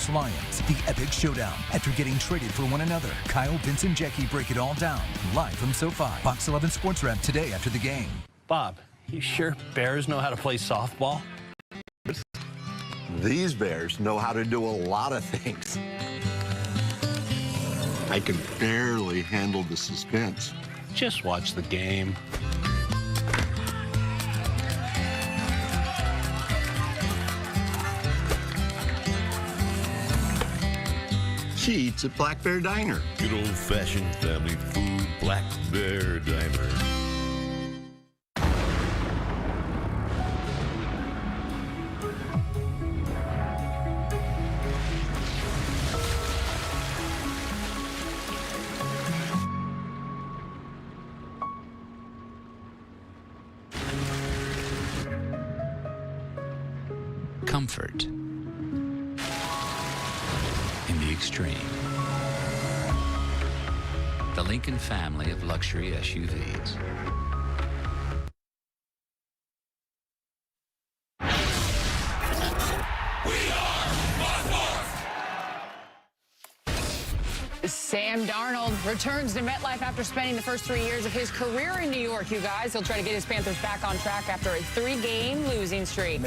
Bucks Lions, the epic showdown after getting traded for one another. Kyle, Vince, and Jackie break it all down live from SoFi. Fox 11 Sports Wrap today after the game. Bob, you sure Bears know how to play softball? These Bears know how to do a lot of things. I can barely handle the suspense. Just watch the game. She eats at Black Bear Diner. Good old-fashioned family food, Black Bear Diner. Comfort in the extreme. The Lincoln family of luxury SUVs. Sam Darnold returns to MetLife after spending the first 3 years of his career in New York, you guys. He'll try to get his Panthers back on track after a 3-game losing streak.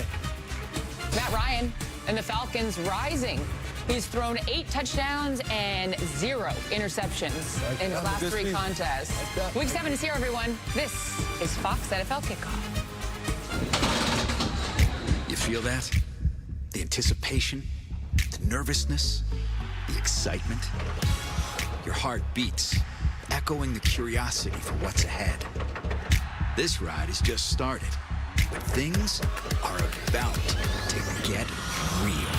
Matt Ryan and the Falcons rising. He's thrown 8 touchdowns and 0 interceptions in his last 3 contests. Week 7 is here, everyone. This is Fox NFL Kickoff. You feel that? The anticipation, the nervousness, the excitement. Your heart beats, echoing the curiosity for what's ahead. This ride has just started, but things are about to get real.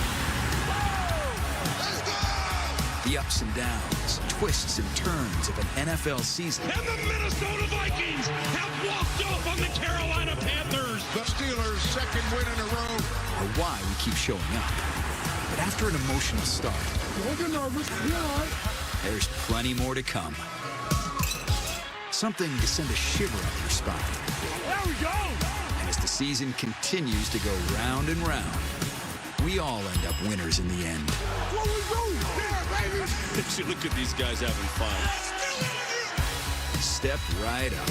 The ups and downs, twists and turns of an NFL season. And the Minnesota Vikings have walked off on the Carolina Panthers. The Steelers' second win in a row. Are why we keep showing up. But after an emotional start, Don't get nervous. You're all right. there's plenty more to come. Something to send a shiver up your spine. There we go. And as the season continues to go round and round, we all end up winners in the end. What we do? Yeah, baby. You look at these guys having fun. Step right up.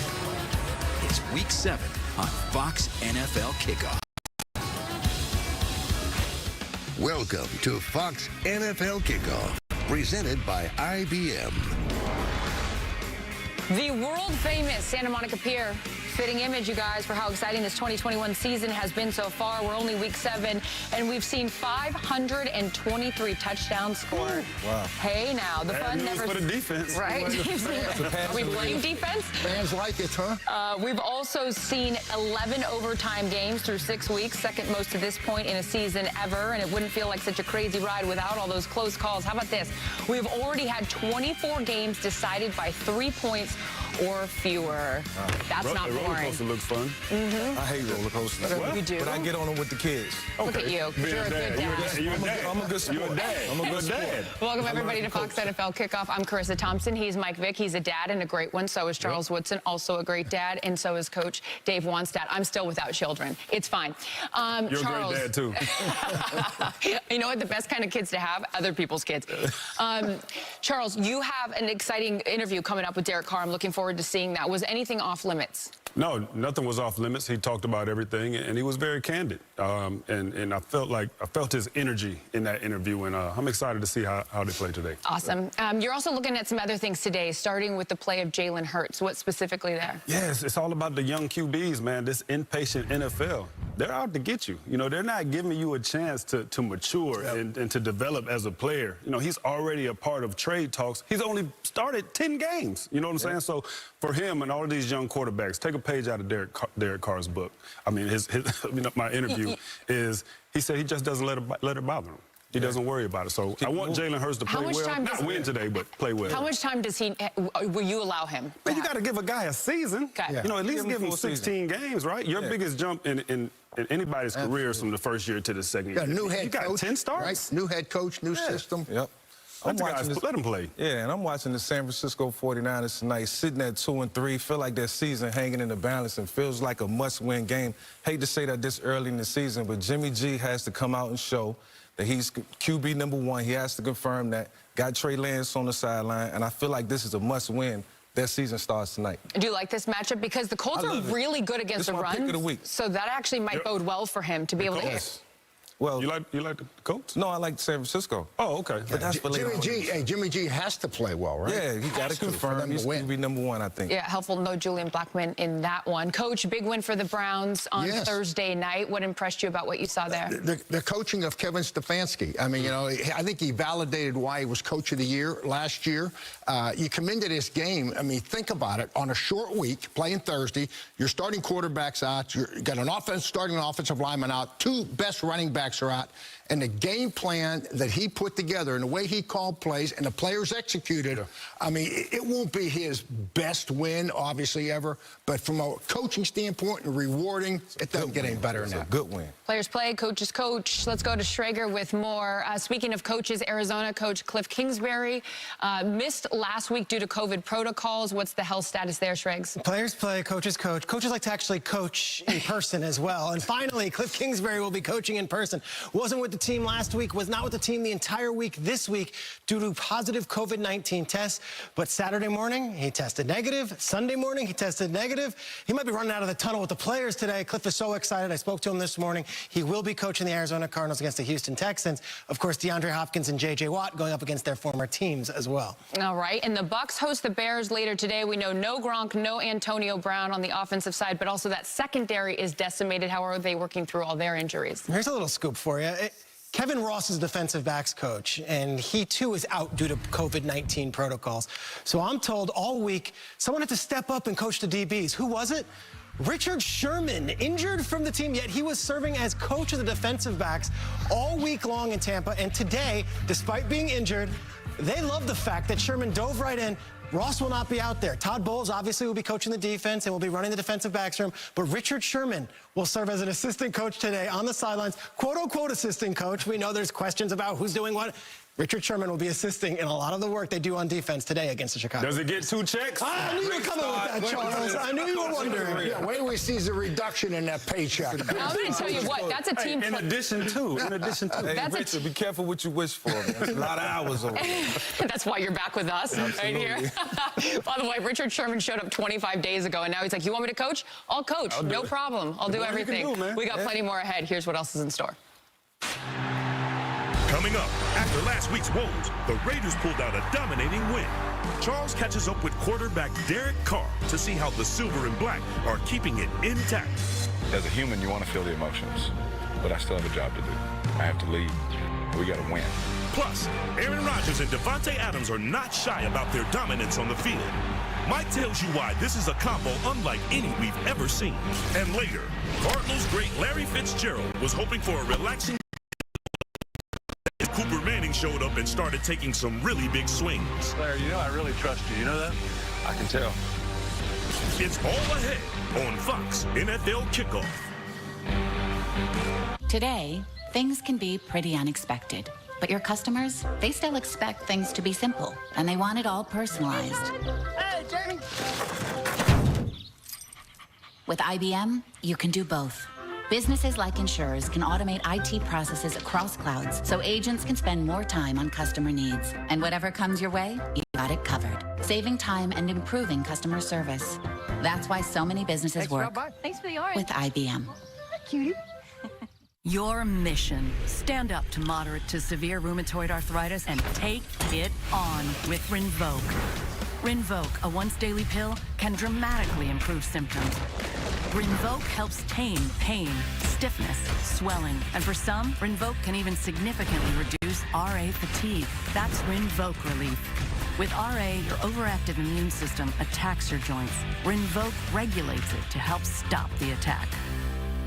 It's Week 7 on Fox NFL Kickoff. Welcome to Fox NFL Kickoff, presented by IBM. The world-famous Santa Monica Pier. Fitting image, you guys, for how exciting this 2021 season has been so far. We're only week 7, and we've seen 523 touchdowns scored. Wow. Hey, now, the fun never... for the defense. Right? Are we playing defense? Fans like it, huh? We've also seen 11 overtime games through 6 weeks, second most to this point in a season ever, and it wouldn't feel like such a crazy ride without all those close calls. How about this? We've already had 24 games decided by 3 points or fewer. That's not boring. Roller coaster looks fun. Mm-hmm. I hate roller coasters. Well, you do? But I get on them with the kids. Look at you. You're a good dad. I'm a good sport. You're a dad. I'm a good dad. Welcome, everybody, to Fox NFL Kickoff. I'm Carissa Thompson. He's Mike Vick. He's a dad and a great one. So is Charles Woodson, also a great dad. And so is Coach Dave Wannstedt. I'm still without children. It's fine. You're Charles, a great dad, too. You know what? The best kind of kids to have? Other people's kids. Charles, you have an exciting interview coming up with Derek Carr. I'm looking forward to seeing that. Was anything off limits? No, nothing was off limits. He talked about everything, and he was very candid. And I felt his energy in that interview, and I'm excited to see how they play today. Awesome. You're also looking at some other things today, starting with the play of Jalen Hurts. What specifically there? Yes, it's all about the young QBs, man. This impatient NFL, they're out to get you. You know, they're not giving you a chance to mature and to develop as a player. You know, he's already a part of trade talks. He's only started 10 games. You know what I'm saying? So for him and all of these young quarterbacks, take a page out of Derek Carr's book. I mean, my interview is, he said he just doesn't let it bother him. He doesn't worry about it. So I want Jalen Hurts to play well. Not win today, but play well. How much time will you allow him? Man, you got to give a guy a season. Okay. You know, at least give him 16 games, right? Your biggest jump in anybody's career is from the first year to the second year. New head coach. You got 10 starts? Right? New head coach, new system. Yep. Let him play. Yeah, and I'm watching the San Francisco 49ers tonight, sitting at 2-3, feel like their season hanging in the balance and feels like a must-win game. Hate to say that this early in the season, but Jimmy G has to come out and show that he's QB #1. He has to confirm that. Got Trey Lance on the sideline, and I feel like this is a must-win. That season starts tonight. Do you like this matchup? Because the Colts are really good against the run. Pick of the week. So that actually might bode well for him to be able to hit. Well, you like the Colts? No, I like San Francisco. Oh, okay. But that's Jimmy G has to play well, right? Yeah, he got to confirm. He's going to be #1, I think. Yeah, helpful. No Julian Blackmon in that one. Coach, big win for the Browns on Thursday night. What impressed you about what you saw there? The coaching of Kevin Stefanski. I mean, you know, I think he validated why he was Coach of the Year last year. You come into this game, I mean, think about it. On a short week, playing Thursday, your starting quarterback's out. You got an starting offensive lineman out. 2 best running backs are out. And the game plan that he put together and the way he called plays and the players executed, I mean, it won't be his best win, obviously, ever. But from a coaching standpoint and rewarding, it doesn't get any better than that. Good win. Players play, coaches coach. Let's go to Schrager with more. Speaking of coaches, Arizona coach Cliff Kingsbury missed last week due to COVID protocols. What's the health status there, Schrags? Players play, coaches coach. Coaches like to actually coach in person as well. And finally, Cliff Kingsbury will be coaching in person. Wasn't with the team last week, was not with the team the entire week this week due to positive COVID-19 tests. But Saturday morning, he tested negative. Sunday morning, he tested negative. He might be running out of the tunnel with the players today. Cliff is so excited. I spoke to him this morning. He will be coaching the Arizona Cardinals against the Houston Texans. Of course, DeAndre Hopkins and J.J. Watt going up against their former teams as well. All right, and the Bucs host the Bears later today. We know no Gronk, no Antonio Brown on the offensive side, but also that secondary is decimated. How are they working through all their injuries? Here's a little scoop for you. Kevin Ross is defensive backs coach, and he too is out due to COVID-19 protocols. So I'm told all week someone had to step up and coach the DBs. Who was it? Richard Sherman, injured from the team, yet he was serving as coach of the defensive backs all week long in Tampa. And today, despite being injured, they love the fact that Sherman dove right in. Ross will not be out there. Todd Bowles obviously will be coaching the defense and will be running the defensive backs room. But Richard Sherman will serve as an assistant coach today on the sidelines. Quote-unquote assistant coach. We know there's questions about who's doing what. Richard Sherman will be assisting in a lot of the work they do on defense today against the Chicago. Does it get 2 checks? I knew you were coming with that, Charles. I knew you were wondering. Yeah, wait till we see the reduction in that paycheck. Now, I'm going to tell you what, that's a team. In addition to. Hey, Richard, be careful what you wish for. That's a lot of hours over there. That's why you're back with us right here. By the way, Richard Sherman showed up 25 days ago, and now he's like, you want me to coach? I'll coach. No problem. I'll do everything. We got plenty more ahead. Here's what else is in store. Coming up, after last week's woes, the Raiders pulled out a dominating win. Charles catches up with quarterback Derek Carr to see how the silver and black are keeping it intact. As a human, you want to feel the emotions, but I still have a job to do. I have to lead. We got to win. Plus, Aaron Rodgers and Devontae Adams are not shy about their dominance on the field. Mike tells you why this is a combo unlike any we've ever seen. And later, Cardinals great Larry Fitzgerald was hoping for a relaxing Cooper Manning showed up and started taking some really big swings. Larry, you know I really trust you. You know that? I can tell. It's all ahead on Fox NFL Kickoff. Today, things can be pretty unexpected. But your customers, they still expect things to be simple, and they want it all personalized. Hey, Jamie! With IBM, you can do both. Businesses like insurers can automate IT processes across clouds so agents can spend more time on customer needs. And whatever comes your way, you got it covered. Saving time and improving customer service. That's why so many businesses work Thanks for the orange. with IBM. Hi, cutie. Your mission, stand up to moderate to severe rheumatoid arthritis and take it on with Rinvoq. Rinvoq, a once-daily pill, can dramatically improve symptoms. Rinvoq helps tame pain, stiffness, swelling, and for some, Rinvoq can even significantly reduce RA fatigue. That's Rinvoq relief. With RA, your overactive immune system attacks your joints. Rinvoq regulates it to help stop the attack.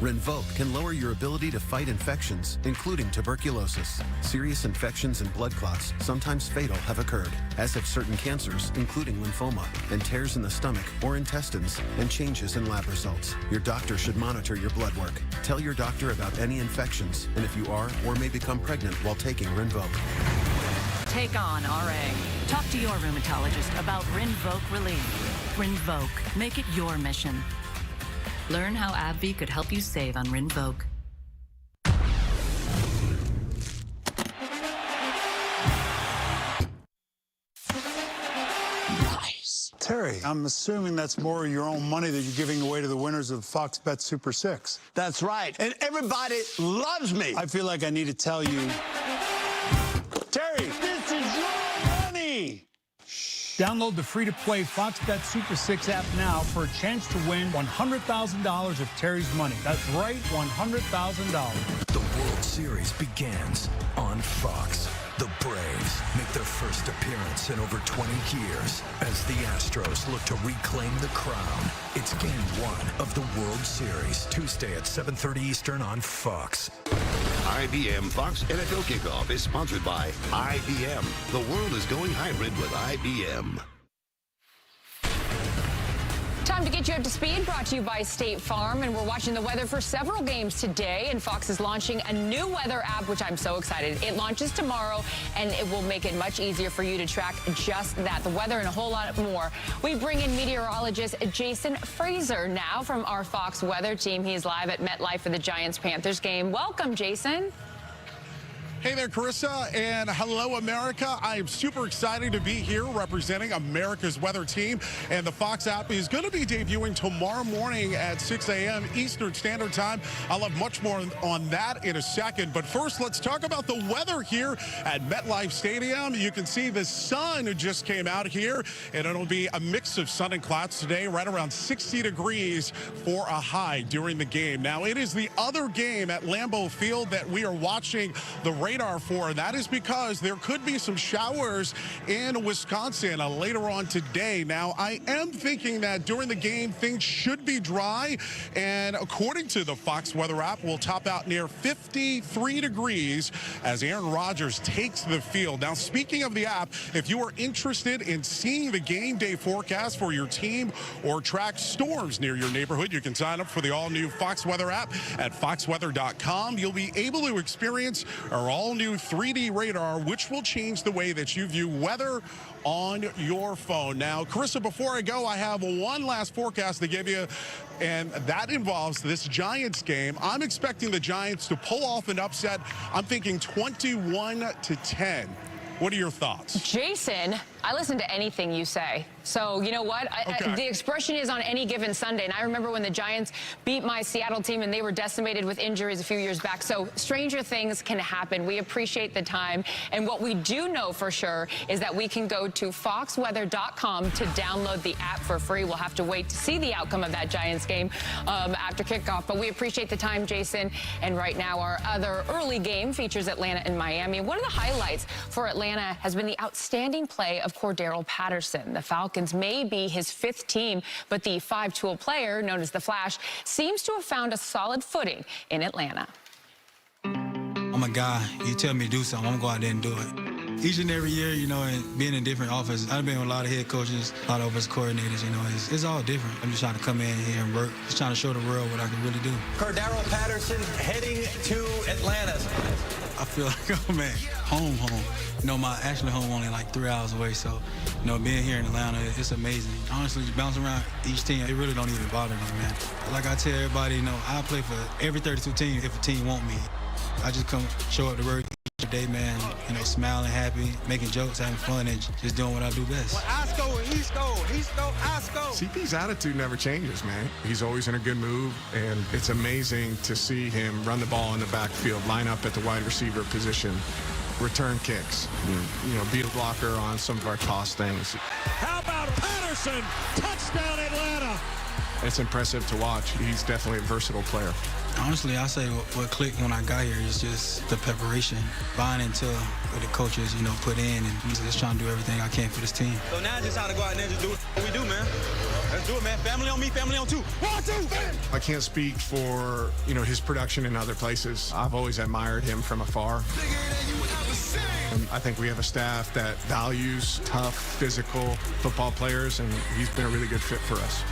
Rinvoq can lower your ability to fight infections, including tuberculosis. Serious infections and blood clots, sometimes fatal, have occurred, as have certain cancers, including lymphoma, and tears in the stomach or intestines, and changes in lab results. Your doctor should monitor your blood work. Tell your doctor about any infections, and if you are or may become pregnant while taking Rinvoq. Take on RA. Talk to your rheumatologist about Rinvoq relief. Rinvoq, make it your mission. Learn how AbbVie could help you save on Rinvoq. Terry, I'm assuming that's more of your own money that you're giving away to the winners of Fox Bet Super 6. That's right. And everybody loves me. I feel like I need to tell you, Terry, this is your money. Download the free-to-play Fox Bet Super 6 app now for a chance to win $100,000 of Terry's money. That's right, $100,000. The World Series begins on Fox. The Braves make their first appearance in over 20 years as the Astros look to reclaim the crown. It's Game 1 of the World Series, Tuesday at 7:30 Eastern on Fox. IBM Fox NFL Kickoff is sponsored by IBM. The world is going hybrid with IBM. Time to get you up to speed, brought to you by State Farm, and we're watching the weather for several games today, and Fox is launching a new weather app, which I'm so excited. It launches tomorrow, and it will make it much easier for you to track just that, the weather and a whole lot more. We bring in meteorologist Jason Fraser now from our Fox weather team. He's live at MetLife for the Giants-Panthers game. Welcome, Jason. Hey there, Carissa, and hello, America. I am super excited to be here representing America's weather team, and the Fox app is going to be debuting tomorrow morning at 6 a.m. Eastern Standard Time. I'll have much more on that in a second, but first, let's talk about the weather here at MetLife Stadium. You can see the sun just came out here, and it'll be a mix of sun and clouds today, right around 60 degrees for a high during the game. Now, it is the other game at Lambeau Field that we are watching the radar for. That is because there could be some showers in Wisconsin later on today. Now, I am thinking that during the game, things should be dry, and according to the Fox weather app, we'll top out near 53 degrees as Aaron Rodgers takes the field. Now, speaking of the app, if you are interested in seeing the game day forecast for your team or track storms near your neighborhood, you can sign up for the all-new Fox weather app at foxweather.com. You'll be able to experience our all-new 3D radar, which will change the way that you view weather on your phone. Now, Carissa, before I go, I have one last forecast to give you, and that involves this Giants game. I'm expecting the Giants to pull off an upset. I'm thinking 21-10. What are your thoughts? Jason, I listen to anything you say. So, you know what? The expression is on any given Sunday. And I remember when the Giants beat my Seattle team and they were decimated with injuries a few years back. So stranger things can happen. We appreciate the time. And what we do know for sure is that we can go to foxweather.com to download the app for free. We'll have to wait to see the outcome of that Giants game after kickoff. But we appreciate the time, Jason. And right now, our other early game features Atlanta and Miami. One of the highlights for Atlanta has been the outstanding play of Cordero Patterson. The Falcons may be his fifth team, but the 5-tool player, known as the Flash, seems to have found a solid footing in Atlanta. I'm a guy. You tell me to do something, I'm going to go out there and do it. Each and every year, you know, and being in different offenses, I've been with a lot of head coaches, a lot of offensive coordinators, you know, it's all different. I'm just trying to come in here and work, just trying to show the world what I can really do. Cordero Patterson heading to Atlanta. I feel like I'm at home. You know, my actual home only like 3 hours away, so, you know, being here in Atlanta, it's amazing. Honestly, just bouncing around each team, it really don't even bother me, man. Like I tell everybody, you know, I play for every 32 teams if a team want me. I just come show up to work each day, man, you know, smiling, happy, making jokes, having fun, and just doing what I do best. Well, I score, he score, I score. CP's attitude never changes, man. He's always in a good mood, and it's amazing to see him run the ball in the backfield, line up at the wide receiver position, return kicks, you know, be a blocker on some of our toss things. How about Patterson? Touchdown, Atlanta. It's impressive to watch. He's definitely a versatile player. Honestly, I say what clicked when I got here is just the preparation, buying into what the coaches, you know, put in, and just trying to do everything I can for this team. So now it's just how to go out there and just do what we do, man. Let's do it, man. Family on me, family on two. 1, 2, bam! I can't speak for, you know, his production in other places. I've always admired him from afar. And I think we have a staff that values tough, physical football players, and he's been a really good fit for us.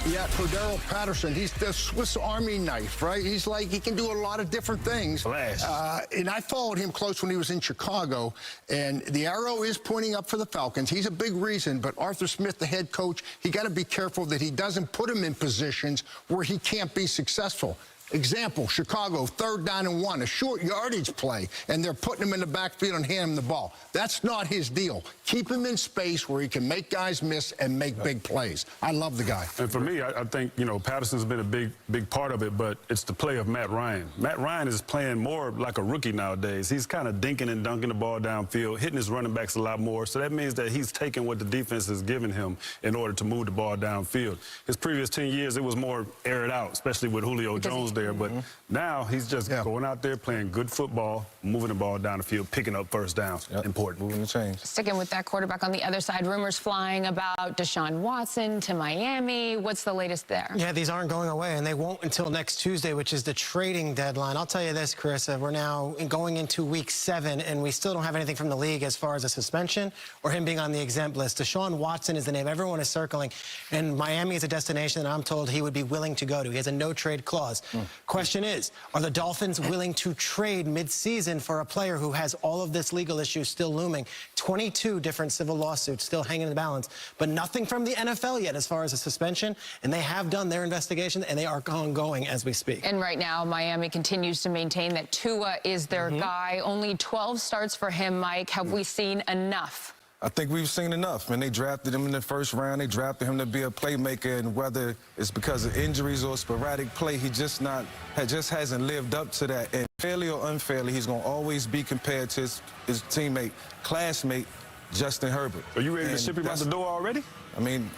Yeah, Cordero Patterson, he's the Swiss Army knife, right? He's like, he can do a lot of different things. And I followed him close when he was in Chicago, and the arrow is pointing up for the Falcons. He's a big reason, but Arthur Smith, the head coach, he got to be careful that he doesn't put him in positions where he can't be successful. Example, Chicago, 3rd down and 1, a short yardage play, and they're putting him in the backfield and handing him the ball. That's not his deal. Keep him in space where he can make guys miss and make big plays. I love the guy. And for me, I think, you know, Patterson's been a big part of it, but it's the play of Matt Ryan. Matt Ryan is playing more like a rookie nowadays. He's kind of dinking and dunking the ball downfield, hitting his running backs a lot more. So that means that he's taking what the defense has given him in order to move the ball downfield. His previous 10 years, it was more air it out, especially with Julio Jones there. But now he's just going out there playing good football, moving the ball down the field, picking up first downs. Important. Moving the chains. Sticking with that quarterback on the other side, rumors flying about Deshaun Watson to Miami. What's the latest there? Yeah, these aren't going away, and they won't until next Tuesday, which is the trading deadline. I'll tell you this, Carissa, we're now going into week 7, and we still don't have anything from the league as far as a suspension or him being on the exempt list. Deshaun Watson is the name everyone is circling, and Miami is a destination that I'm told he would be willing to go to. He has a no-trade clause. Question is, are the Dolphins willing to trade mid-season for a player who has all of this legal issue still looming? 22 different civil lawsuits still hanging in the balance, but nothing from the NFL yet as far as a suspension, and they have done their investigation, and they are ongoing as we speak. And right now, Miami continues to maintain that Tua is their guy. Only 12 starts for him, Mike. Have we seen enough? I think we've seen enough. And they drafted him in the first round. They drafted him to be a playmaker, and whether it's because of injuries or sporadic play, he just hasn't lived up to that. And fairly or unfairly, he's going to always be compared to his teammate, classmate, Justin Herbert. Are you ready to ship him out the door already? I mean,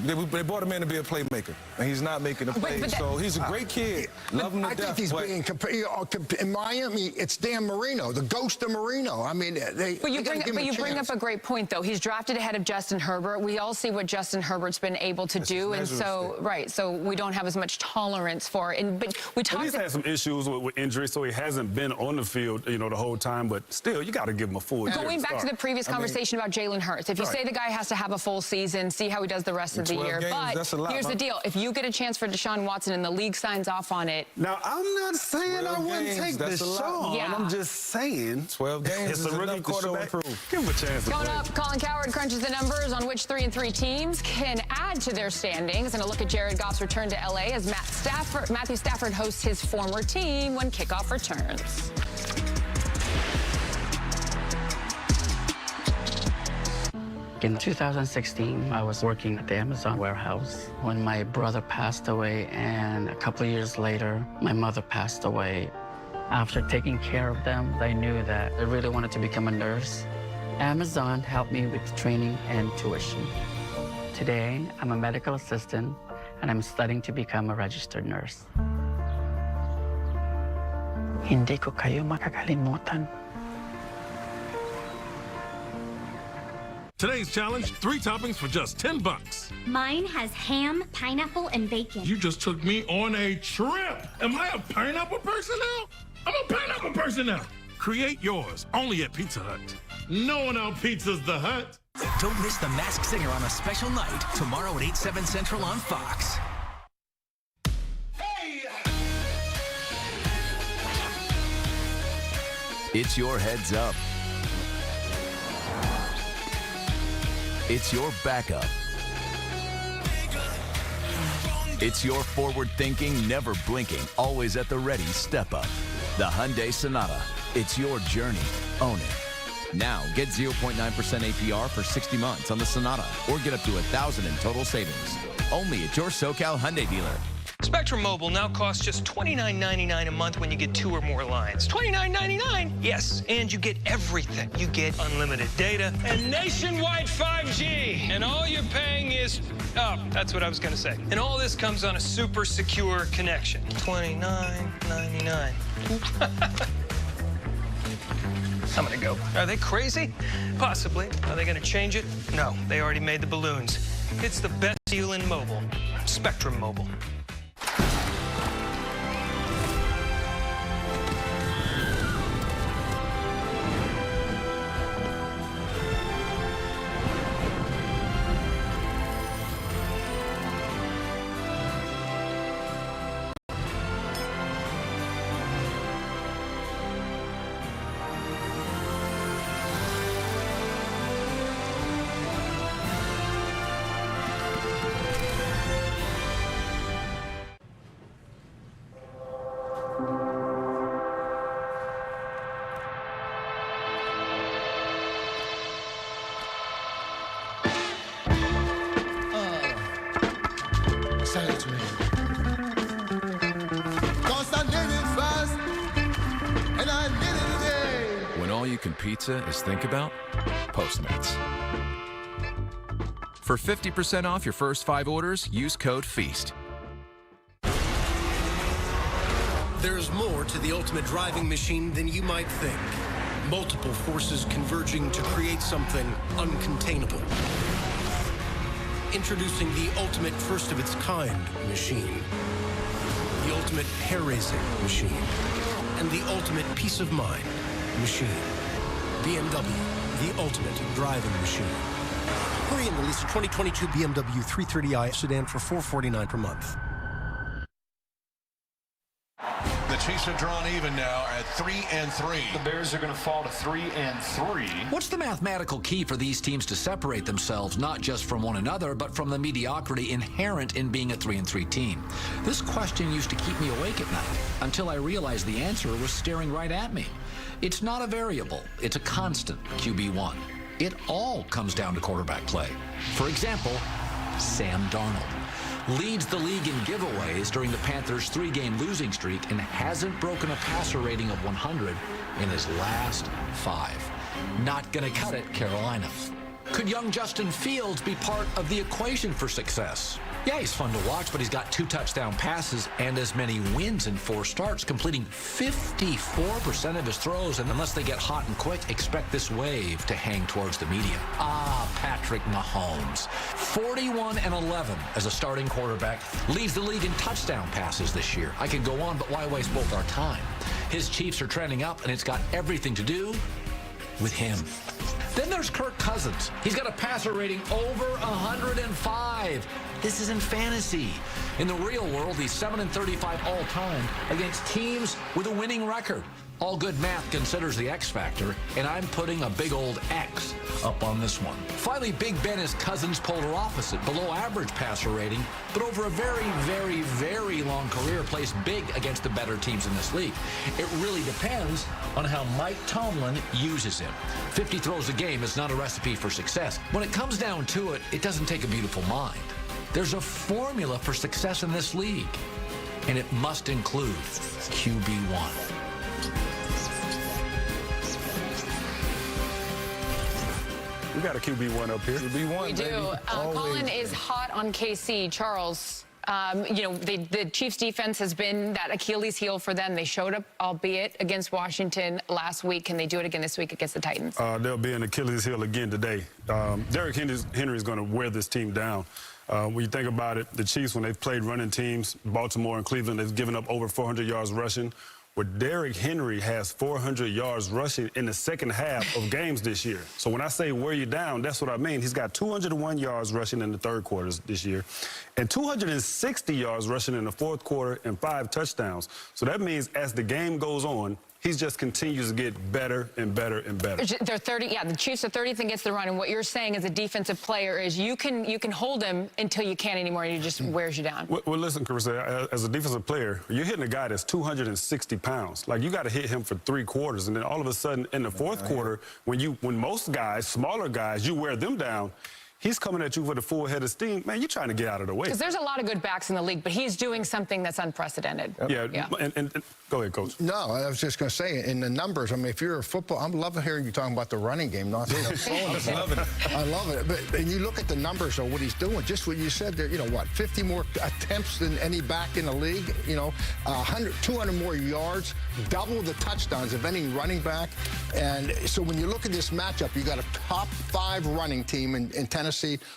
they brought him in to be a playmaker, and he's not making a play. So he's a great kid. Love him to death. I think he's being compared. In Miami, it's Dan Marino, the ghost of Marino. I mean, But you bring up a great point, though. He's drafted ahead of Justin Herbert. We all see what Justin Herbert's been able to do, and so so we don't have as much tolerance for it. But we talked. He's had some issues with injuries, so he hasn't been on the field, you know, the whole time. But still, you got to give him a full year. Going back to the previous conversation about Jalen Hurts, if you say the guy has to have a full season, see how he does the rest of the year. But here's the deal. If you get a chance for Deshaun Watson and the league signs off on it. Now, I'm not saying I wouldn't take Deshaun. Yeah. I'm just saying 12 games it's is a rookie enough quarterback. to show improve. Give him a chance to Coming play. up, Colin Cowherd crunches the numbers on which 3-3 teams can add to their standings, and a look at Jared Goff's return to LA as Matthew Stafford hosts his former team when Kickoff returns. In 2016, I was working at the Amazon warehouse when my brother passed away, and a couple of years later, my mother passed away. After taking care of them, I knew that I really wanted to become a nurse. Amazon helped me with training and tuition. Today, I'm a medical assistant, and I'm studying to become a registered nurse. Hindi ko kayo makakalimutan. Today's challenge, 3 toppings for just $10. Mine has ham, pineapple, and bacon. You just took me on a trip. Am I a pineapple person now? I'm a pineapple person now. Create yours only at Pizza Hut. No one out-pizzas the Hut. Don't miss The Masked Singer on a special night tomorrow at 8, 7 Central on Fox. It's your heads up. It's your backup. It's your forward-thinking, never blinking, always at the ready step up. The Hyundai Sonata. It's your journey. Own it. Now, get 0.9% APR for 60 months on the Sonata, or get up to $1,000 in total savings. Only at your SoCal Hyundai dealer. Spectrum Mobile now costs just $29.99 a month when you get 2 or more lines. $29.99? Yes, and you get everything. You get unlimited data and nationwide 5G. And all you're paying is, that's what I was going to say. And all this comes on a super secure connection. $29.99. I'm going to go. Are they crazy? Possibly. Are they going to change it? No, they already made the balloons. It's the best deal in mobile. Spectrum Mobile. all-you-can pizza is think about? Postmates. For 50% off your first 5 orders, use code FEAST. There's more to the ultimate driving machine than you might think. Multiple forces converging to create something uncontainable. Introducing the ultimate first-of-its-kind machine. The ultimate hair-raising machine. And the ultimate peace of mind machine. BMW, the ultimate driving machine. Hurry and release a 2022 BMW 330i sedan for $449 per month. The Chiefs are drawn even now at 3-3. The Bears are going to fall to 3-3. What's the mathematical key for these teams to separate themselves not just from one another, but from the mediocrity inherent in being a 3-3 team? This question used to keep me awake at night until I realized the answer was staring right at me. It's not a variable, it's a constant, QB1. It all comes down to quarterback play. For example, Sam Darnold leads the league in giveaways during the Panthers' 3-game losing streak and hasn't broken a passer rating of 100 in his last 5. Not gonna cut it, Carolina. Could young Justin Fields be part of the equation for success? Yeah, he's fun to watch, but he's got 2 touchdown passes and as many wins in 4 starts, completing 54% of his throws. And unless they get hot and quick, expect this wave to hang towards the median. Patrick Mahomes. 41-11 as a starting quarterback. Leads the league in touchdown passes this year. I could go on, but why waste both our time? His Chiefs are trending up, and it's got everything to do with him. Then there's Kirk Cousins. He's got a passer rating over 105. This is in fantasy. In the real world, he's 7-35 all-time against teams with a winning record. All good math considers the X factor, and I'm putting a big old X up on this one. Finally, Big Ben is Cousins' polar opposite, below average passer rating, but over a very, very, very long career plays big against the better teams in this league. It really depends on how Mike Tomlin uses him. 50 throws a game is not a recipe for success. When it comes down to it, it doesn't take a beautiful mind. There's a formula for success in this league, and it must include QB1. We got a QB1 up here. QB1, We do. Colin is hot on KC. Charles, you know, the Chiefs defense has been that Achilles heel for them. They showed up, albeit against Washington last week. Can they do it again this week against the Titans? They'll be an Achilles heel again today. Derrick Henry is going to wear this team down. When you think about it, the Chiefs, when they've played running teams, Baltimore and Cleveland, they've given up over 400 yards rushing. Where Derrick Henry has 400 yards rushing in the second half of games this year. So when I say wear you down, that's what I mean. He's got 201 yards rushing in the third quarter this year and 260 yards rushing in the fourth quarter and 5 touchdowns. So that means as the game goes on, he just continues to get better and better and better. They're 30. Yeah, the Chiefs are 30th against the run. And what you're saying as a defensive player is you can hold him until you can't anymore, and he just wears you down. Well, listen, Carissa, as a defensive player, you're hitting a guy that's 260 pounds. Like, you got to hit him for 3 quarters, and then all of a sudden in the fourth quarter, when most guys, smaller guys, you wear them down. He's coming at you with a full head of steam. Man, you're trying to get out of the way. Because there's a lot of good backs in the league, but he's doing something that's unprecedented. Yeah. And go ahead, Coach. No, I was just going to say, in the numbers, I mean, if you're a football, I'm loving hearing you talking about the running game. Not I love it. But and you look at the numbers of what he's doing, just what you said there, you know, what, 50 more attempts than any back in the league, you know, 200 more yards, double the touchdowns of any running back. And so when you look at this matchup, you got a top 5 running team in Tennessee,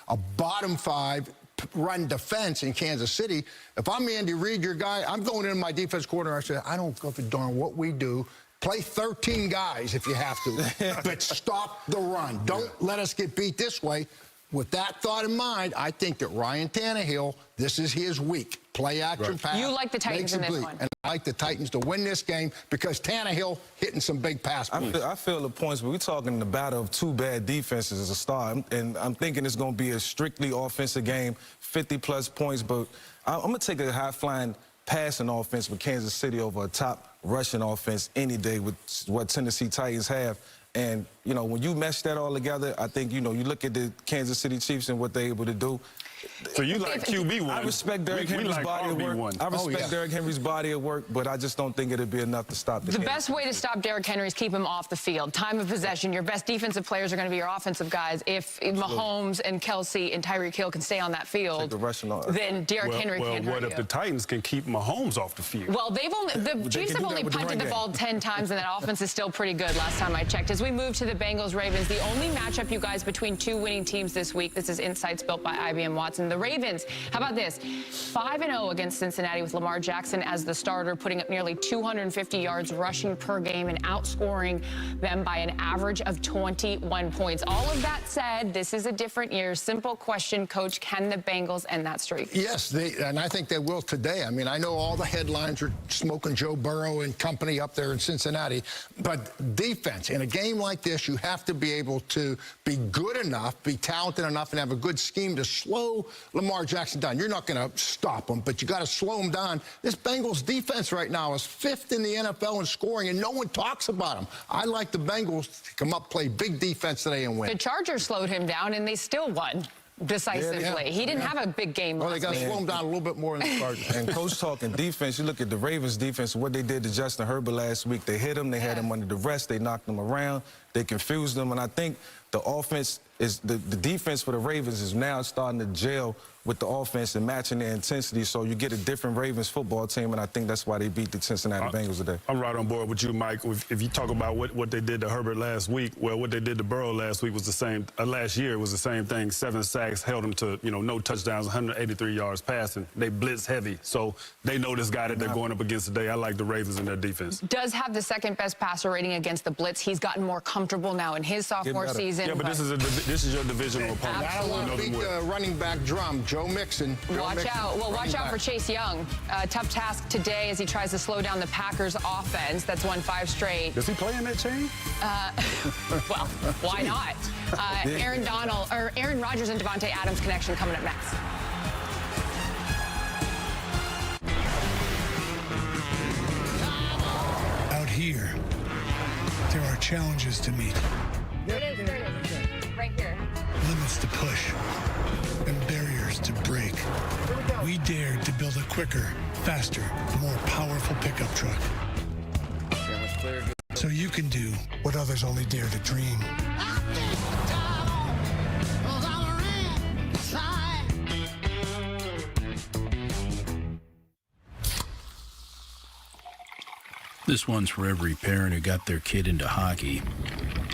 a bottom 5 run defense in Kansas City. If I'm Andy Reid, your guy, I'm going in my defense corner. I say, I don't give a darn what we do. Play 13 guys if you have to, but stop the run. Don't let us get beat this way. With that thought in mind, I think that Ryan Tannehill, this is his week. Play action pass. You like the Titans in this one. And I like the Titans to win this game because Tannehill hitting some big pass plays. I feel the points, but we're talking the battle of 2 bad defenses as a start. And I'm thinking it's going to be a strictly offensive game, 50-plus points. But I'm going to take a high-flying passing offense with Kansas City over a top rushing offense any day with what Tennessee Titans have. And, you know, when you mesh that all together, I think, you know, you look at the Kansas City Chiefs and what they're able to do. So you like QB1? I respect Derrick Henry's like body of work. RB1. I respect Derrick Henry's body of work, but I just don't think it'd be enough to stop the game. best way to stop Derrick Henry is keep him off the field. Time of possession. Your best defensive players are going to be your offensive guys. If Mahomes and Kelsey and Tyreek Hill can stay on that field, then Derrick Henry can't hurt What if the Titans can keep Mahomes off the field? Well, the Chiefs have only punted the ball 10 times, and that offense is still pretty good last time I checked. As we move to the Bengals-Ravens, the only matchup, you guys, between two winning teams this week. This is Insights built by IBM Watson. The Ravens, how about this? 5-0 against Cincinnati with Lamar Jackson as the starter, putting up nearly 250 yards rushing per game and outscoring them by an average of 21 points. All of that said, this is a different year. Simple question, Coach, can the Bengals end that streak? Yes, and I think they will today. I mean, I know all the headlines are smoking Joe Burrow and company up there in Cincinnati, but defense, in a game like this, you have to be able to be good enough, be talented enough, and have a good scheme to slow Lamar Jackson down. You're not going to stop him, but you got to slow him down. This Bengals defense right now is 5th in the NFL in scoring, and no one talks about them. I like the Bengals to come up, play big defense today and win. The Chargers slowed him down, and they still won decisively. He didn't have a big game last Well, they got to slow him down a little bit more in the Chargers. And Coach talking defense, you look at the Ravens defense, what they did to Justin Herbert last week. They hit him, they had him under the rest, they knocked him around, they confused him, and I think the offense is the defense for the Ravens is now starting to gel with the offense and matching their intensity, so you get a different Ravens football team, and I think that's why they beat the Cincinnati Bengals today. I'm right on board with you, Mike. If you talk about what they did to Herbert last week, well, what they did to Burrow last week was the same. Last year was the same thing. 7 sacks, held him to no touchdowns, 183 yards passing. They blitz heavy, so they know this guy that they're going up against today. I like the Ravens in their defense. Does have the second best passer rating against the blitz. He's gotten more comfortable now in his sophomore season. Yeah, but this is your divisional opponent. I don't want to beat the running back drum, Joe Mixon. Watch out. Well, watch out for Chase Young. Tough task today as he tries to slow down the Packers offense. That's won 5 straight. Does he play in that chain? Well, why not? Aaron Rodgers and Devontae Adams connection coming up next. Out here, there are challenges to meet. There it is. Right here. Limits to push and barriers to break. We dared to build a quicker, faster, more powerful pickup truck. So you can do what others only dare to dream. This one's for every parent who got their kid into hockey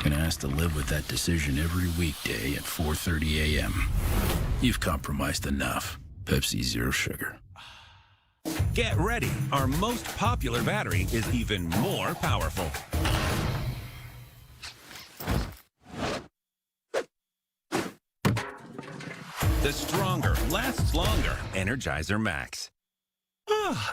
and has to live with that decision every weekday at 4:30 a.m. You've compromised enough. Pepsi Zero Sugar. Get ready. Our most popular battery is even more powerful. The stronger, lasts longer Energizer Max.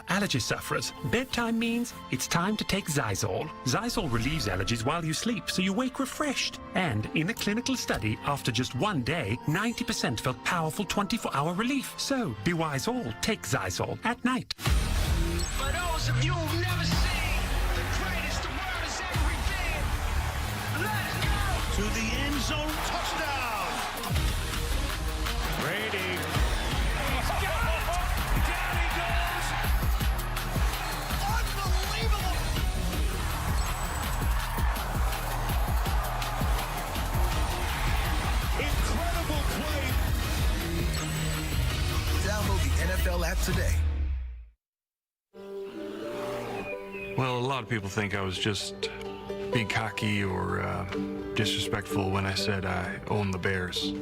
Allergy sufferers. Bedtime means it's time to take Zysol. Zysol relieves allergies while you sleep, so you wake refreshed. And in a clinical study, after just 1 day, 90% felt powerful 24-hour relief. So, be wise all. Take Zysol at night. For those of you who've never seen the greatest the world has ever been, let's go! To the end zone, touchdown! Brady. He's got it! Down he goes! Unbelievable! Incredible play! Download the NFL app today. Well, a lot of people think I was just being cocky or disrespectful when I said I own the Bears.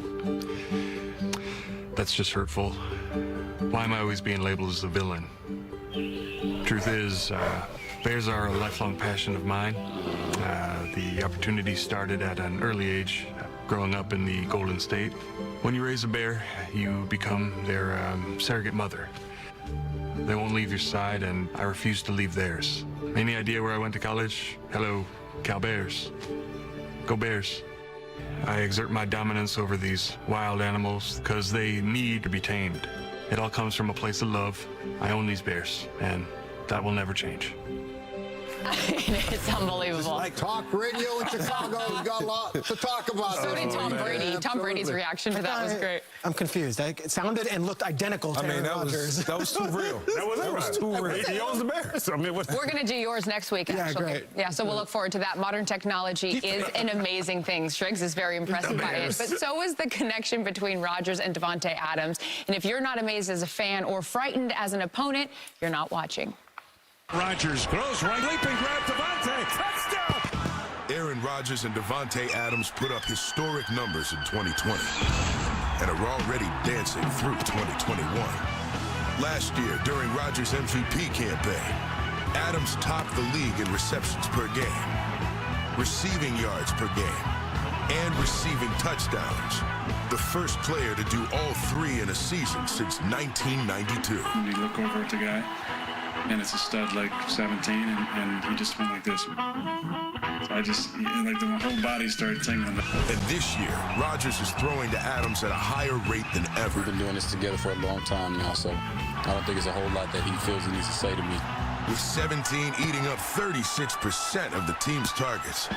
That's just hurtful. Why am I always being labeled as the villain? Truth is, Bears are a lifelong passion of mine. The opportunity started at an early age, growing up in the Golden State. When you raise a bear, you become their surrogate mother. They won't leave your side, and I refuse to leave theirs. Any idea where I went to college? Hello, Cal Bears. Go Bears. I exert my dominance over these wild animals because they need to be tamed. It all comes from a place of love. I own these bears, and that will never change. It's unbelievable. Like talk radio in Chicago. We've got a lot to talk about. So did Tom Brady. Tom Brady's reaction to that was great. I'm confused. It sounded and looked identical to Aaron Rodgers. That was too real. That was too real. He owns the Bears. I mean, We're going to do yours next week, actually. Great. Yeah, so we'll look forward to that. Modern technology is an amazing thing. Striggs is very impressed by it. But so is the connection between Rodgers and Davante Adams. And if you're not amazed as a fan or frightened as an opponent, you're not watching. Rodgers throws right, leaping grab Davante, touchdown! Aaron Rodgers and Davante Adams put up historic numbers in 2020 and are already dancing through 2021. Last year, during Rodgers' MVP campaign, Adams topped the league in receptions per game, receiving yards per game, and receiving touchdowns. The first player to do all three in a season since 1992. When you look over at the guy, and it's a stud like 17, and he just went like this. So I just, like my whole body started tingling. And this year, Rodgers is throwing to Adams at a higher rate than ever. We've been doing this together for a long time now, so I don't think it's a whole lot that he feels he needs to say to me. With 17 eating up 36% of the team's targets,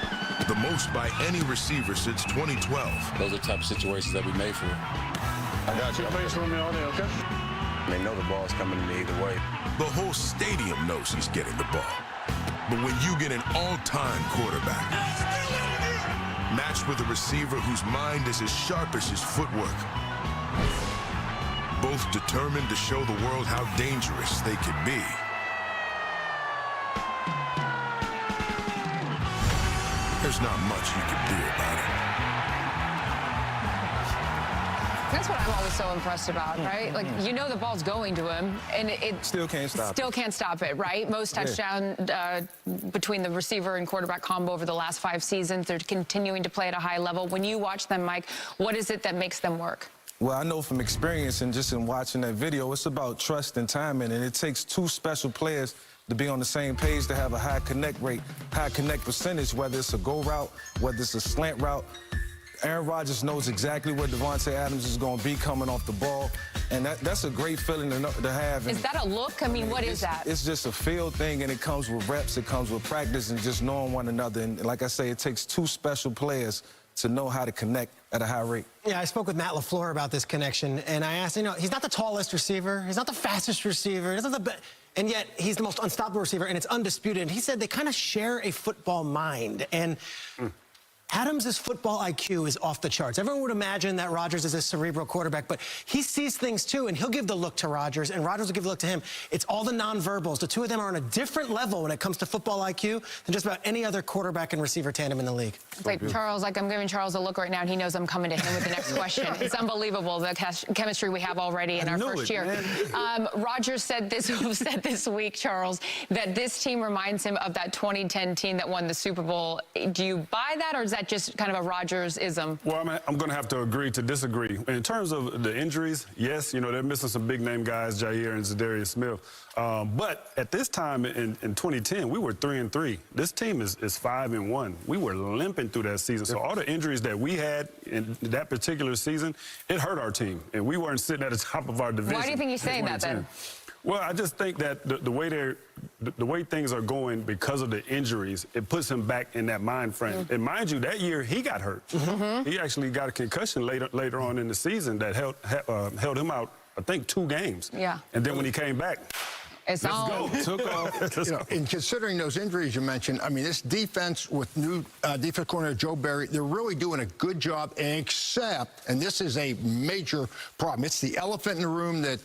the most by any receiver since 2012. Those are the type of situations that we made for. I got you. Face for me all day, okay? They know the ball's coming to me either way. The whole stadium knows he's getting the ball. But when you get an all-time quarterback, matched with a receiver whose mind is as sharp as his footwork, both determined to show the world how dangerous they could be, there's not much you can do about it. That's what I'm always so impressed about, right? Like, you know the ball's going to him, and it still can't stop it, right? Most touchdown between the receiver and quarterback combo over the last 5 seasons. They're continuing to play at a high level. When you watch them, Mike, what is it that makes them work? Well, I know from experience and just in watching that video, it's about trust and timing, and it takes 2 special players to be on the same page to have a high connect rate, high connect percentage, whether it's a go route, whether it's a slant route. Aaron Rodgers knows exactly where Davante Adams is going to be coming off the ball, and that's a great feeling to have. Is that a look? I mean, what is that? It's just a feel thing, and it comes with reps, it comes with practice, and just knowing one another. And like I say, it takes 2 special players to know how to connect at a high rate. Yeah, I spoke with Matt LaFleur about this connection, and I asked, he's not the tallest receiver, he's not the fastest receiver, he's not the best, and yet he's the most unstoppable receiver, and it's undisputed. And he said they kind of share a football mind, and Adams' football IQ is off the charts. Everyone would imagine that Rodgers is a cerebral quarterback, but he sees things too, and he'll give the look to Rodgers, and Rodgers will give the look to him. It's all the nonverbals. The 2 of them are on a different level when it comes to football IQ than just about any other quarterback and receiver tandem in the league. Like Charles, like I'm giving Charles a look right now, and he knows I'm coming to him with the next question. It's unbelievable, the chemistry we have already in our first year. Rodgers said this week, Charles, that this team reminds him of that 2010 team that won the Super Bowl. Do you buy that, or is that just kind of a Rodgers-ism? Well, I'm going to have to agree to disagree. In terms of the injuries, yes, they're missing some big-name guys, Jair and Zadarius Smith. But at this time in 2010, we were 3-3. This team is 5-1. We were limping through that season. So all the injuries that we had in that particular season, it hurt our team. And we weren't sitting at the top of our division. Why do you think he's saying that then? Well, I just think that the way things are going because of the injuries, it puts him back in that mind frame. And mind you, that year he got hurt. He actually got a concussion later on in the season that held him out, I think, 2 games. Yeah. And then when he came back, let's go. Took off. In considering those injuries you mentioned, I mean, this defense with new defense coordinator Joe Barry, they're really doing a good job, except, and this is a major problem, it's the elephant in the room that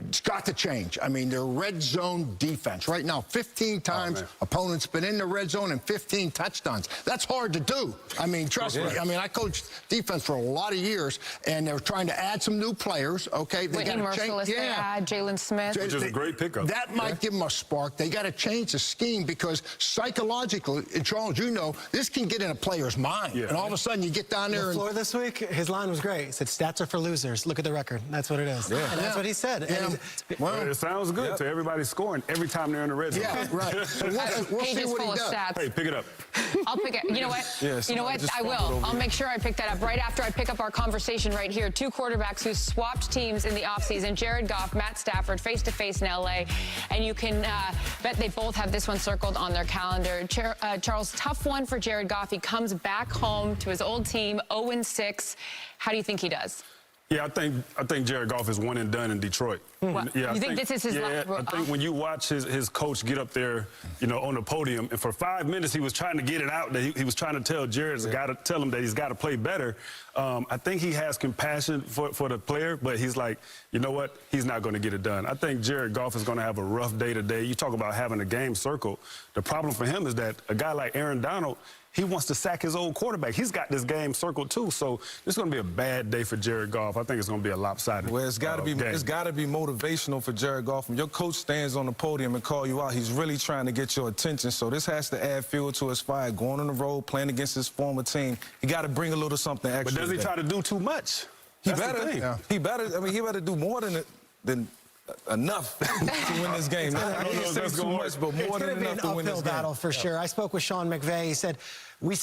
it's got to change. I mean, their red zone defense. Right now, 15 times opponents been in the red zone and 15 touchdowns. That's hard to do. I mean, trust me. I mean, I coached defense for a lot of years, and they're trying to add some new players, okay? They Whitney Merciless, they add Jalen Smith. Which is a great pickup. That might give them a spark. They got to change the scheme because psychologically, and Charles, this can get in a player's mind. And all of a sudden, you get down there. LaFleur this week, his line was great. He said, stats are for losers. Look at the record. That's what it is. And that's what he said. And Well, it sounds good to everybody scoring every time they're in the red zone. Yeah, right. So we'll see Pages what full he of does. stats. Hey, pick it up. I'll pick it. You know what? Yeah, you know what? just I fumbled will. over I'll here. make sure I pick that up right after I pick up our conversation right here. Two quarterbacks who swapped teams in the offseason. Jared Goff, Matt Stafford, face-to-face in L.A. And you can bet they both have this one circled on their calendar. Charles, tough one for Jared Goff. He comes back home to his old team, 0-6. How do you think he does? Yeah, I think Jared Goff is one and done in Detroit. What? Yeah, You think this is his Yeah, last- I think when you watch his coach get up there, on the podium, and for 5 minutes he was trying to get it out that he was trying to tell Jared's got to tell him that he's got to play better. I think he has compassion for the player, but he's like, you know what? He's not going to get it done. I think Jared Goff is going to have a rough day today. You talk about having a game circle. The problem for him is that a guy like Aaron Donald, he wants to sack his old quarterback. He's got this game circled too, so it's going to be a bad day for Jared Goff. I think it's going to be a lopsided Well, it's got to be game. it's got to be motivational for Jared Goff. When your coach stands on the podium and call you out, he's really trying to get your attention. So this has to add fuel to his fire. Going on the road, playing against his former team, he got to bring a little something extra. But does he today. try to do too much? He That's the better. thing. Yeah. He better. I mean, he better do more than enough to win this game. I don't know if that's too much, but more than enough to win this uphill game. battle for sure. I spoke with Sean McVay. He said we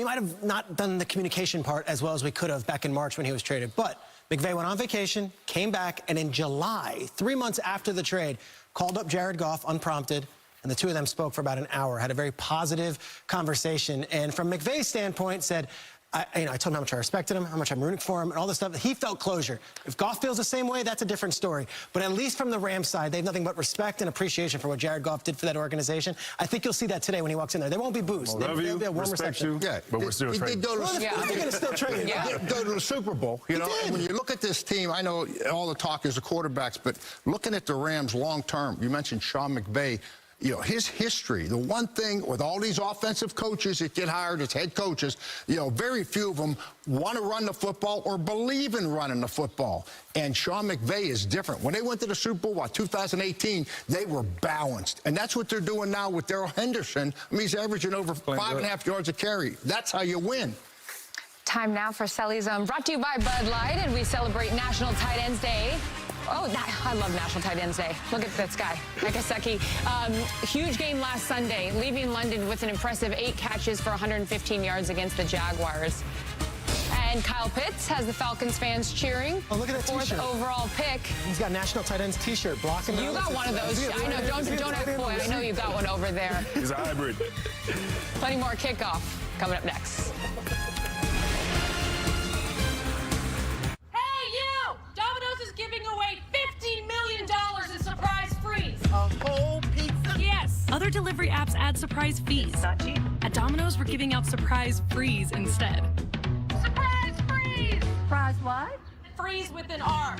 might have not done the communication part as well as we could have back in March when he was traded. But McVay went on vacation, came back, and in July, 3 months after the trade, called up Jared Goff unprompted. And the two of them spoke for about an hour, had a very positive conversation. And from McVay's standpoint, said, I told him how much I respected him, how much I'm rooting for him, and all this stuff. He felt closure. If Goff feels the same way, that's a different story. But at least from the Rams side, they have nothing but respect and appreciation for what Jared Goff did for that organization. I think you'll see that today when he walks in there. There won't be boos. Love you, There'll be a warm respect reception. you, Yeah, but we're still trading. They're going to still trade him. They go to the Super Bowl, and when you look at this team, I know all the talk is the quarterbacks, but looking at the Rams long term, you mentioned Sean McVay. His history, the one thing with all these offensive coaches that get hired as head coaches, very few of them want to run the football or believe in running the football. And Sean McVay is different. When they went to the Super Bowl, 2018, they were balanced. And that's what they're doing now with Darrell Henderson. I mean, he's averaging over 5.5 yards a carry. That's how you win. Time now for Selly's brought to you by Bud Light, and we celebrate National Tight Ends Day. Oh, I love National Tight Ends Day. Look at this guy, Nagasaki. Huge game last Sunday, leaving London with an impressive 8 catches for 115 yards against the Jaguars. And Kyle Pitts has the Falcons fans cheering. Oh, look at that Fourth T-shirt. overall pick. He's got National Tight Ends T-shirt blocking. You got one of those. I know. Don't act boy. I know you got one over there. He's a hybrid. Plenty more kickoff coming up next. Domino's is giving away $50 million in surprise frees. A whole pizza? Yes. Other delivery apps add surprise fees. It's not cheap. At Domino's, we're giving out surprise frees instead. Surprise freeze. Surprise what? Freeze with an R.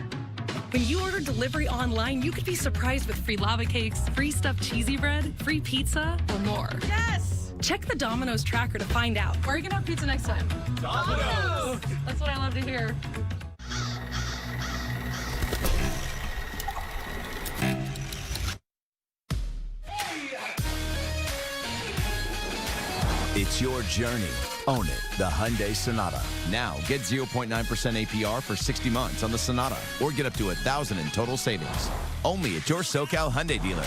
When you order delivery online, you could be surprised with free lava cakes, free stuffed cheesy bread, free pizza, or more. Yes. Check the Domino's tracker to find out. Where are you going to have pizza next time? Domino's! That's what I love to hear. It's your journey. Own it. The Hyundai Sonata. Now, get 0.9% APR for 60 months on the Sonata, or get up to $1,000 in total savings. Only at your SoCal Hyundai dealer.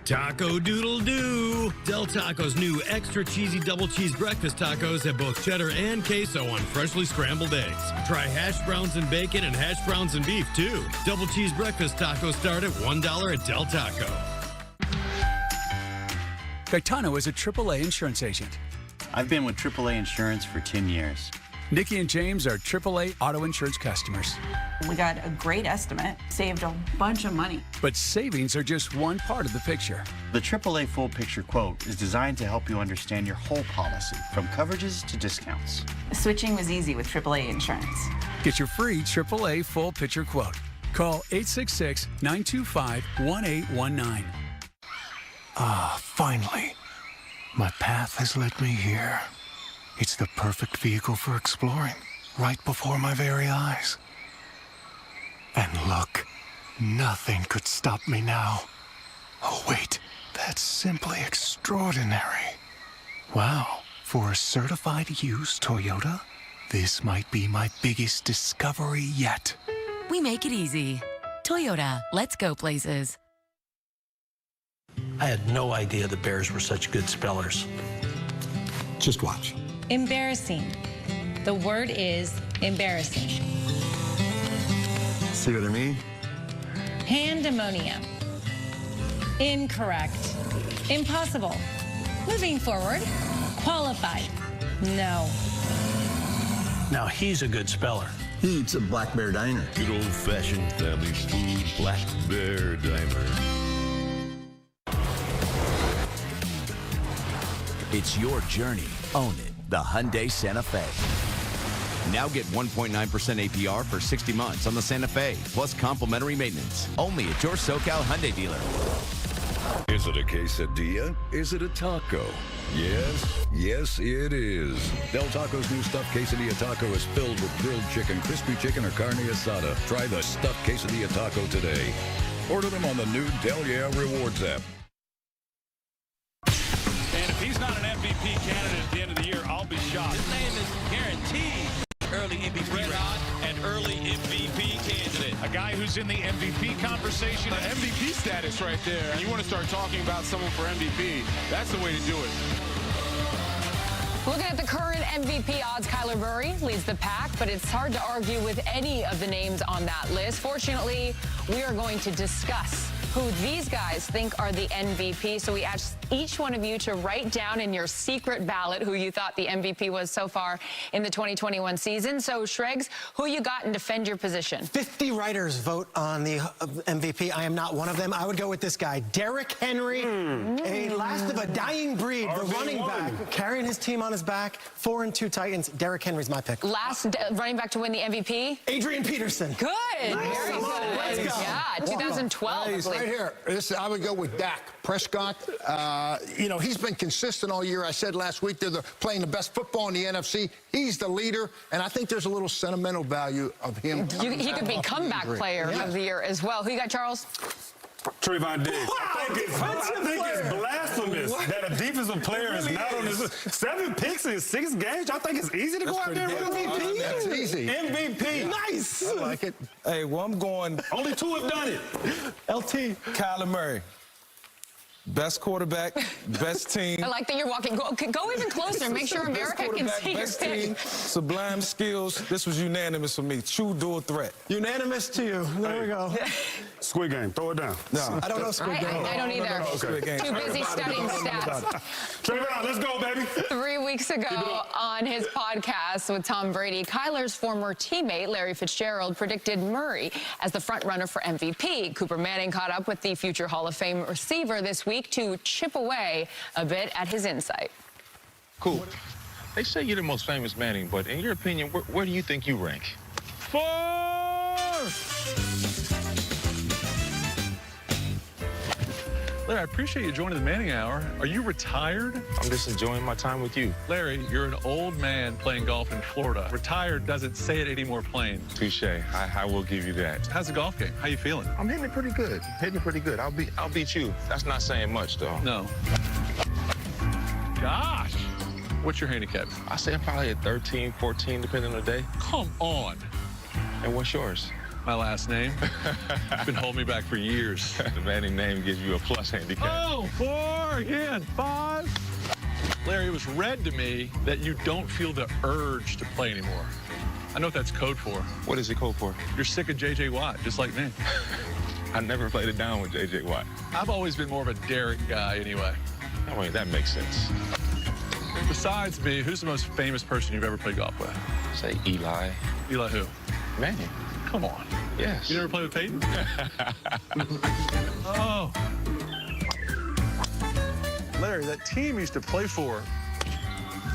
Taco Doodle Doo! Del Taco's new extra cheesy double cheese breakfast tacos have both cheddar and queso on freshly scrambled eggs. Try hash browns and bacon and hash browns and beef, too. Double cheese breakfast tacos start at $1 at Del Taco. Gaetano is a AAA insurance agent. I've been with AAA Insurance for 10 years. Nikki and James are AAA auto insurance customers. We got a great estimate, saved a bunch of money. But savings are just one part of the picture. The AAA Full Picture Quote is designed to help you understand your whole policy, from coverages to discounts. Switching was easy with AAA Insurance. Get your free AAA full picture quote. Call 866-925-1819. Ah, finally. My path has led me here. It's the perfect vehicle for exploring, right before my very eyes. And look, nothing could stop me now. Oh, wait, that's simply extraordinary. Wow, for a certified used Toyota, this might be my biggest discovery yet. We make it easy. Toyota, let's go places. I had no idea the Bears were such good spellers. Just watch. Embarrassing. The word is embarrassing. See what I mean? Pandemonium. Incorrect. Impossible. Moving forward. Qualified. No. Now he's a good speller. He eats at Black Bear Diner. Good old-fashioned family food, Black Bear Diner. It's your journey. Own it. The Hyundai Santa Fe. Now get 1.9% APR for 60 months on the Santa Fe, plus complimentary maintenance. Only at your SoCal Hyundai dealer. Is it a quesadilla? Is it a taco? Yes, it is. Del Taco's new stuffed quesadilla taco is filled with grilled chicken, crispy chicken, or carne asada. Try the stuffed quesadilla taco today. Order them on the new Del Yeah Rewards app. And if he's not an MVP candidate at the end of the year, I'll be shocked. His name is guaranteed early MVP red hot and early MVP candidate. A guy who's in the MVP conversation. MVP status right there. And you want to start talking about someone for MVP. That's the way to do it. Looking at the current MVP odds, Kyler Murray leads the pack, but it's hard to argue with any of the names on that list. Fortunately, we are going to discuss who these guys think are the MVP. So we asked each one of you to write down in your secret ballot who you thought the MVP was so far in the 2021 season. So, Shregs, who you got and defend your position? 50 writers vote on the MVP. I am not one of them. I would go with this guy, Derrick Henry, a last of a dying breed, the running back, carrying his team on his back. 4-2 Titans. Derrick Henry's my pick. Last running back to win the MVP? Adrian Peterson. Good. Nice. Very good. Let's go. Yeah, 2012. Nice. Right here. I would go with Dak Prescott. You know, he's been consistent all year. I said last week they're playing the best football in the NFC. He's the leader, and I think there's a little sentimental value of him. He could be comeback player of the year as well. Who you got, Charles? Trayvon Diggs. Wow, I think it's blasphemous that a defensive player is not on this. 7 picks in 6 games. Y'all think it's easy to go out there with MVP? That's easy. MVP. Nice. I like it. Hey, well, I'm going. Only 2 have done it. LT. Kyler Murray. Best quarterback, best team. I like that you're walking. Go even closer. Make sure America can see your best team, pick. sublime skills. This was unanimous for me. True dual threat. Unanimous to you. There we go. Squid Game. Throw it down. No. I don't know Squid Game. I don't either. Okay. Too busy studying stats. Trayvon, let's go, baby. 3 weeks ago on his podcast with Tom Brady, Kyler's former teammate, Larry Fitzgerald, predicted Murray as the front runner for MVP. Cooper Manning caught up with the future Hall of Fame receiver this week to chip away a bit at his insight. Cool. They say you're the most famous Manning, but in your opinion, where do you think you rank? 4! Larry, I appreciate you joining the Manning Hour. Are you retired? I'm just enjoying my time with you. Larry, you're an old man playing golf in Florida. Retired doesn't say it any more plain. Touche. I will give you that. How's the golf game? How you feeling? I'm hitting it pretty good. I'll beat you. That's not saying much, though. No. Gosh. What's your handicap? I say I'm probably at 13, 14, depending on the day. Come on. And what's yours? My last name. It's been holding me back for years. The Manning name gives you a plus handicap. Oh, 4 again. 5. Larry, it was read to me that you don't feel the urge to play anymore. I know what that's code for. What is it code for? You're sick of J.J. Watt, just like me. I never played it down with J.J. Watt. I've always been more of a Derrick guy anyway. Oh, wait, that makes sense. Besides me, who's the most famous person you've ever played golf with? Say Eli. Eli who? Manning. Come on. Yes. You never played with Peyton? Oh. Larry, that team used to play for,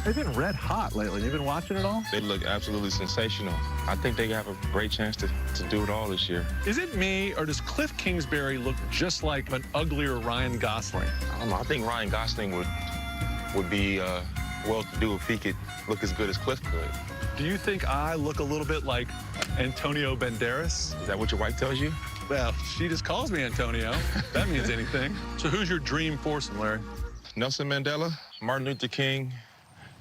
they've been red hot lately. You've been watching it all? They look absolutely sensational. I think they have a great chance to do it all this year. Is it me, or does Cliff Kingsbury look just like an uglier Ryan Gosling? I don't know. I think Ryan Gosling would be well-to-do if he could look as good as Cliff could. Do you think I look a little bit like Antonio Banderas? Is that what your wife tells you? Well, she just calls me Antonio. That means anything. So who's your dream foursome, Larry? Nelson Mandela, Martin Luther King,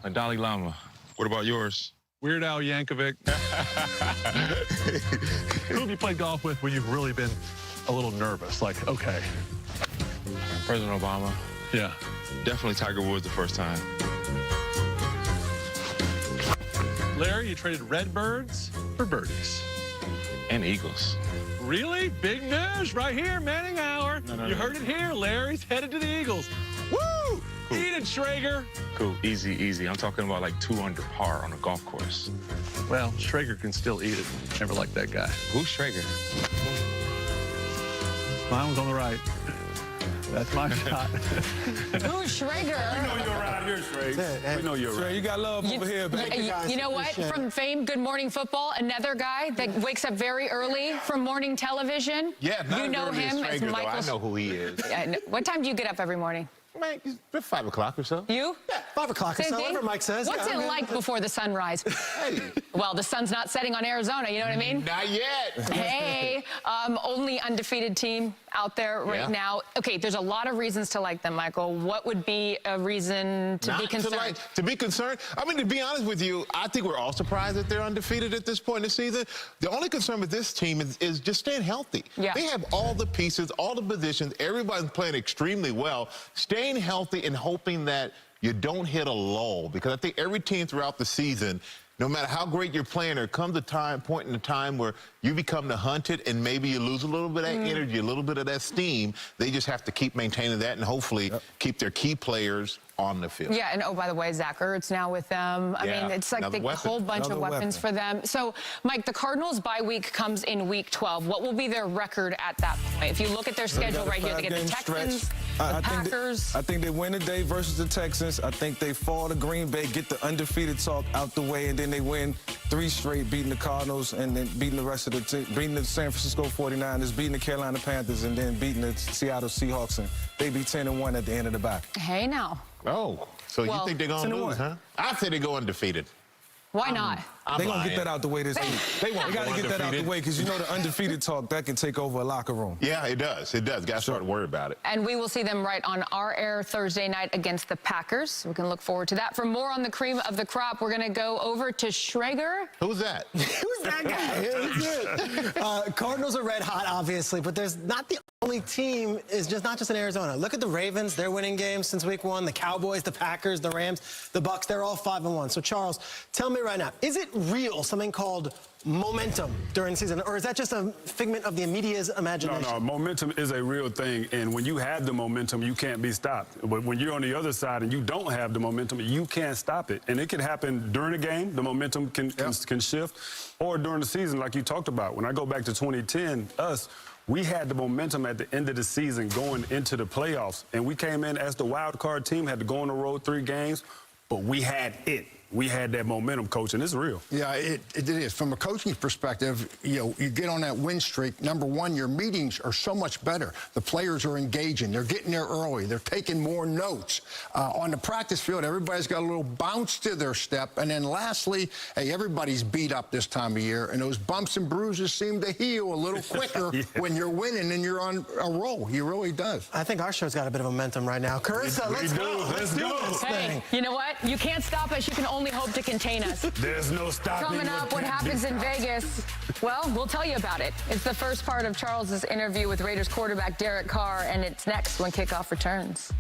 and Dalai Lama. What about yours? Weird Al Yankovic. Who have you played golf with when you've really been a little nervous? Like, okay. President Obama. Yeah. Definitely Tiger Woods the first time. Larry, you traded Redbirds for birdies. And Eagles. Really? Big news right here, Manning Hour. You heard it here. Larry's headed to the Eagles. Woo! Cool. Eat it, Schrager. Cool. Easy, easy. I'm talking about like 2 under par on a golf course. Well, Schrager can still eat it. Never liked that guy. Who's Schrager? Mine was on the right. That's my shot. Who's Schrager? We know you're around here, Schrager. We know you're around. You got love over here, baby. You know what? From fame, Good Morning Football, another guy that wakes up very early from morning television. Yeah, you know him as Schrager, Michael. I know who he is. What time do you get up every morning? Man, it's 5 o'clock or so. You? Yeah, 5 o'clock or Same so, thing? whatever Mike says. What's Yeah, it like before the sunrise? Hey. Well, the sun's not setting on Arizona, you know what I mean? Not yet. Hey, only undefeated team out there right now. Okay, there's a lot of reasons to like them, Michael. What would be a reason to be concerned? To be concerned? I mean, to be honest with you, I think we're all surprised that they're undefeated at this point in the season. The only concern with this team is just staying healthy. Yeah. They have all the pieces, all the positions. Everybody's playing extremely well. Staying healthy and hoping that you don't hit a lull, because I think every team throughout the season, no matter how great you're playing, there comes a point in the time where you become the hunted and maybe you lose a little bit of that energy, a little bit of that steam. They just have to keep maintaining that and hopefully keep their key players on the field. Yeah, and oh, by the way, Zach Ertz now with them. I mean, it's like a whole bunch of weapons for them. So, Mike, the Cardinals' bye week comes in week 12. What will be their record at that point? If you look at their schedule right here, they get the Texans, the Packers. I think they win today versus the Texans. I think they fall to Green Bay, get the undefeated talk out the way, and then they win 3 straight, beating the Cardinals and then beating the rest of the team, beating the San Francisco 49ers, beating the Carolina Panthers, and then beating the Seattle Seahawks, and they be 10-1 at the end of the bye. Hey, now. Oh, so you think they're going to lose, huh? I say they go undefeated. Why not? They're going to get that out the way this week. They got to get that out the way because, you know, the undefeated talk, that can take over a locker room. Yeah, it does. It does. Got to start worrying about it. And we will see them right on our air Thursday night against the Packers. We can look forward to that. For more on the cream of the crop, we're going to go over to Schrager. Who's that? Who's that guy? Cardinals are red hot, obviously, but there's not the only team is just not just in Arizona. Look at the Ravens. They're winning games since week 1. The Cowboys, the Packers, the Rams, the Bucks, they're all 5-1. So, Charles, tell me right now, is it real, something called momentum during the season, or is that just a figment of the media's imagination? No, momentum is a real thing, and when you have the momentum, you can't be stopped. But when you're on the other side and you don't have the momentum, you can't stop it. And it can happen during the game, the momentum can shift, or during the season, like you talked about. When I go back to 2010, we had the momentum at the end of the season going into the playoffs, and we came in as the wild card team, had to go on the road 3 games, but we had it. We had that momentum, Coach, and it's real. Yeah, it is. From a coaching perspective, you know, you get on that win streak. Number one, your meetings are so much better. The players are engaging. They're getting there early. They're taking more notes. On the practice field, everybody's got a little bounce to their step. And then lastly, hey, everybody's beat up this time of year, and those bumps and bruises seem to heal a little quicker when you're winning and you're on a roll. He really does. I think our show's got a bit of momentum right now. Carissa, let's go. Let's do go. this thing. You know what? You can't stop us. You can only hope to contain us. There's no stopping. Coming up, what happens in Vegas? Well, we'll tell you about it. It's the first part of Charles's interview with Raiders quarterback Derek Carr, and it's next when Kickoff returns.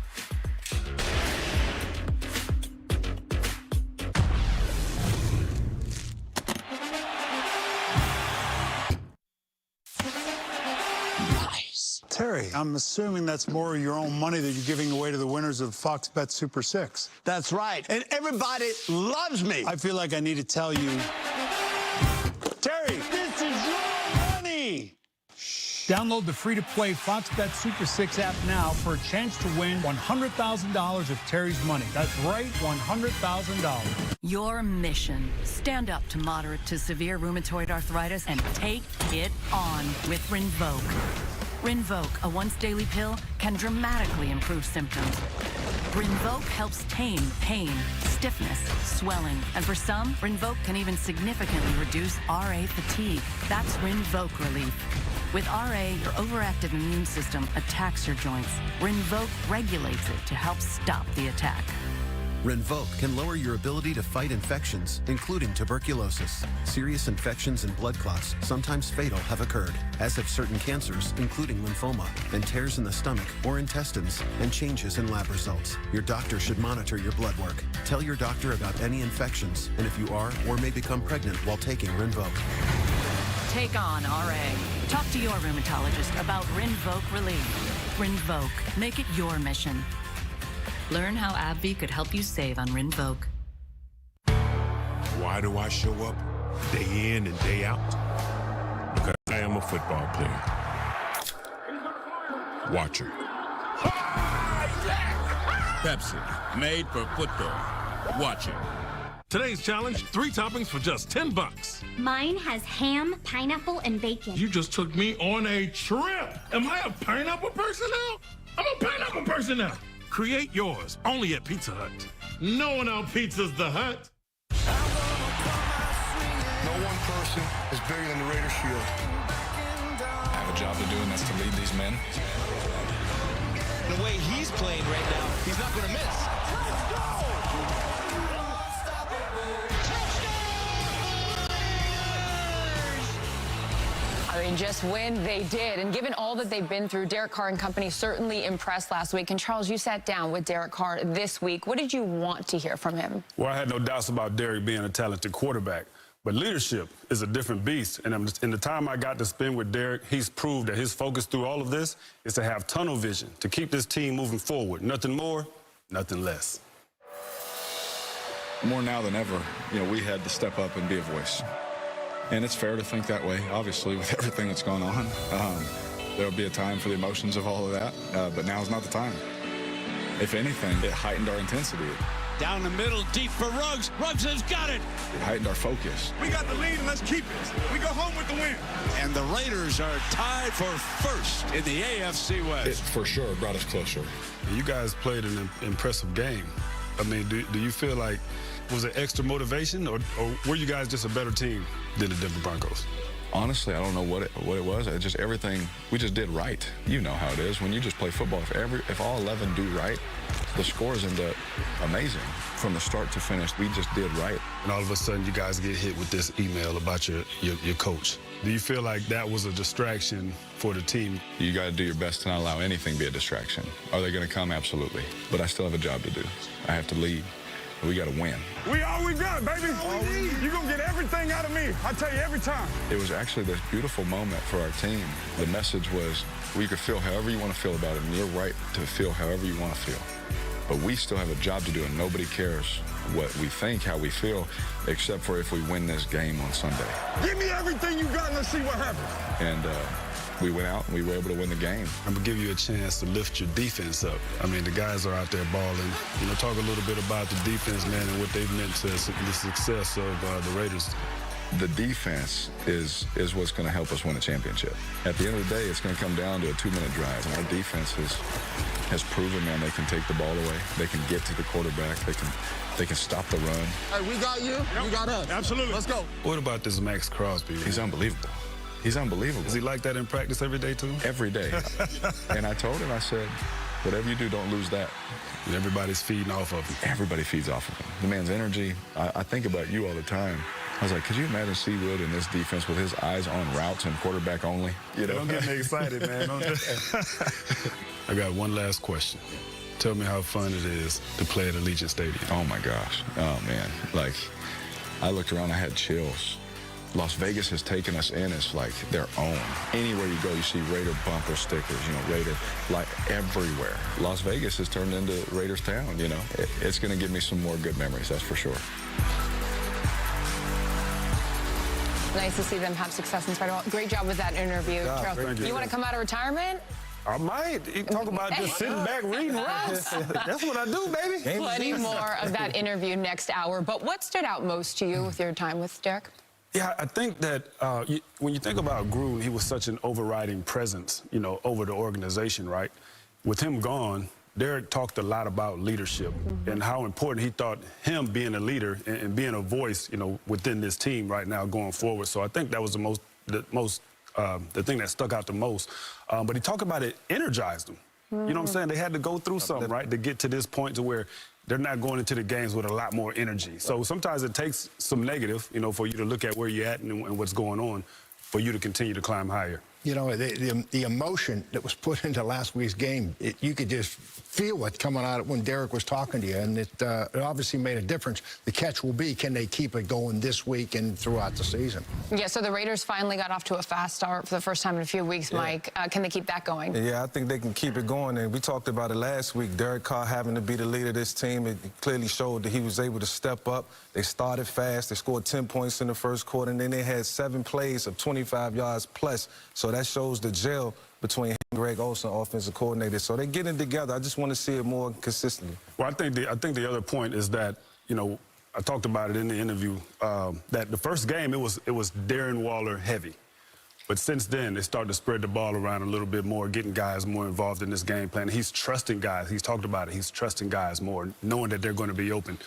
Terry, I'm assuming that's more of your own money that you're giving away to the winners of Fox Bet Super 6. That's right. And everybody loves me. I feel like I need to tell you, Terry, this is your money. Download the free-to-play Fox Bet Super 6 app now for a chance to win $100,000 of Terry's money. That's right, $100,000. Your mission: stand up to moderate to severe rheumatoid arthritis and take it on with Rinvoq. Rinvoq, a once-daily pill, can dramatically improve symptoms. Rinvoq helps tame pain, stiffness, swelling, and for some, Rinvoq can even significantly reduce RA fatigue. That's Rinvoq relief. With RA, your overactive immune system attacks your joints. Rinvoq regulates it to help stop the attack. Rinvoq can lower your ability to fight infections, including tuberculosis. Serious infections and blood clots, sometimes fatal, have occurred, as have certain cancers, including lymphoma, and tears in the stomach or intestines, and changes in lab results. Your doctor should monitor your blood work. Tell your doctor about any infections, and if you are or may become pregnant while taking Rinvoq. Take on RA. Talk to your rheumatologist about Rinvoq Relief. Rinvoq. Make it your mission. Learn how AbbVie could help you save on Rinvoq. Why do I show up day in and day out? Because I am a football player. Watcher. Pepsi, made for football. Watching. Today's challenge, 3 toppings for just $10. Mine has ham, pineapple, and bacon. You just took me on a trip. Am I a pineapple person now? I'm a pineapple person now. Create yours, only at Pizza Hut. No one out-pizzas the Hut. No one person is bigger than the Raiders Shield. I have a job to do, and that's to lead these men. The way he's playing right now, he's not going to miss. Let's go! I mean, just when they did. And given all that they've been through, Derek Carr and company certainly impressed last week. And Charles, you sat down with Derek Carr this week. What did you want to hear from him? Well, I had no doubts about Derek being a talented quarterback. But leadership is a different beast. And in the time I got to spend with Derek, he's proved that his focus through all of this is to have tunnel vision, to keep this team moving forward. Nothing more, nothing less. More now than ever, we had to step up and be a voice. And it's fair to think that way, obviously, with everything that's going on. There'll be a time for the emotions of all of that, but now's not the time. If anything, it heightened our intensity. Down the middle, deep for Ruggs. Ruggs has got it. It heightened our focus. We got the lead, and let's keep it. We go home with the win. And the Raiders are tied for first in the AFC West. It for sure brought us closer. You guys played an impressive game. I mean, do you feel like, was it extra motivation, or were you guys just a better team than the Denver Broncos? Honestly, I don't know what it was. It just everything, we just did right. You know how it is. When you just play football, if all 11 do right, the scores end up amazing. From the start to finish, we just did right. And all of a sudden, you guys get hit with this email about your coach. Do you feel like that was a distraction for the team? You got to do your best to not allow anything to be a distraction. Are they going to come? Absolutely. But I still have a job to do. I have to lead. We got to win. We all we got, baby. You're going to get everything out of me. I tell you every time. It was actually this beautiful moment for our team. The message was, we could feel however you want to feel about it, and you're right to feel however you want to feel. But we still have a job to do, and nobody cares what we think, how we feel, except for if we win this game on Sunday. Give me everything you got, and let's see what happens. And we went out, and we were able to win the game. I'm going to give you a chance to lift your defense up. I mean, the guys are out there balling. Talk a little bit about the defense, man, and what they've meant to the success of the Raiders. The defense is what's going to help us win a championship. At the end of the day, it's going to come down to a 2-minute drive, and our defense has proven, man, they can take the ball away. They can get to the quarterback. They can stop the run. Hey, we got you. Yep. You got us. Absolutely. Let's go. What about this Max Crosby? He's unbelievable. He's unbelievable. Is he like that in practice every day, too? Every day. And I told him, I said, whatever you do, don't lose that. And everybody's feeding off of him. Everybody feeds off of him. The man's energy, I think about you all the time. I was like, could you imagine Seawood in this defense with his eyes on routes and quarterback only? Don't get me excited, man. I got one last question. Tell me how fun it is to play at Allegiant Stadium. Oh, my gosh. Oh, man. Like, I looked around, I had chills. Las Vegas has taken us in as like their own. Anywhere you go, you see Raider bumper stickers, Raider, like everywhere. Las Vegas has turned into Raiders town, It's going to give me some more good memories, that's for sure. Nice to see them have success in spite of all. Great job with that interview. God, Charles, you want to come out of retirement? I might. You talk about just sitting back reading raps. That's what I do, baby. Plenty more of that interview next hour. But what stood out most to you with your time with Derek? Yeah, I think that when you think about Gruden, he was such an overriding presence, over the organization, right? With him gone, Derek talked a lot about leadership and how important he thought him being a leader and being a voice, within this team right now going forward. So I think that was the thing that stuck out the most. But he talked about it energized them. You know what I'm saying? They had to go through something, right, to get to this point to where they're not going into the games with a lot more energy. So sometimes it takes some negative, you know, for you to look at where you're at and what's going on for you to continue to climb higher. You know, the emotion that was put into last week's game, you could just feel it coming out when Derek was talking to you, and it obviously made a difference. The catch will be, can they keep it going this week and throughout the season? Yeah, so the Raiders finally got off to a fast start for the first time in a few weeks, Mike. Can they keep that going? Yeah, I think they can keep it going, and we talked about it last week. Derek Carr having to be the leader of this team, it clearly showed that he was able to step up. They started fast. They scored 10 points in the first quarter, and then they had 7 plays of 25 yards plus. So that shows the gel between him and Greg Olsen, offensive coordinator. So they're getting together. I just want to see it more consistently. Well, I think the other point is that, you know, I talked about it in the interview, that the first game, it was Darren Waller heavy. But since then, they started to spread the ball around a little bit more, getting guys more involved in this game plan. He's trusting guys. He's talked about it. He's trusting guys more, knowing that they're going to be open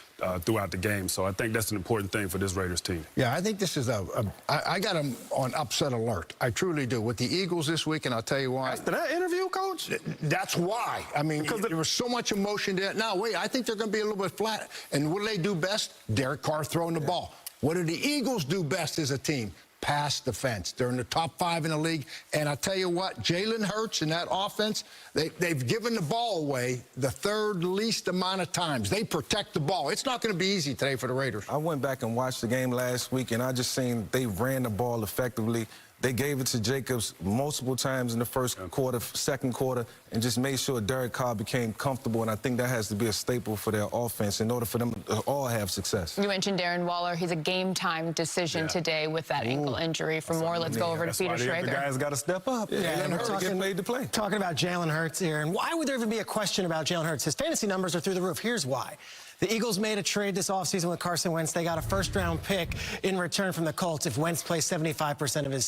throughout the game. So I think that's an important thing for this Raiders team. Yeah, I think this is I got them on upset alert. I truly do. With the Eagles this week, and I'll tell you why. After that interview, Coach? That's why. I mean, because there was so much emotion there. Now, wait, I think they're going to be a little bit flat. And what do they do best? Derek Carr throwing the ball. What do the Eagles do best as a team? Pass defense. They're in the top 5 in the league. And I tell you what, Jalen Hurts and that offense, they've given the ball away the 3rd least amount of times. They protect the ball. It's not going to be easy today for the Raiders. I went back and watched the game last week, and I just seen they ran the ball effectively. They gave it to Jacobs multiple times in the first quarter, second quarter, and just made sure Derek Carr became comfortable, and I think that has to be a staple for their offense in order for them to all have success. You mentioned Darren Waller. He's a game-time decision today with that ankle injury. For more, let's go over to Peter Schrager. The guys got to step up. And we're talking about Jalen Hurts here. And why would there even be a question about Jalen Hurts? His fantasy numbers are through the roof. Here's why. The Eagles made a trade this offseason with Carson Wentz. They got a first-round pick in return from the Colts if Wentz plays 75% of his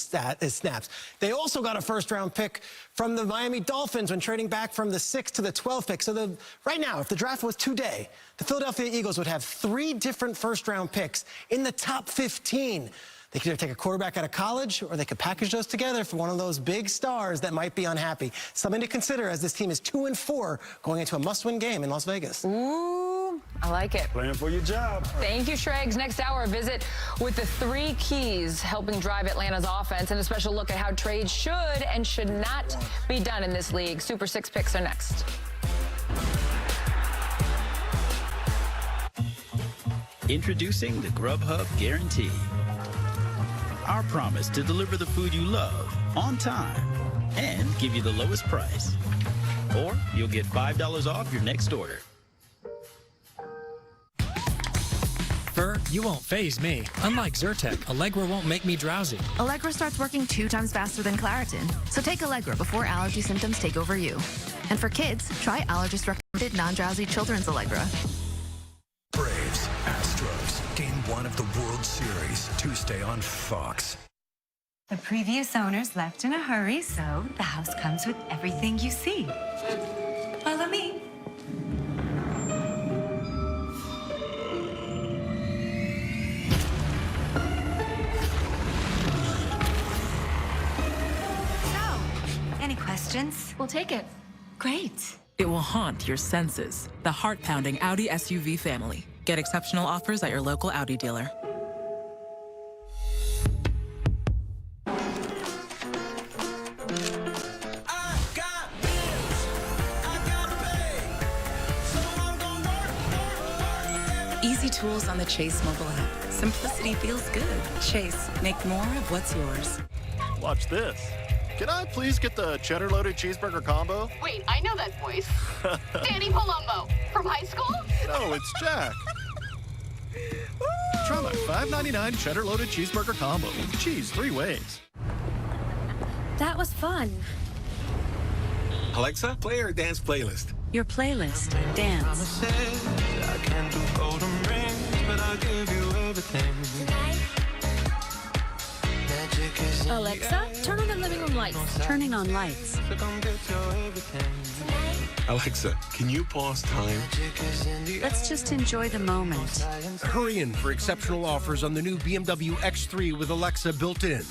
snaps. They also got a first-round pick from the Miami Dolphins when trading back from the 6th to the 12th pick. So right now, if the draft was today, the Philadelphia Eagles would have 3 different first-round picks in the top 15. They could either take a quarterback out of college, or they could package those together for one of those big stars that might be unhappy. Something to consider as this team is 2-4 going into a must-win game in Las Vegas. Ooh, I like it. Playing for your job. Thank you, Shregs. Next hour, a visit with the 3 keys helping drive Atlanta's offense, and a special look at how trades should and should not be done in this league. Super 6 picks are next. Introducing the Grubhub Guarantee. Our promise to deliver the food you love on time and give you the lowest price. Or you'll get $5 off your next order. Fur, you won't faze me. Unlike Zyrtec, Allegra won't make me drowsy. Allegra starts working 2 times faster than Claritin. So take Allegra before allergy symptoms take over you. And for kids, try allergist-recommended non-drowsy children's Allegra. Braves, Astros, Game 1 of the World Series, Tuesday on Fox. The previous owners left in a hurry, so the house comes with everything you see. Follow me. So, any questions? We'll take it. Great. It will haunt your senses. The heart-pounding Audi SUV family. Get exceptional offers at your local Audi dealer. Easy tools on the Chase mobile app. Simplicity feels good. Chase, make more of what's yours. Watch this. Can I please get the cheddar-loaded cheeseburger combo? Wait, I know that voice. Danny Palumbo from high school? No, it's Jack. Try my $5.99 cheddar-loaded cheeseburger combo. Cheese 3 ways. That was fun. Alexa, play our dance playlist. Your playlist, Dance. I can't do golden rings, but I'll give you everything. Alexa, turn on the living room lights. Turning on lights. Alexa, can you pause time? Let's just enjoy the moment. Hurry in for exceptional offers on the new BMW X3 with Alexa built in.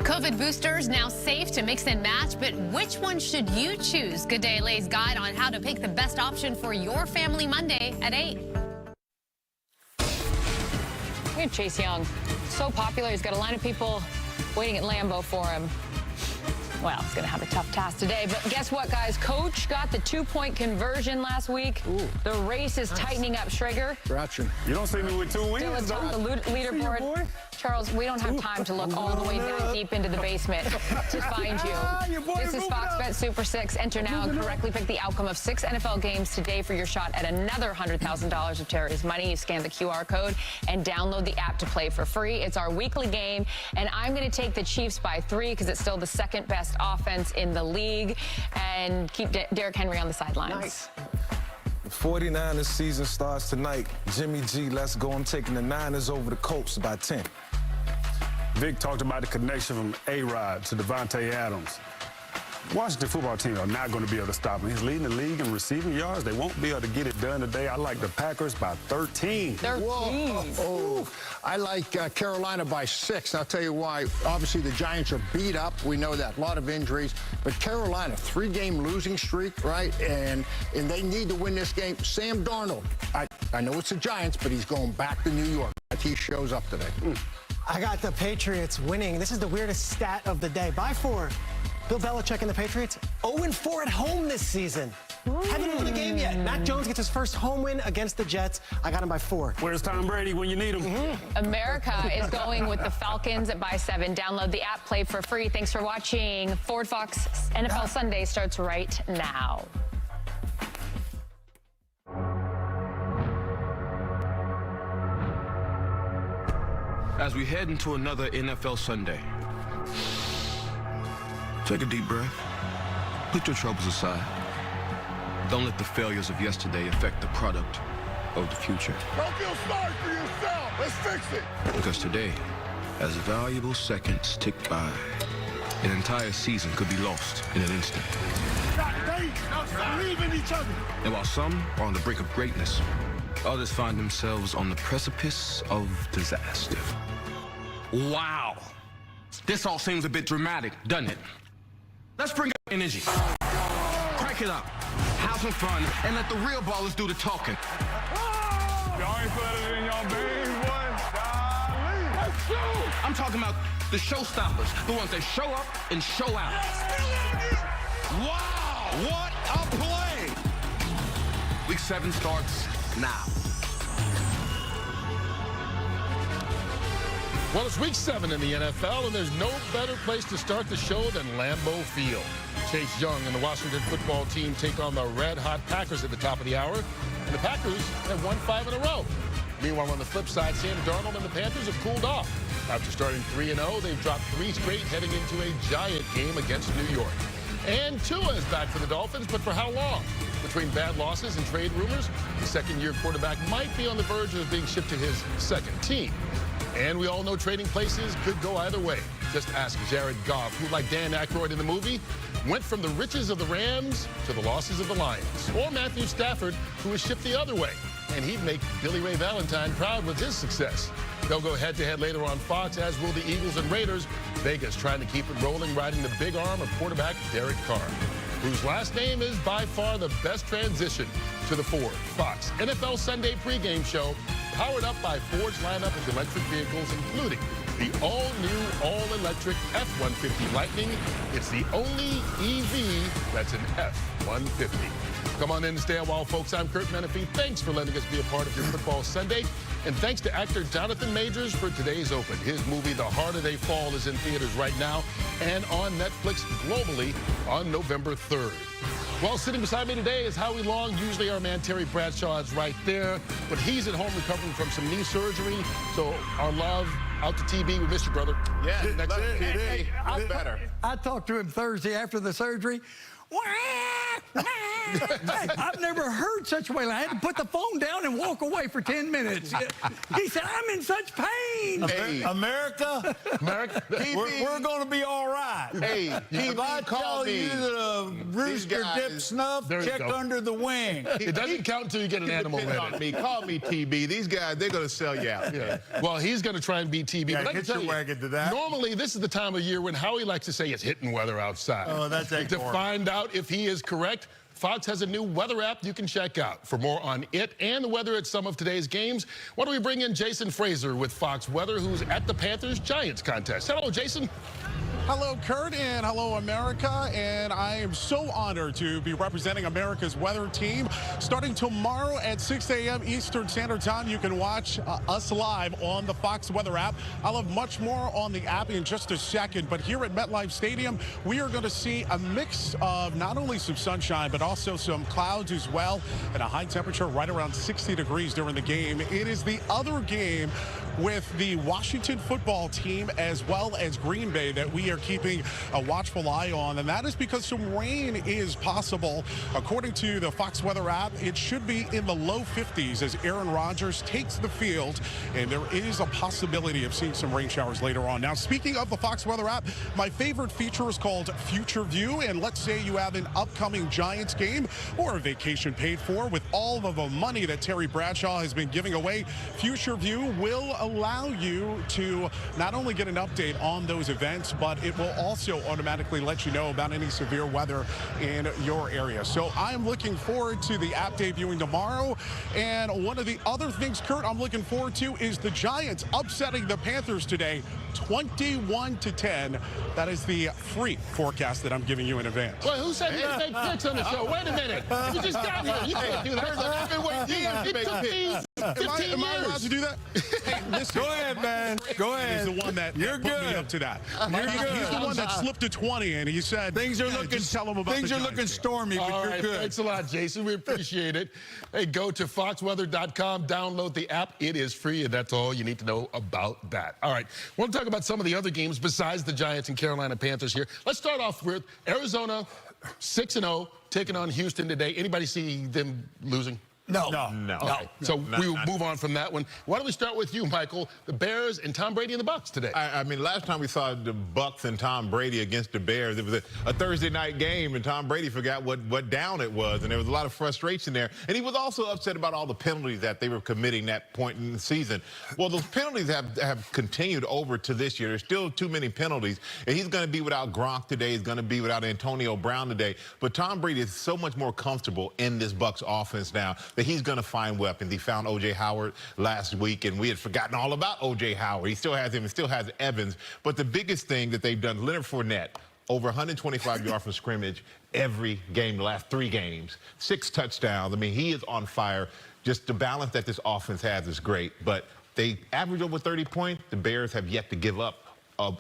COVID boosters now safe to mix and match, but which one should you choose? Good Day LA's guide on how to pick the best option for your family Monday at 8. We have Chase Young. So popular, he's got a line of people waiting at Lambeau for him. Well, he's going to have a tough task today, but guess what, guys? Coach got the 2-point conversion last week. Ooh. The race is tightening up. Schrager. Gotcha. You don't see me with 2 wins, Still atop the leaderboard. Charles, we don't have time to look all the way down deep into the basement to find you. This is Fox Bet Super 6. Enter now and correctly pick the outcome of 6 NFL games today for your shot at another $100,000 of Terry's money. You scan the QR code and download the app to play for free. It's our weekly game, and I'm going to take the Chiefs by 3 because it's still the second best offense in the league, and keep Derrick Henry on the sidelines. Nice. The 49ers season starts tonight. Jimmy G, let's go. I'm taking the Niners over the Colts by 10. Vic talked about the connection from A-Rod to Devontae Adams. Washington football team are not going to be able to stop him. He's leading the league in receiving yards. They won't be able to get it done today. I like the Packers by 13. 13. Oh, I like Carolina by 6. I'll tell you why. Obviously, the Giants are beat up. We know that. A lot of injuries. But Carolina, 3-game losing streak, right? And they need to win this game. Sam Darnold, I know it's the Giants, but he's going back to New York. He shows up today. I got the Patriots winning. This is the weirdest stat of the day. By 4. Bill Belichick and the Patriots, 0-4 at home this season. Haven't won a game yet. Mac Jones gets his first home win against the Jets. I got him by 4. Where's Tom Brady when you need him? America is going with the Falcons by 7. Download the app, play for free. Thanks for watching. Ford Fox NFL Sunday starts right now. As we head into another NFL Sunday, take a deep breath. Put your troubles aside. Don't let the failures of yesterday affect the product of the future. Don't feel sorry for yourself. Let's fix it. Because today, as valuable seconds tick by, an entire season could be lost in an instant. Believe in each other. And while some are on the brink of greatness, others find themselves on the precipice of disaster. Wow. This all seems a bit dramatic, doesn't it? Let's bring up energy. Crank it up. Have some fun, and let the real ballers do the talking. Y'all ain't better than y'all beans, boy. Let's go. I'm talking about the showstoppers, the ones that show up and show out. Wow, what a play. Week 7 starts now. Well, it's week 7 in the NFL, and there's no better place to start the show than Lambeau Field. Chase Young and the Washington football team take on the red-hot Packers at the top of the hour, and the Packers have won 5 in a row. Meanwhile, on the flip side, Sam Darnold and the Panthers have cooled off. After starting 3-0, they've dropped 3 straight heading into a giant game against New York. And Tua is back for the Dolphins, but for how long? Between bad losses and trade rumors, the second-year quarterback might be on the verge of being shipped to his second team. And we all know trading places could go either way. Just ask Jared Goff, who, like Dan Aykroyd in the movie, went from the riches of the Rams to the losses of the Lions. Or Matthew Stafford, who was shipped the other way. And he'd make Billy Ray Valentine proud with his success. They'll go head-to-head later on Fox, as will the Eagles and Raiders. Vegas trying to keep it rolling, riding the big arm of quarterback Derek Carr, whose last name is by far the best transition to the Ford Fox NFL Sunday pregame show, powered up by Ford's lineup of electric vehicles, including the all-new, all-electric F-150 Lightning. It's the only EV that's an F-150. Come on in and stay a while, folks. I'm Kurt Menefee. Thanks for letting us be a part of your football Sunday. And thanks to actor Jonathan Majors for today's open. His movie, The Harder They Fall, is in theaters right now and on Netflix globally on November 3rd. Well, sitting beside me today is Howie Long. Usually our man Terry Bradshaw is right there, but he's at home recovering from some knee surgery. So our love out to TB. We miss you, brother. Yeah, next better. I talked to him Thursday after the surgery. I've never heard such wailing. I had to put the phone down and walk away for 10 minutes. He said, I'm in such pain. Hey, America, we're going to be all right. Hey, if I tell you the rooster dip snuff, check under the wing. It doesn't count until you get an animal ready. Call me TB. These guys, they're going to sell you out. Yeah. Well, he's going to try and beat TB. Yeah, but I can get tell your you, wagon to that. Normally, this is the time of year when Howie likes to say it's hitting weather outside. Oh, that's To find out if he is correct, Fox has a new weather app you can check out. For more on it and the weather at some of today's games, why don't we bring in Jason Fraser with Fox Weather, who's at the Panthers-Giants contest. Hello, Jason. Hello, Kurt, and hello, America. And I am so honored to be representing America's weather team. Starting tomorrow at 6 a.m. Eastern Standard Time, you can watch us live on the Fox Weather app. I'll have much more on the app in just a second. But here at MetLife Stadium, we are going to see a mix of not only some sunshine, but also some clouds as well, and a high temperature right around 60 degrees during the game. It is the other game with the Washington football team as well as Green Bay that we are keeping a watchful eye on, and that is because some rain is possible. According to the Fox Weather app, it should be in the low 50s as Aaron Rodgers takes the field, and there is a possibility of seeing some rain showers later on. Now, speaking of the Fox Weather app, my favorite feature is called Future View, and let's say you have an upcoming Giants game or a vacation paid for. With all of the money that Terry Bradshaw has been giving away, Future View will allow you to not only get an update on those events, but it will also automatically let you know about any severe weather in your area. So I'm looking forward to the app debuting tomorrow. And one of the other things, Kurt, I'm looking forward to is the Giants upsetting the Panthers today, 21-10. That is the free forecast that I'm giving you in advance. Well, who said you could make picks on the show? Wait a minute. You just got here. You can't do that. I've been waiting years to make picks. Am I allowed to do that? Hey, listen, go ahead, man. Go ahead. He's the one that You're put good. me up to that. You're good. He's the one that slipped to 20, and he said, things are looking. just tell him about things the are Giants looking game. stormy, but All you're right, good. thanks a lot, Jason. We appreciate it. Hey, go to foxweather.com, download the app. It is free, and that's all you need to know about that. All right, I want to talk about some of the other games besides the Giants and Carolina Panthers here. Let's start off with Arizona, 6-0, taking on Houston today. Anybody see them losing? No. Okay. So we will move on from that one. Why don't we start with you, Michael? The Bears and Tom Brady and the Bucs today. I mean, last time we saw the Bucs and Tom Brady against the Bears, it was a Thursday night game, and Tom Brady forgot what down it was, and there was a lot of frustration there. And he was also upset about all the penalties that they were committing that point in the season. Well, those penalties have continued over to this year. There's still too many penalties, and he's going to be without Gronk today. He's going to be without Antonio Brown today. But Tom Brady is so much more comfortable in this Bucs offense now that he's going to find weapons. He found O.J. Howard last week, and we had forgotten all about O.J. Howard. He still has him and still has Evans. But the biggest thing that they've done, Leonard Fournette, over 125 yards from scrimmage every game, the last 3 games, 6 touchdowns. I mean, he is on fire. Just the balance that this offense has is great. But they average over 30 points. The Bears have yet to give up.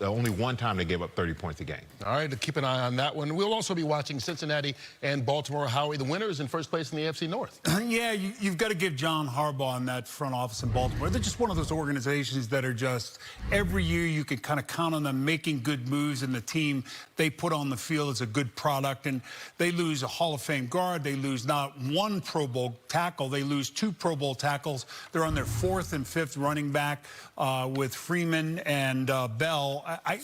Only one time they gave up 30 points a game. All right, to keep an eye on that one. We'll also be watching Cincinnati and Baltimore. Howie, the winners in first place in the AFC North. Yeah, you've got to give John Harbaugh in that front office in Baltimore. They're just one of those organizations that are just, every year you can kind of count on them making good moves, and the team they put on the field is a good product. And they lose a Hall of Fame guard. They lose not one Pro Bowl tackle. They lose 2 Pro Bowl tackles. They're on their 4th and 5th running back with Freeman and Bell. I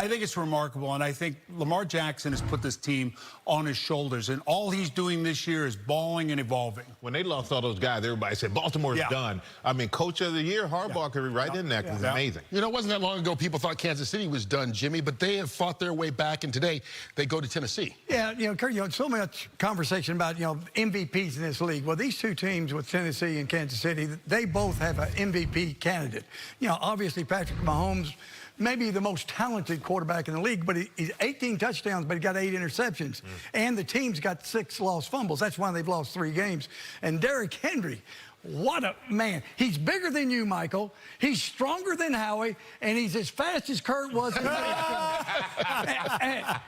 think it's remarkable, and I think Lamar Jackson has put this team on his shoulders, and all he's doing this year is balling and evolving. When they lost all those guys, everybody said Baltimore's done. I mean, Coach of the Year, Harbaugh could be right in there. It's amazing. You know, it wasn't that long ago people thought Kansas City was done, Jimmy, but they have fought their way back, and today they go to Tennessee. Yeah, Kurt, so much conversation about, MVPs in this league. Well, these 2 teams with Tennessee and Kansas City, they both have an MVP candidate. Obviously Patrick Mahomes, maybe the most talented quarterback in the league, but he's 18 touchdowns, but he got 8 interceptions. And the team's got 6 lost fumbles. That's why they've lost 3 games. And Derrick Henry, what a man. He's bigger than you, Michael. He's stronger than Howie, and he's as fast as Kurt was. I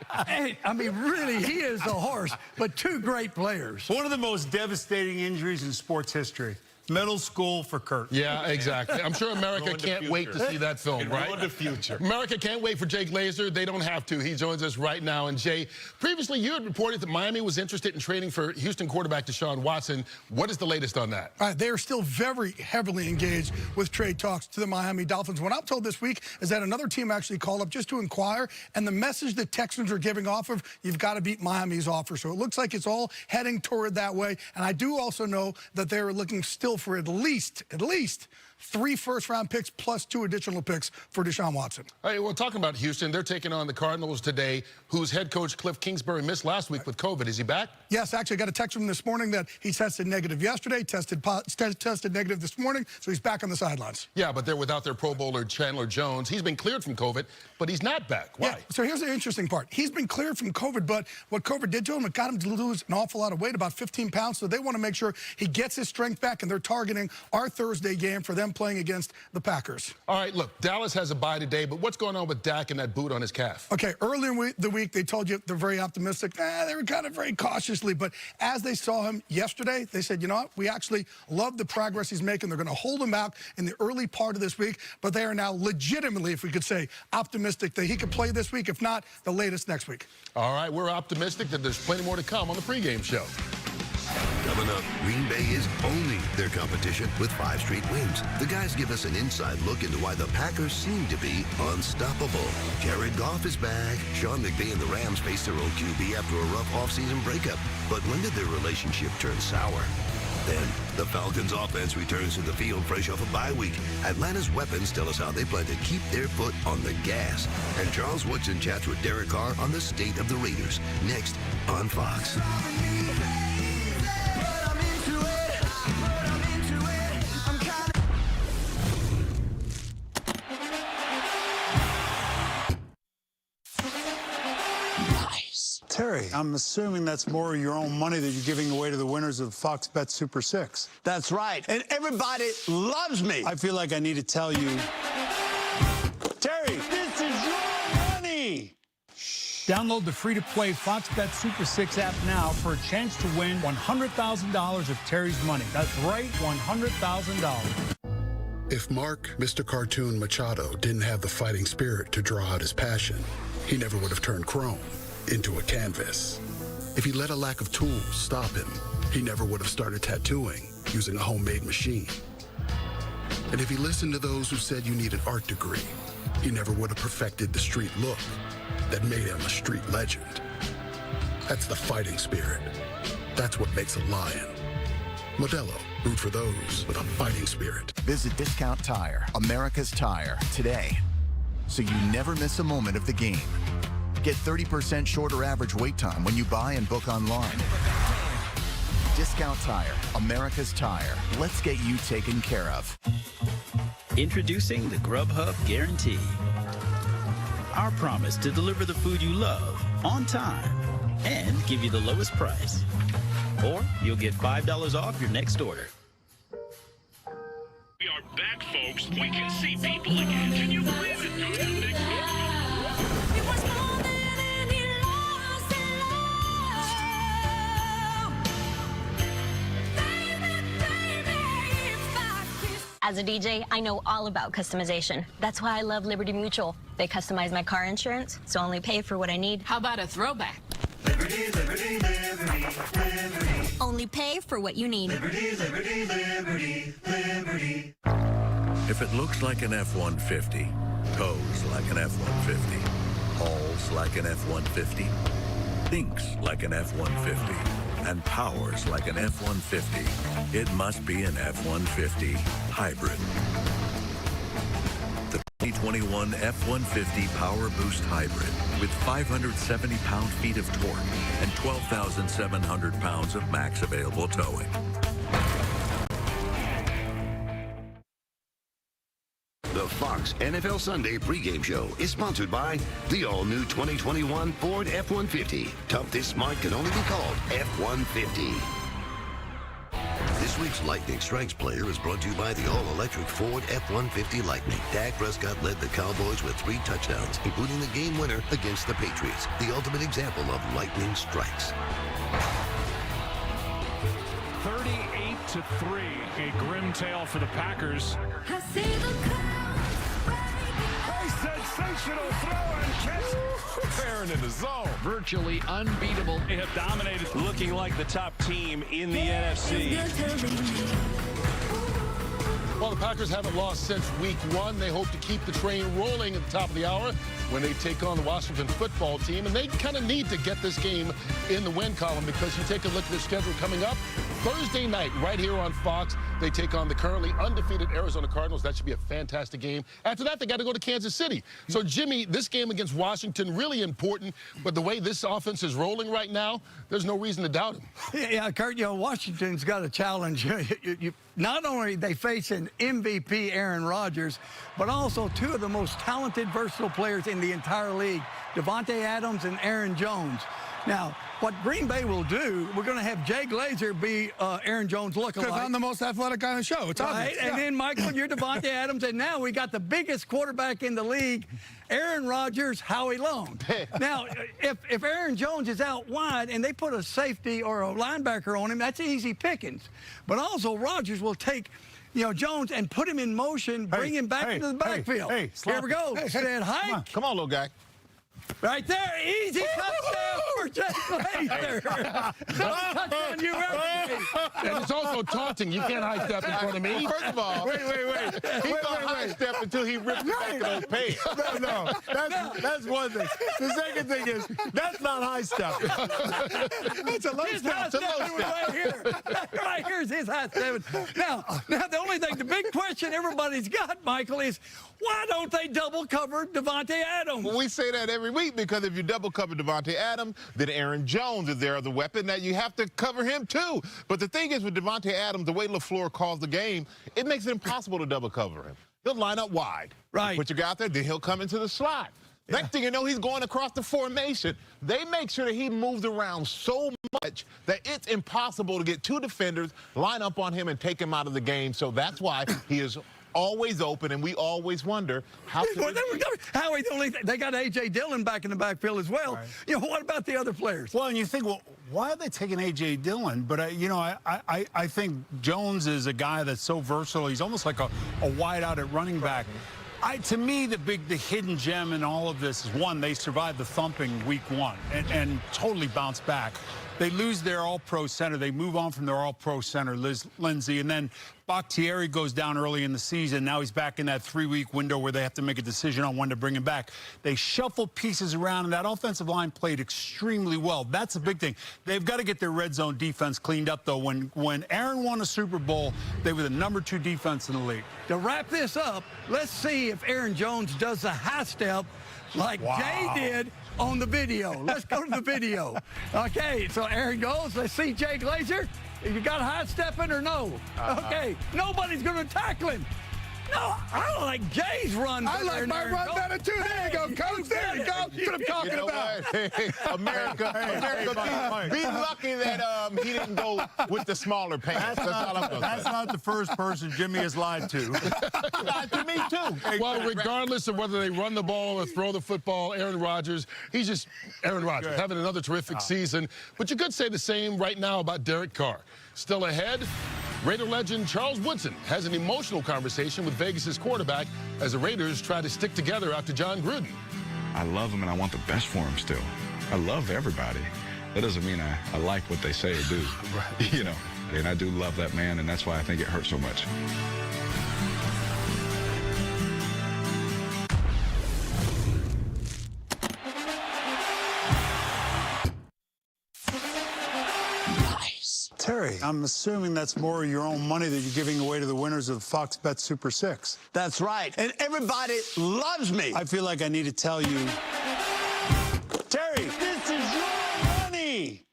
mean, really, he is a horse, but 2 great players. One of the most devastating injuries in sports history. Middle school for Kurt. Yeah, exactly. I'm sure America can't wait to see that film, right? Ruined the future. America can't wait for Jay Glazer. They don't have to. He joins us right now. And Jay, previously you had reported that Miami was interested in trading for Houston quarterback Deshaun Watson. What is the latest on that? They are still very heavily engaged with trade talks to the Miami Dolphins. What I'm told this week is that another team actually called up just to inquire, and the message the Texans are giving off of, you've got to beat Miami's offer. So it looks like it's all heading toward that way. And I do also know that they're looking still for at least 3 first-round picks plus 2 additional picks for Deshaun Watson. All right, well, talking about Houston, they're taking on the Cardinals today, whose head coach Cliff Kingsbury missed last week with COVID. Is he back? Yes, actually, I got a text from him this morning that he tested negative yesterday, tested negative this morning, so he's back on the sidelines. Yeah, but they're without their Pro Bowler Chandler Jones. He's been cleared from COVID, but he's not back. Why? Yeah, so here's the interesting part. He's been cleared from COVID, but what COVID did to him, it got him to lose an awful lot of weight, about 15 pounds, so they want to make sure he gets his strength back, and they're targeting our Thursday game for them playing against the Packers. All right, look, Dallas has a bye today, but what's going on with Dak and that boot on his calf? Okay, earlier in the week, they told you they're very optimistic. They were kind of very cautiously, but as they saw him yesterday, they said, you know what, we actually love the progress he's making. They're going to hold him out in the early part of this week, but they are now legitimately, if we could say, optimistic that he could play this week, if not, the latest next week. All right, we're optimistic that there's plenty more to come on the pregame show. Coming up, Green Bay is owning their competition with 5 straight wins. The guys give us an inside look into why the Packers seem to be unstoppable. Jared Goff is back. Sean McVay and the Rams face their old QB after a rough offseason breakup. But when did their relationship turn sour? Then, the Falcons' offense returns to the field fresh off a bye week. Atlanta's weapons tell us how they plan to keep their foot on the gas. And Charles Woodson chats with Derek Carr on the state of the Raiders. Next on Fox. Terry, I'm assuming that's more of your own money that you're giving away to the winners of Fox Bet Super 6. That's right. And everybody loves me. I feel like I need to tell you, Terry, this is your money. Download the free-to-play Fox Bet Super 6 app now for a chance to win $100,000 of Terry's money. That's right, $100,000. If Mark, Mr. Cartoon Machado, didn't have the fighting spirit to draw out his passion, he never would have turned chrome into a canvas. If he let a lack of tools stop him, he never would have started tattooing using a homemade machine. And if he listened to those who said you need an art degree, he never would have perfected the street look that made him a street legend. That's the fighting spirit. That's what makes a lion. Modelo, root for those with a fighting spirit. Visit Discount Tire, America's Tire, today, so you never miss a moment of the game. Get 30% shorter average wait time when you buy and book online. Discount Tire, America's Tire. Let's get you taken care of. Introducing the Grubhub Guarantee. Our promise to deliver the food you love on time and give you the lowest price. Or you'll get $5 off your next order. We are back, folks. We can see people again. Can you believe it, dude? As a DJ, I know all about customization. That's why I love Liberty Mutual. They customize my car insurance, so I only pay for what I need. How about a throwback? Liberty, liberty, liberty, liberty. Only pay for what you need. Liberty, liberty, liberty, liberty. If it looks like an F-150, goes like an F-150, hauls like an F-150, thinks like an F-150, and powers like an F-150, it must be an F-150 hybrid. The 2021 F-150 Power Boost Hybrid with 570 pound-feet of torque and 12,700 pounds of max available towing. The Fox NFL Sunday pregame show is sponsored by the all-new 2021 Ford F-150. Tough this smart can only be called F-150. This week's Lightning Strikes player is brought to you by the all-electric Ford F-150 Lightning. Dak Prescott led the Cowboys with 3 touchdowns, including the game winner against the Patriots. The ultimate example of lightning strikes. 38 3. A grim tale for the Packers. I see the A sensational throw and catch. Aaron in the zone. Virtually unbeatable. They have dominated. Looking like the top team in the NFC. Well, the Packers haven't lost since week 1. They hope to keep the train rolling at the top of the hour when they take on the Washington football team. And they kind of need to get this game in the win column, because you take a look at the schedule coming up. Thursday night, right here on Fox, they take on the currently undefeated Arizona Cardinals. That should be a fantastic game. After that, they got to go to Kansas City. So, Jimmy, this game against Washington, really important. But the way this offense is rolling right now, there's no reason to doubt him. Yeah, Kurt, Washington's got a challenge. Not only are they facing MVP Aaron Rodgers, but also two of the most talented, versatile players in the entire league, Davante Adams and Aaron Jones. Now, what Green Bay will do, we're going to have Jay Glazer be Aaron Jones lookalike. Because I'm the most athletic guy on the show. It's right? obvious. And then, Michael, you're Davante Adams, and now we got the biggest quarterback in the league, Aaron Rodgers, Howie Long. Now, if Aaron Jones is out wide and they put a safety or a linebacker on him, that's easy pickings. But also, Rodgers will take Jones and put him in motion, bring him back into the backfield. Here we go. Said hike. Come on, little guy. Right there, easy touchdown for Jay Glazer. Touch on you, And it's also taunting. You can't high step in front of me. First of all, wait. He thought high step until he ripped the back of those pants. No, that's one thing. The second thing is, that's not high step. That's a low step. It's a low step. Right here. Right here is his high step. Now, the only thing, the big question everybody's got, Michael, is why don't they double cover Davante Adams? Well, we say that every week, because if you double cover Davante Adams, then Aaron Jones is there as a weapon that you have to cover him too. But the thing is, with Davante Adams, the way LaFleur calls the game, it makes it impossible to double cover him. He'll line up wide. Right. Put your guy out there, then he'll come into the slot. Yeah. Next thing you know, he's going across the formation. They make sure that he moves around so much that it's impossible to get two defenders, line up on him, and take him out of the game. So that's why he is always open, and we always wonder how. Howie, they got A.J. Dillon back in the backfield as well. Right. What about the other players? Well, and you think, well, why are they taking A.J. Dillon? But, I think Jones is a guy that's so versatile. He's almost like a wide-out at running back. To me, the hidden gem in all of this is, one, they survived the thumping week 1 and totally bounced back. They lose their all-pro center. They move on from their all-pro center, Lindsey, and then Bakhtiari goes down early in the season. Now he's back in that 3-week window where they have to make a decision on when to bring him back. They shuffle pieces around, and that offensive line played extremely well. That's a big thing. They've got to get their red zone defense cleaned up, though. When Aaron won a Super Bowl, they were the #2 defense in the league. To wrap this up, let's see if Aaron Jones does the high step like Jay did on the video. Let's go to the video. Okay, so Aaron goes. Let's see Jay Glazer. You got a high stepping or no? Okay, nobody's going to tackle him. No, I don't like Jay's run. I like my run better too. There you go, Coach. There you go. That's what I'm talking about. America, be lucky that he didn't go with the smaller pants. That's not the first person Jimmy has lied to. Lied to me too. Well, regardless of whether they run the ball or throw the football, Aaron Rodgers, he's just Aaron Rodgers, having another terrific season. But you could say the same right now about Derek Carr. Still ahead, Raider legend Charles Woodson has an emotional conversation with Vegas' quarterback as the Raiders try to stick together after John Gruden. I love him and I want the best for him still. I love everybody. That doesn't mean I like what they say or do. Right. And I do love that man, and that's why I think it hurts so much. Terry, I'm assuming that's more of your own money that you're giving away to the winners of the Fox Bet Super 6. That's right. And everybody loves me. I feel like I need to tell you, Terry, this is your money.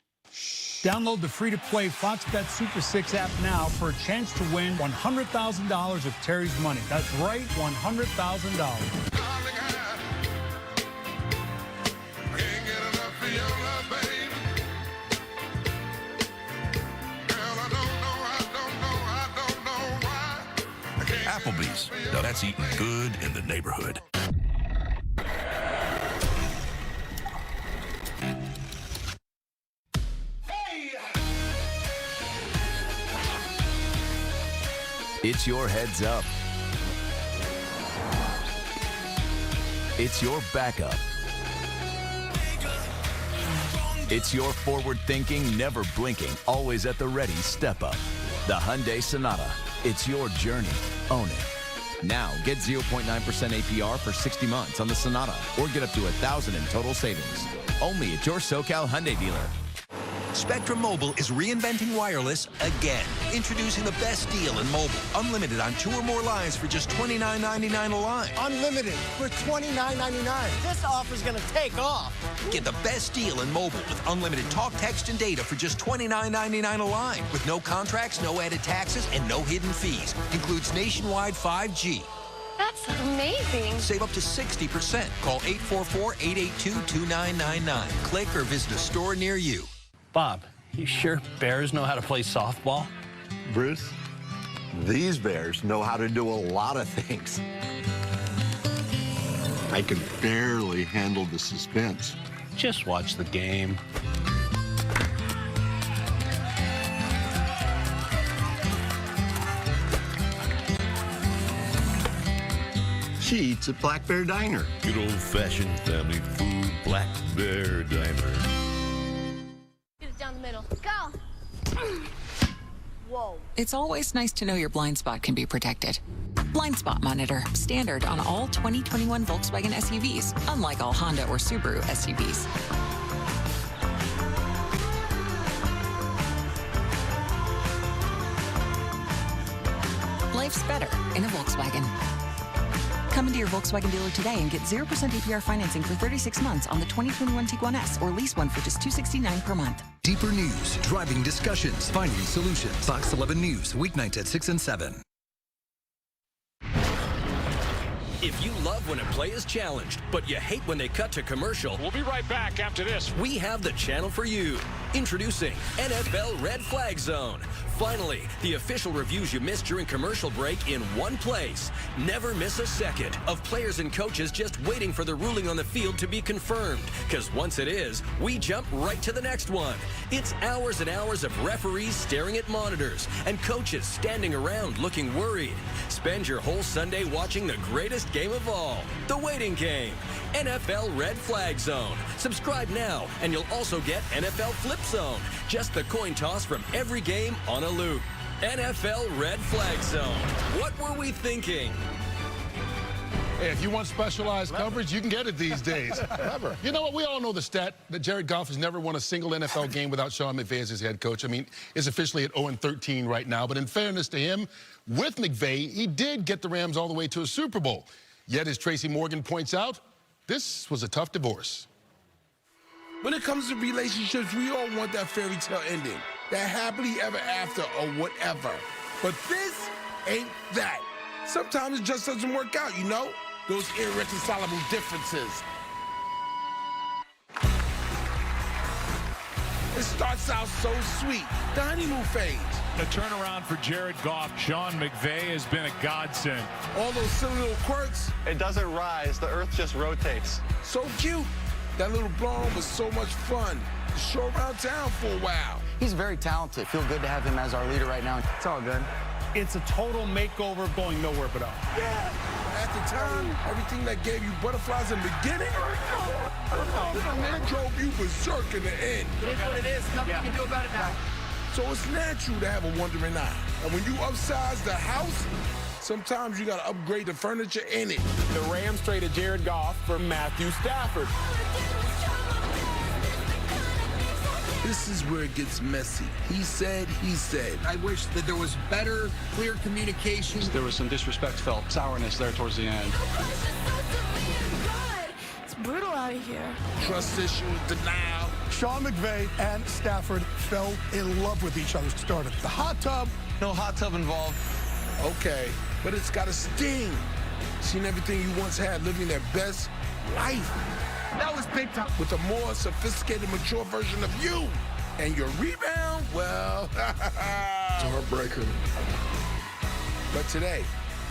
Download the free-to-play Fox Bet Super 6 app now for a chance to win $100,000 of Terry's money. That's right, $100,000. Applebee's. Now that's eating good in the neighborhood. It's your heads up. It's your backup. It's your forward-thinking, never blinking, always at the ready step up. The Hyundai Sonata. It's your journey. Own it. Now, get 0.9% APR for 60 months on the Sonata, or get up to $1,000 in total savings. Only at your SoCal Hyundai dealer. Spectrum Mobile is reinventing wireless again. Introducing the best deal in mobile. Unlimited on 2 or more lines for just $29.99 a line. Unlimited for $29.99. This offer's gonna take off. Get the best deal in mobile with unlimited talk, text, and data for just $29.99 a line. With no contracts, no added taxes, and no hidden fees. Includes nationwide 5G. That's amazing. Save up to 60%. Call 844-882-2999. Click or visit a store near you. Bob, you sure bears know how to play softball? Bruce, these bears know how to do a lot of things. I can barely handle the suspense. Just watch the game. She eats at Black Bear Diner. Good old-fashioned family food, Black Bear Diner. Get it down the middle. Go. Whoa. It's always nice to know your blind spot can be protected. Blind Spot Monitor, standard on all 2021 Volkswagen SUVs, unlike all Honda or Subaru SUVs. Life's better in a Volkswagen. Come into your Volkswagen dealer today and get 0% APR financing for 36 months on the 2021 Tiguan S, or lease one for just $269 per month. Deeper news, driving discussions, finding solutions. Fox 11 News, weeknights at 6 and 7. If you love when a play is challenged, but you hate when they cut to commercial, We'll be right back after this. we have the channel for you. Introducing NFL Red Flag Zone. Finally, the official reviews you missed during commercial break in one place. Never miss a second of players and coaches just waiting for the ruling on the field to be confirmed. Because once it is, we jump right to the next one. It's hours and hours of referees staring at monitors and coaches standing around looking worried. Spend your whole Sunday watching the greatest game of all, the waiting game. NFL Red Flag Zone. Subscribe now, and you'll also get NFL Flip Zone. Just the coin toss from every game on a loop. NFL Red Flag Zone. What were we thinking? Hey, if you want specialized coverage, you can get it these days. Clever. You know what? We all know the stat that Jared Goff has never won a single NFL game without Sean McVay as his head coach. I mean, he's officially at 0-13 right now. But in fairness to him, with McVay, he did get the Rams all the way to a Super Bowl. Yet, as Tracy Morgan points out, this was a tough divorce. When it comes to relationships, we all want that fairy tale ending, that happily ever after or whatever. But this ain't that. Sometimes it just doesn't work out, you know? Those irreconcilable differences. It starts out so sweet, the honeymoon phase. The turnaround for Jared Goff. Sean McVay has been a godsend. All those silly little quirks. It doesn't rise, the earth just rotates. So cute. That little blonde was so much fun to show around town for a while. He's very talented. Feel good to have him as our leader right now. It's all good. It's a total makeover going nowhere but up. Yeah. At the time, everything that gave you butterflies in the beginning, man drove you berserk in the end. It is what it is. Nothing you can do about it now. So it's natural to have a wandering eye. And when you upsize the house, sometimes you got to upgrade the furniture in it. The Rams traded Jared Goff for Matthew Stafford. This is where it gets messy. He said, I wish that there was better, clear communication. There was some disrespectful sourness there towards the end. It's brutal out of here. Trust issues, denial. Sean McVay and Stafford fell in love with each other. Started the hot tub. No hot tub involved. Okay, but it's got a sting. Seen everything you once had, living their best life. That was big time. With a more sophisticated, mature version of you. And your rebound, well, it's a heartbreaker. But today,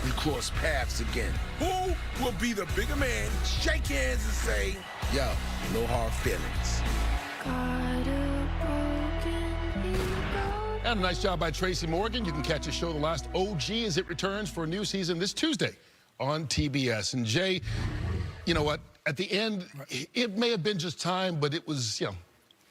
we cross paths again. Who will be the bigger man, shake hands and say, yo, no hard feelings. And a nice job by Tracy Morgan. You can catch the show The Last OG as it returns for a new season this Tuesday on TBS. And Jay, you know what? At the end, it may have been just time, but it was,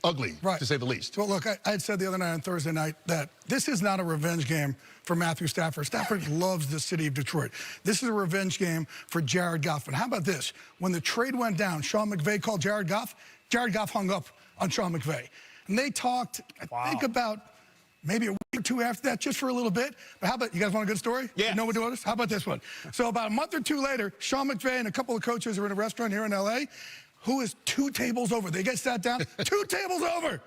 ugly, to say the least. Well, look, I had said the other night on Thursday night that this is not a revenge game for Matthew Stafford. Stafford loves the city of Detroit. This is a revenge game for Jared Goff. And how about this? When the trade went down, Sean McVay called Jared Goff. Jared Goff hung up on Sean McVay. And they talked, I think, about maybe a week or two after that, just for a little bit. But how about, you guys want a good story? Yeah. No one do this? How about this one? So about a month or two later, Sean McVay and a couple of coaches are in a restaurant here in L.A. Who is 2 tables over? They get sat down, 2 tables over.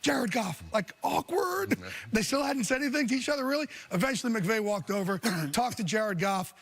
Jared Goff, like awkward. They still hadn't said anything to each other, really. Eventually, McVay walked over, talked to Jared Goff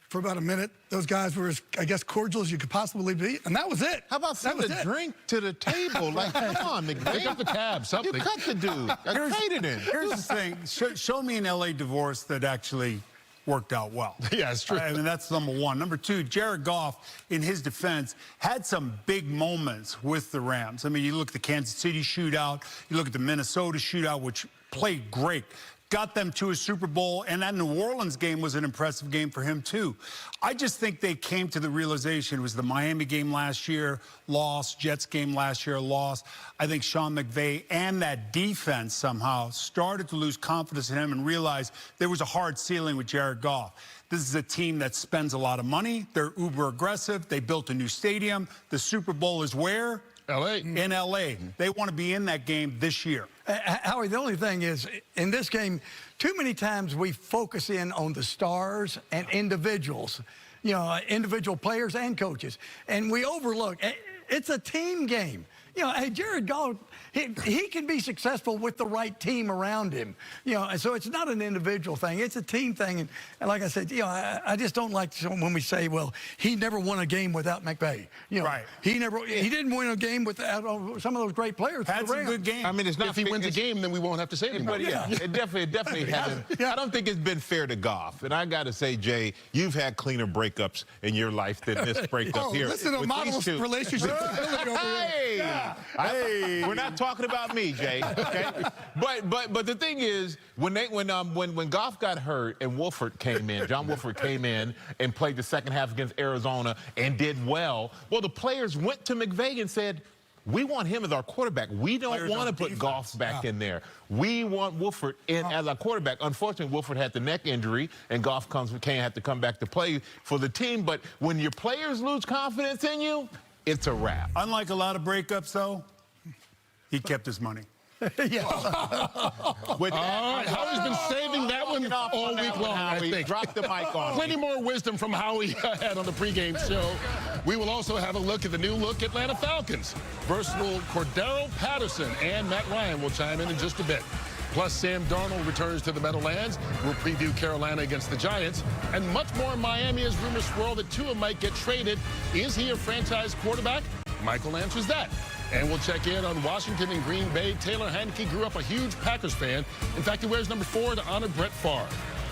for about a minute. Those guys were as, I guess, cordial as you could possibly be, and that was it. How about sending a drink to the table? Like, come on, McVay. Pick up the tab, something. You cut the dude. I traded him. Here's the thing. Show me an L.A. divorce that actually worked out well. Yeah, it's true. I mean, that's number one. Number two, Jared Goff, in his defense, had some big moments with the Rams. I mean, you look at the Kansas City shootout, you look at the Minnesota shootout, which played great. Got them to a Super Bowl, and that New Orleans game was an impressive game for him, too. I just think they came to the realization it was the Miami game last year, loss, Jets game last year, loss. I think Sean McVay and that defense somehow started to lose confidence in him and realized there was a hard ceiling with Jared Goff. This is a team that spends a lot of money. They're uber aggressive. They built a new stadium. The Super Bowl is where? L.A. In L.A. They want to be in that game this year. Howie, the only thing is, in this game, too many times we focus in on the stars and individuals, individual players and coaches, and we overlook, it's a team game. Hey, Jared Goff, he can be successful with the right team around him. And so it's not an individual thing. It's a team thing. And like I said, I just don't like when we say, well, he never won a game without McVay. Right. He didn't win a game without some of those great players. Had some good games. I mean, it's not. If he wins a game, then we won't have to say anything. But it definitely hasn't. I don't think it's been fair to Goff. And I got to say, Jay, you've had cleaner breakups in your life than this breakup here. Listen to model relationship. Hey. We're not talking about me, Jay. Okay, but the thing is, when Goff got hurt and Wolford came in, John Wolford came in and played the second half against Arizona and did well. Well, the players went to McVay and said, we want him as our quarterback. We don't want to put Goff back in there. We want Wolford in as our quarterback. Unfortunately, Wolford had the neck injury, and Goff can't have to come back to play for the team. But when your players lose confidence in you, it's a wrap. Unlike a lot of breakups, though, he kept his money. Yeah. Howie's been saving that one all week long, I think. Drop the mic on. Plenty more wisdom from Howie had on the pregame show. We will also have a look at the new look Atlanta Falcons. Versatile Cordero Patterson and Matt Ryan will chime in just a bit. Plus, Sam Darnold returns to the Meadowlands. We'll preview Carolina against the Giants. And much more in Miami as rumors swirl that Tua might get traded. Is he a franchise quarterback? Michael answers that. And we'll check in on Washington and Green Bay. Taylor Heineke grew up a huge Packers fan. In fact, he wears number 4 to honor Brett Favre.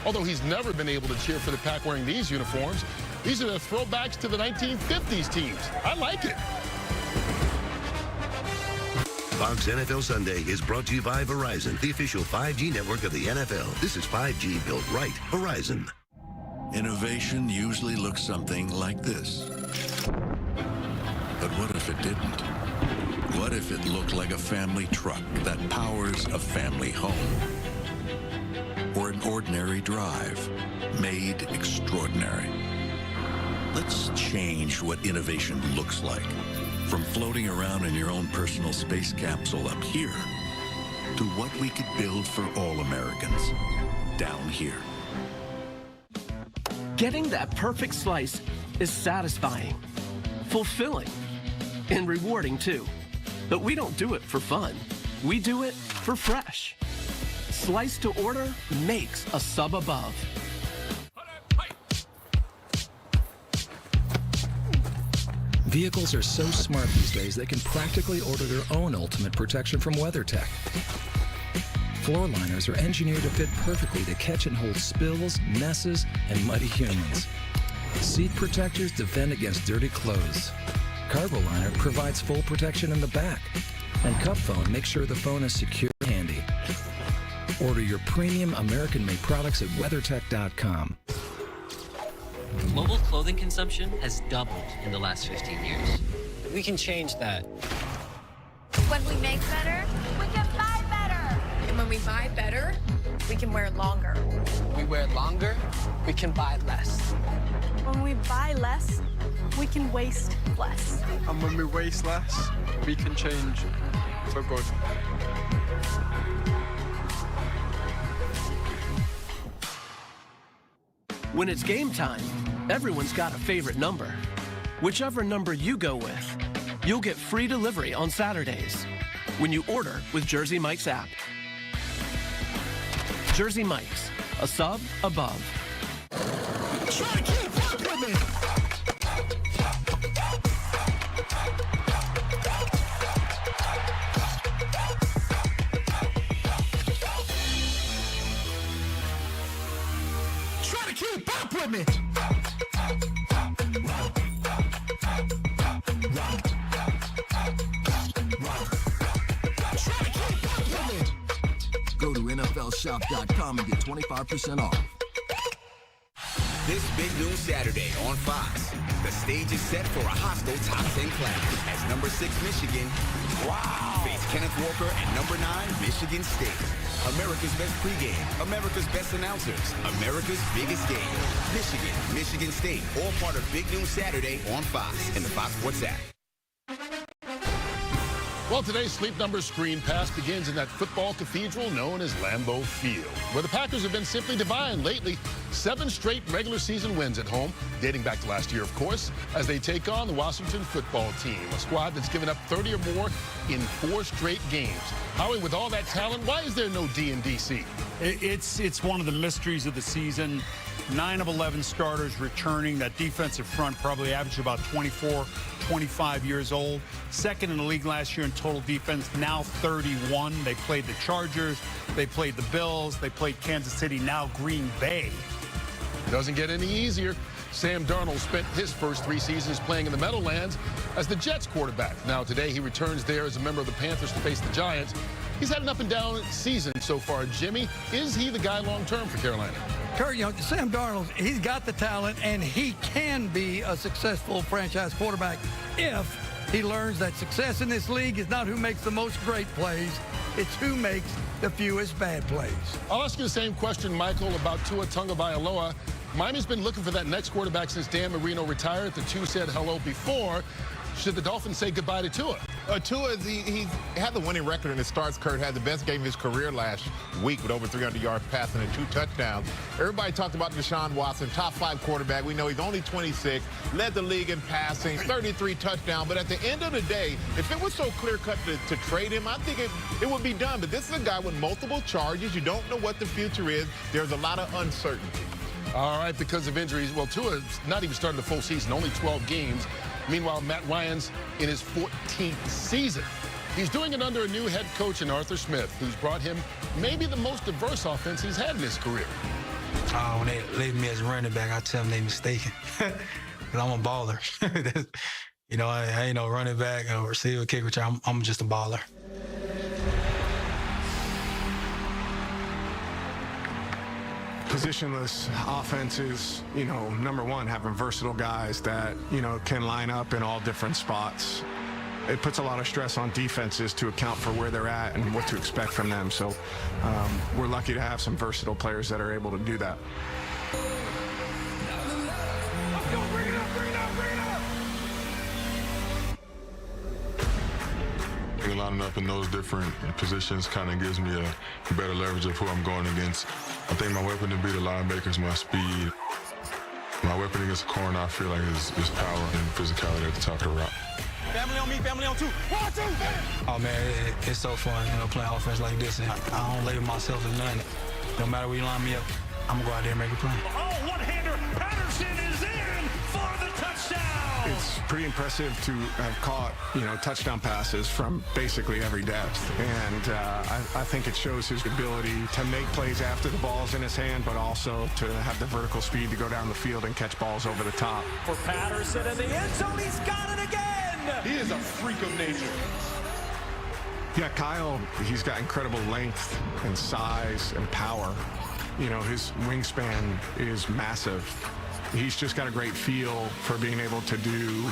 Although he's never been able to cheer for the Pack wearing these uniforms, these are the throwbacks to the 1950s teams. I like it. Fox NFL Sunday is brought to you by Verizon, the official 5G network of the NFL. This is 5G built right. Verizon. Innovation usually looks something like this. But what if it didn't? What if it looked like a family truck that powers a family home? Or an ordinary drive made extraordinary? Let's change what innovation looks like. From floating around in your own personal space capsule up here to what we could build for all Americans down here. Getting that perfect slice is satisfying, fulfilling, and rewarding too. But we don't do it for fun. We do it for fresh. Slice to order makes a sub above. Vehicles are so smart these days they can practically order their own ultimate protection from WeatherTech. Floor liners are engineered to fit perfectly to catch and hold spills, messes, and muddy humans. Seat protectors defend against dirty clothes. Cargo liner provides full protection in the back. And cup phone makes sure the phone is secure and handy. Order your premium American-made products at WeatherTech.com. Mobile clothing consumption has doubled in the last 15 years. We can change that. When we make better, we can buy better. And when we buy better, we can wear longer. We wear longer, we can buy less. When we buy less, we can waste less. And when we waste less, we can change for good. When it's game time, everyone's got a favorite number. Whichever number you go with, you'll get free delivery on Saturdays when you order with Jersey Mike's app. Jersey Mike's, a sub above. Try to keep up with me. Try to keep up with me. Go to NFLshop.com and get 25% off. This big noon Saturday on Fox, the stage is set for a hostile top 10 clash as number 6 Michigan face Kenneth Walker and number 9 Michigan State. America's best pregame, America's best announcers, America's biggest game. Michigan, Michigan State, all part of Big Noon Saturday on Fox and the Fox Sports app. Well, today's Sleep Number screen pass begins in that football cathedral known as Lambeau Field, where the Packers have been simply divine lately. 7 straight regular season wins at home, dating back to last year, of course, as they take on the Washington football team, a squad that's given up 30 or more in 4 straight games. Howie, with all that talent, why is there no D in DC? It's one of the mysteries of the season. 9 of 11 starters returning. That defensive front probably averaged about 24, 25 years old. Second in the league last year in total defense, now 31. They played the Chargers, they played the Bills, they played Kansas City, now Green Bay. Doesn't get any easier. Sam Darnold spent his first 3 seasons playing in the Meadowlands as the Jets quarterback. Now today he returns there as a member of the Panthers to face the Giants. He's had an up and down season so far. Jimmy, is he the guy long term for Carolina? Kurt, Sam Darnold, he's got the talent, and he can be a successful franchise quarterback if he learns that success in this league is not who makes the most great plays, it's who makes the fewest bad plays. I'll ask you the same question, Michael, about Tua Tagovailoa. Miami's been looking for that next quarterback since Dan Marino retired. The 2 said hello before. Should the Dolphins say goodbye to Tua? Tua, he had the winning record in his starts. Kurt had the best game of his career last week with over 300 yards passing and 2 touchdowns. Everybody talked about Deshaun Watson, top 5 quarterback. We know he's only 26, led the league in passing, 33 touchdowns. But at the end of the day, if it was so clear-cut to trade him, I think it would be done. But this is a guy with multiple charges. You don't know what the future is. There's a lot of uncertainty. All right, because of injuries. Well, Tua's not even started the full season, only 12 games. Meanwhile, Matt Ryan's in his 14th season. He's doing it under a new head coach in Arthur Smith, who's brought him maybe the most diverse offense he's had in his career. When they label me as a running back, I tell them they're mistaken. Because I'm a baller. I ain't no running back or receiver, kicker. I'm just a baller. Positionless offenses, number one, having versatile guys that, can line up in all different spots. It puts a lot of stress on defenses to account for where they're at and what to expect from them. So we're lucky to have some versatile players that are able to do that. Lining up in those different positions kind of gives me a better leverage of who I'm going against. I think my weapon to beat the linebackers, my speed. My weapon against the corner, I feel like is power and physicality at the top of the route. Family on me, family on 2. 1, 2, bam! Oh man, it's so fun, playing offense like this. And I don't label myself as nothing. No matter where you line me up, I'm gonna go out there and make a play. Oh, one-hander, Patterson is in for the touchdown! It's pretty impressive to have caught, touchdown passes from basically every depth. And I think it shows his ability to make plays after the ball's in his hand, but also to have the vertical speed to go down the field and catch balls over the top. For Patterson in the end zone, he's got it again! He is a freak of nature. Yeah, Kyle, he's got incredible length and size and power. You know, his wingspan is massive. He's just got a great feel for being able to do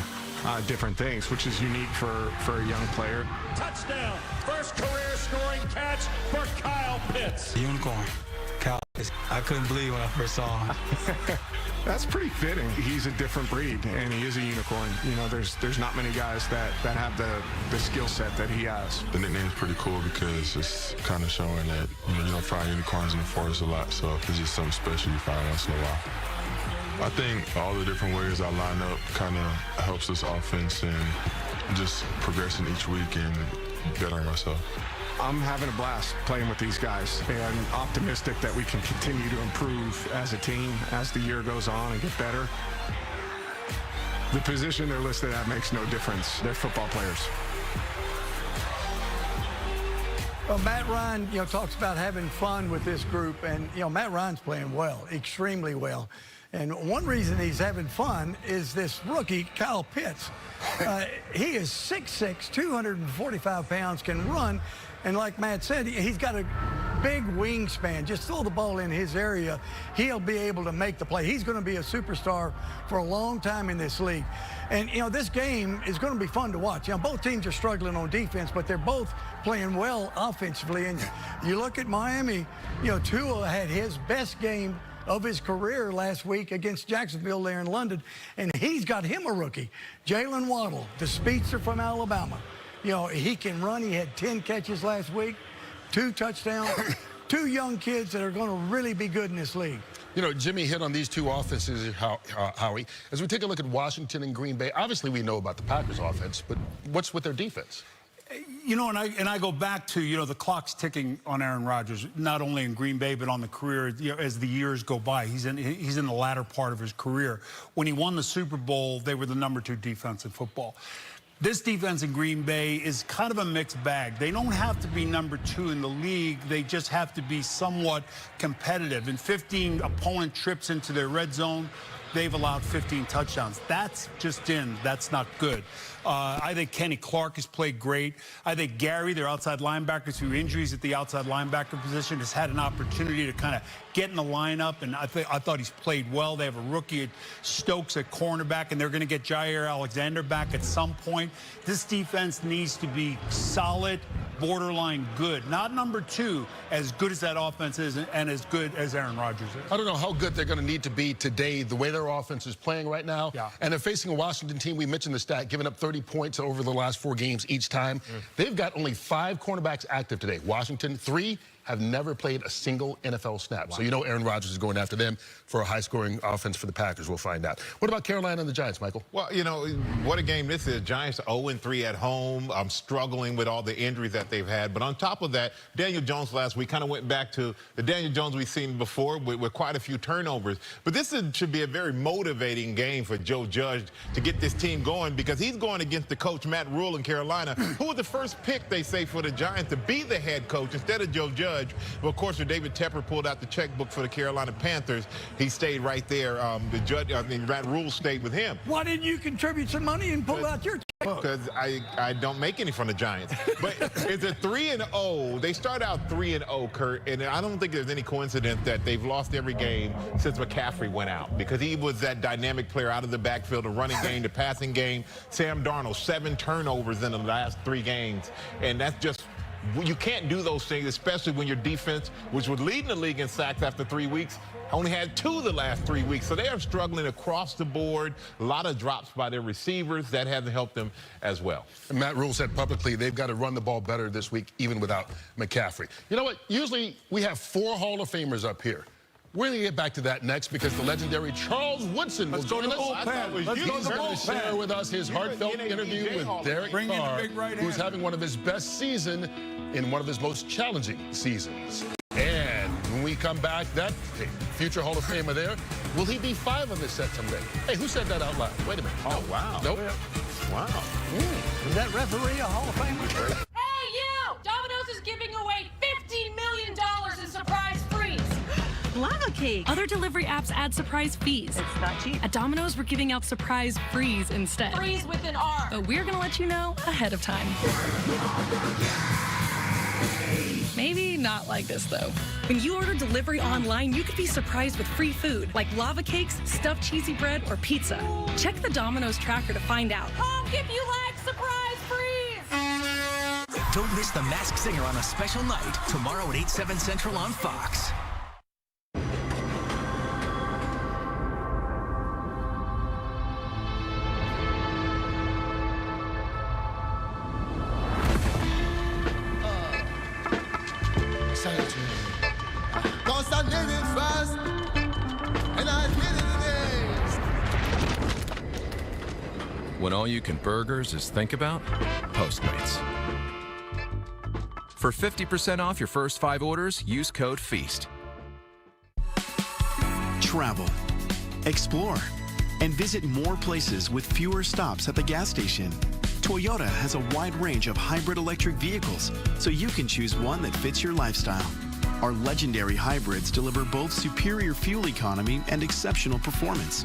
different things, which is unique for a young player. Touchdown. First career scoring catch for Kyle Pitts. Unicorn. Kyle Pitts. I couldn't believe when I first saw him. That's pretty fitting. He's a different breed, and he is a unicorn. You know, there's not many guys that have the skill set that he has. The nickname's pretty cool because it's kind of showing that you don't find unicorns in the forest a lot, so it's just something special you find once in a while. I think all the different ways I line up kind of helps this offense and just progressing each week and bettering myself. I'm having a blast playing with these guys and optimistic that we can continue to improve as a team as the year goes on and get better. The position they're listed at makes no difference. They're football players. Well, Matt Ryan, talks about having fun with this group, and, Matt Ryan's playing well, extremely well. And one reason he's having fun is this rookie, Kyle Pitts. He is 6'6", 245 pounds, can run, and like Matt said, he's got a big wingspan. Just throw the ball in his area, he'll be able to make the play. He's going to be a superstar for a long time in this league. And, this game is going to be fun to watch. Both teams are struggling on defense, but they're both playing well offensively. And you look at Miami, Tua had his best game of his career last week against Jacksonville there in London, and he's got him a rookie. Jalen Waddle, the speedster from Alabama. He can run. He had 10 catches last week, 2 touchdowns, 2 young kids that are going to really be good in this league. Jimmy hit on these 2 offenses, Howie. As we take a look at Washington and Green Bay, obviously we know about the Packers offense, but what's with their defense? And I go back to, the clock's ticking on Aaron Rodgers, not only in Green Bay, but on the career, as the years go by. He's in the latter part of his career. When he won the Super Bowl, they were the #2 defense in football. This defense in Green Bay is kind of a mixed bag. They don't have to be #2 in the league. They just have to be somewhat competitive. In 15 opponent trips into their red zone, they've allowed 15 touchdowns. That's just in. That's not good. I think Kenny Clark has played great. I think Gary, their outside linebacker, through injuries at the outside linebacker position, has had an opportunity to kind of get in the lineup, and I thought he's played well. They have a rookie at Stokes at cornerback, and they're going to get Jair Alexander back at some point. This defense needs to be solid, borderline good. Not #2, as good as that offense is and as good as Aaron Rodgers is. I don't know how good they're going to need to be today, the way their offense is playing right now. Yeah. And they're facing a Washington team, we mentioned the stat, giving up 30 points over the last 4 games each time. They've got only 5 cornerbacks active today. Washington, 3 have never played a single NFL snap. Wow. So Aaron Rodgers is going after them for a high-scoring offense for the Packers. We'll find out. What about Carolina and the Giants, Michael? Well, what a game this is. Giants 0-3 at home. I'm struggling with all the injuries that they've had. But on top of that, Daniel Jones last week kind of went back to the Daniel Jones we've seen before with quite a few turnovers. But this should be a very motivating game for Joe Judge to get this team going, because he's going against the coach, Matt Rule in Carolina, who was the first pick, they say, for the Giants to be the head coach instead of Joe Judge. Well, of course, when David Tepper pulled out the checkbook for the Carolina Panthers, he stayed right there. Matt Rule stayed with him. Why didn't you contribute some money and pull out your checkbook? Because I don't make any from the Giants. But it's a 3-0. They start out 3-0, Kurt, and I don't think there's any coincidence that they've lost every game since McCaffrey went out, because he was that dynamic player out of the backfield, the running game, the passing game. Sam Darnold, 7 turnovers in the last 3 games, and that's just... You can't do those things, especially when your defense, which was leading the league in sacks after 3 weeks, only had 2 the last 3 weeks. So they are struggling across the board. A lot of drops by their receivers. That hasn't helped them as well. And Matt Rule said publicly they've got to run the ball better this week, even without McCaffrey. You know what? Usually we have 4 Hall of Famers up here. We're going to get back to that next, because the legendary Charles Woodson will join us. He's going to share with us his heartfelt interview with Derek Carr, who's having one of his best seasons in one of his most challenging seasons. And when we come back, that future Hall of Famer there, will he be 5 on this set someday? Hey, who said that out loud? Wait a minute. Oh, wow. Nope. Wow. Is that referee a Hall of Famer? Hey, you! Domino's is giving away $15 million in surprise frees. Well, I'm not kidding. take. Other delivery apps add surprise fees. It's not cheap. At Domino's, we're giving out surprise frees instead. Freeze with an R. But we're gonna let you know ahead of time. Maybe not like this, though. When you order delivery online, you could be surprised with free food, like lava cakes, stuffed cheesy bread, or pizza. Check the Domino's tracker to find out. Honk if you like surprise freeze. Don't miss The Masked Singer on a special night, tomorrow at 8/7 Central on Fox. Cause I live it fast and I did it When all you can burgers is think about Postmates. For 50% off your first 5 orders, use code FEAST. Travel, explore, and visit more places with fewer stops at the gas station. Toyota has a wide range of hybrid electric vehicles, so you can choose one that fits your lifestyle. Our legendary hybrids deliver both superior fuel economy and exceptional performance.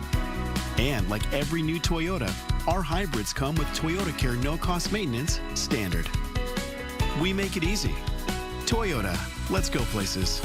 And like every new Toyota, our hybrids come with Toyota Care no-cost maintenance standard. We make it easy. Toyota, let's go places.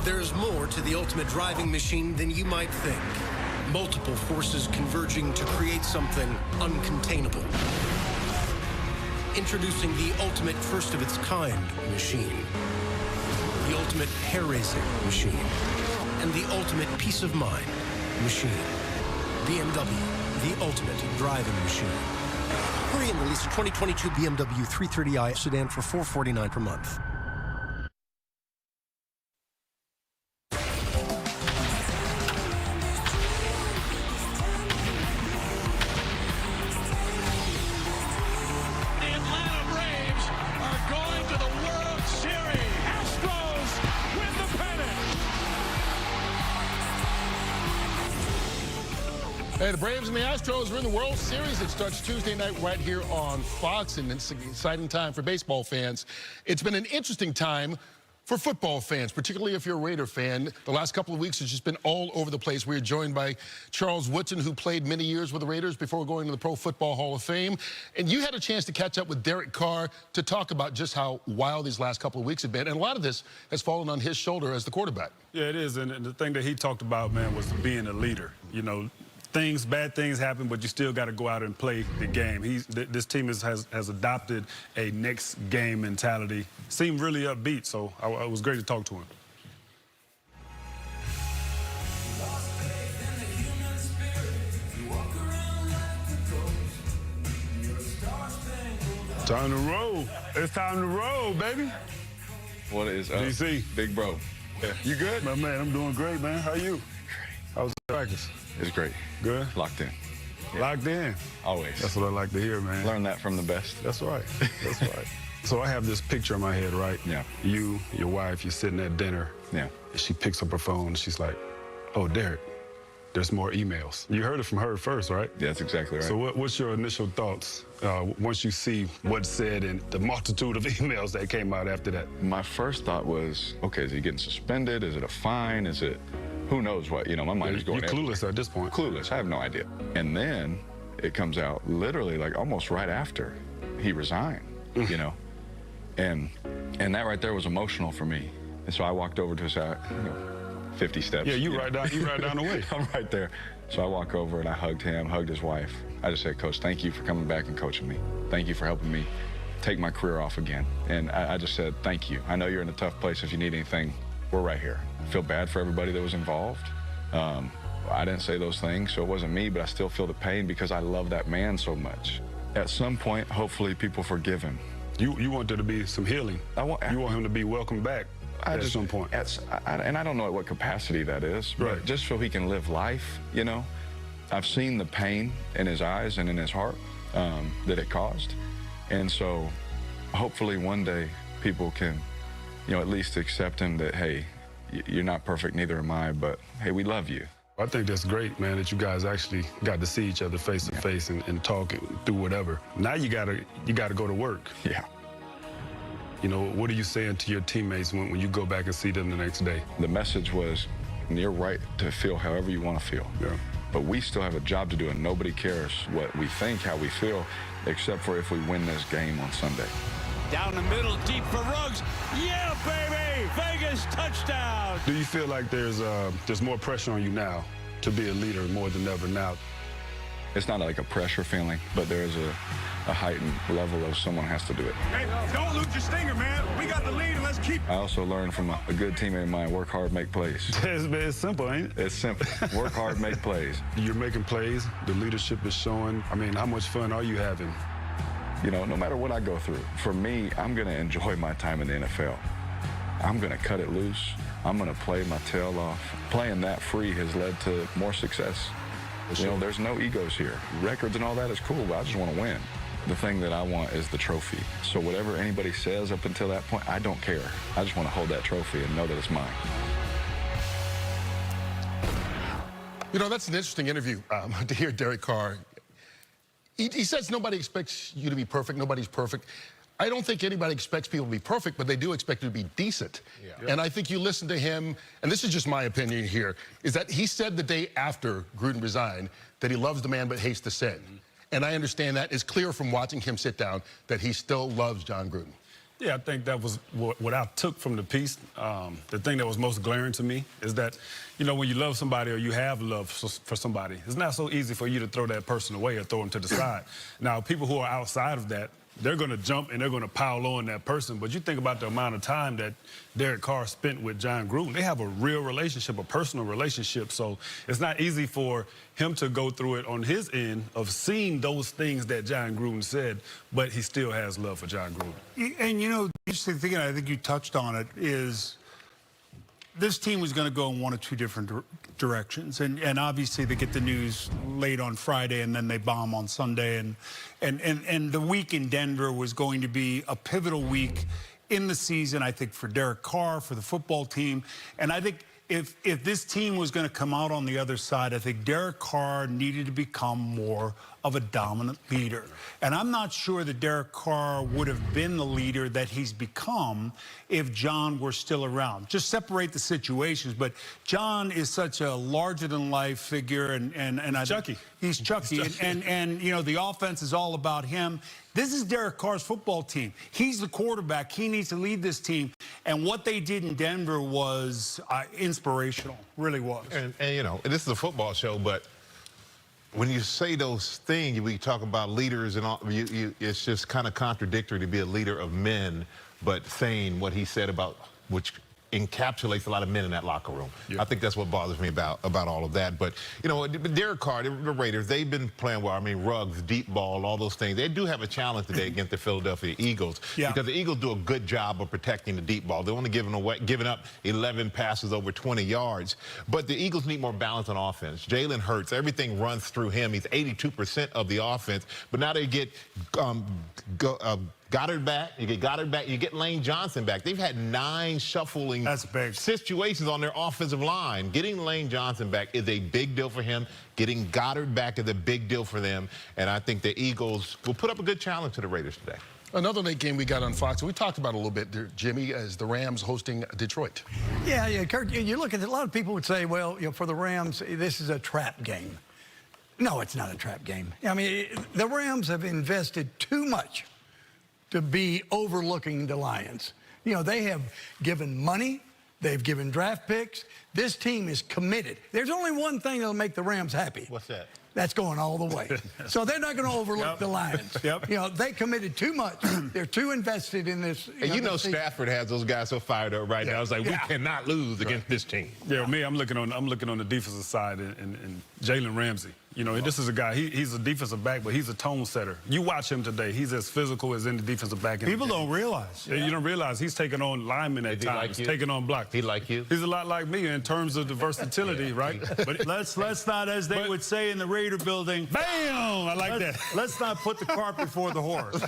There's more to the ultimate driving machine than you might think. Multiple forces converging to create something uncontainable. Introducing the ultimate first-of-its-kind machine. The ultimate hair-raising machine. And the ultimate peace of mind machine. BMW, the ultimate driving machine. Hurry and release a 2022 BMW 330i sedan for $449 per month. Hey, the Braves and the Astros are in the World Series. It starts Tuesday night right here on Fox, and it's an exciting time for baseball fans. It's been an interesting time for football fans, particularly if you're a Raider fan. The last couple of weeks has just been all over the place. We're joined by Charles Woodson, who played many years with the Raiders before going to the Pro Football Hall of Fame. And you had a chance to catch up with Derek Carr to talk about just how wild these last couple of weeks have been. And a lot of this has fallen on his shoulder as the quarterback. Yeah, it is. And the thing that he talked about, man, was being a leader. You know, bad things happen, but you still got to go out and play the game. This team has adopted a next game mentality. Seemed really upbeat, so it was great to talk to him. Time to roll. It's time to roll, baby. What is up? DC. Big bro. Yeah. You good? My man, I'm doing great, man. How you? How was the practice? It's great. Good? Locked in. Yeah. Locked in? Always. That's what I like to hear, man. Learn that from the best. That's right. That's right. So I have this picture in my head, right? Yeah. You, your wife, you're sitting at dinner. Yeah. And she picks up her phone and she's like, oh, Derek, there's more emails. You heard it from her first, right? Yeah, that's exactly right. So what's your initial thoughts once you see what's said and the multitude of emails that came out after that? My first thought was, okay, is he getting suspended? Is it a fine? Is it... Who knows what, my mind is going You're clueless at this point. Clueless, I have no idea. And then it comes out literally like almost right after he resigned, And that right there was emotional for me. And so I walked over to his side, 50 steps. Yeah, you right down the way. I'm right there. So I walk over and I hugged him, hugged his wife. I just said, Coach, thank you for coming back and coaching me. Thank you for helping me take my career off again. And I just said, thank you. I know you're in a tough place. If you need anything, we're right here. I feel bad for everybody that was involved. I didn't say those things, so it wasn't me, but I still feel the pain because I love that man so much. At some point, hopefully people forgive him. You want there to be some healing. You want him to be welcomed back at some point. And I don't know at what capacity that is, but just so he can live life, you know. I've seen the pain in his eyes and in his heart that it caused. And so hopefully one day people can, you know, at least accept him that, hey, you're not perfect, neither am I, but hey, we love you. I think that's great, man, that you guys actually got to see each other face to face and talk through whatever. Now you gotta go to work. Yeah. You know, what are you saying to your teammates when you go back and see them the next day? The message was, you're right to feel however you want to feel. Yeah. But we still have a job to do, and nobody cares what we think, how we feel, except for if we win this game on Sunday. Down the middle, deep for Ruggs. Yeah, baby! Vegas touchdown! Do you feel like there's more pressure on you now to be a leader more than ever now? It's not like a pressure feeling, but there's a heightened level of someone has to do it. Hey, don't lose your stinger, man. We got the lead, and let's keep... I also learned from a good teammate of mine, work hard, make plays. It's simple, ain't it? It's simple. Work hard, make plays. You're making plays. The leadership is showing. I mean, how much fun are you having? You know, no matter what I go through, for me, I'm going to enjoy my time in the NFL. I'm going to cut it loose. I'm going to play my tail off. Playing that free has led to more success. You know, there's no egos here. Records and all that is cool, but I just want to win. The thing that I want is the trophy. So whatever anybody says up until that point, I don't care. I just want to hold that trophy and know that it's mine. You know, that's an interesting interview to hear Derek Carr. He says nobody expects you to be perfect. Nobody's perfect. I don't think anybody expects people to be perfect, but they do expect you to be decent. Yeah. And I think you listen to him, and this is just my opinion here, is that he said the day after Gruden resigned that he loves the man but hates the sin. And I understand that. It's clear from watching him sit down that he still loves John Gruden. Yeah, I think that was what I took from the piece. The thing that was most glaring to me is that, you know, when you love somebody or you have love for somebody, it's not so easy for you to throw that person away or throw them to the side. Now, people who are outside of that, they're going to jump and they're going to pile on that person. But you think about the amount of time that Derek Carr spent with John Gruden. They have a real relationship, a personal relationship. So it's not easy for him to go through it on his end of seeing those things that John Gruden said, but he still has love for John Gruden. And, you know, the interesting thing, and I think you touched on it, is this team was going to go in one of two different directions. And obviously they get the news late on Friday and then they bomb on Sunday. And the week in Denver was going to be a pivotal week in the season, I think, for Derek Carr, for the football team. And I think if this team was going to come out on the other side, I think Derek Carr needed to become more of a dominant leader. And I'm not sure that Derek Carr would have been the leader that he's become if John were still around. Just separate the situations, but John is such a larger-than-life figure, and Chucky. He's Chucky, and you know, the offense is all about him. This is Derek Carr's football team. He's the quarterback. He needs to lead this team. And what they did in Denver was inspirational, really was. And you know, this is a football show, but when you say those things, we talk about leaders and all, it's just kind of contradictory to be a leader of men, but saying what he said about, which encapsulates a lot of men in that locker room. Yeah. I think that's what bothers me about all of that. But, you know, Derek Carr, the Raiders, they've been playing well. I mean, Ruggs, deep ball, all those things. They do have a challenge today against the Philadelphia Eagles because the Eagles do a good job of protecting the deep ball. They're only giving up 11 passes over 20 yards. But the Eagles need more balance on offense. Jalen Hurts, everything runs through him. He's 82% of the offense. But now they get Goddard back, you get Lane Johnson back. They've had 9 shuffling situations on their offensive line. Getting Lane Johnson back is a big deal for him. Getting Goddard back is a big deal for them. And I think the Eagles will put up a good challenge to the Raiders today. Another late game we got on Fox, we talked about it a little bit there, Jimmy, as the Rams hosting Detroit. Yeah, Kurt, you look at it, a lot of people would say, well, you know, for the Rams, this is a trap game. No, it's not a trap game. I mean, the Rams have invested too much to be overlooking the Lions. You know, they have given money, they've given draft picks. This team is committed. There's only one thing that'll make the Rams happy. What's that? That's going all the way. So they're not going to overlook the Lions. You know, they committed too much. They're too invested in this. And you know Stafford has those guys so fired up right now. It's like, we cannot lose against this team. Yeah, me, I'm looking on the defensive side and Jalen Ramsey. You know, this is a guy, he's a defensive back, but he's a tone setter. You watch him today, he's as physical as any defensive back in People the game. don't realize. You don't realize he's taking on linemen at times, taking on blocks. He like you? He's a lot like me in terms of the versatility, right? But let's not, as they would say in the Raider building, bam! I like that. Let's not put the cart before the horse.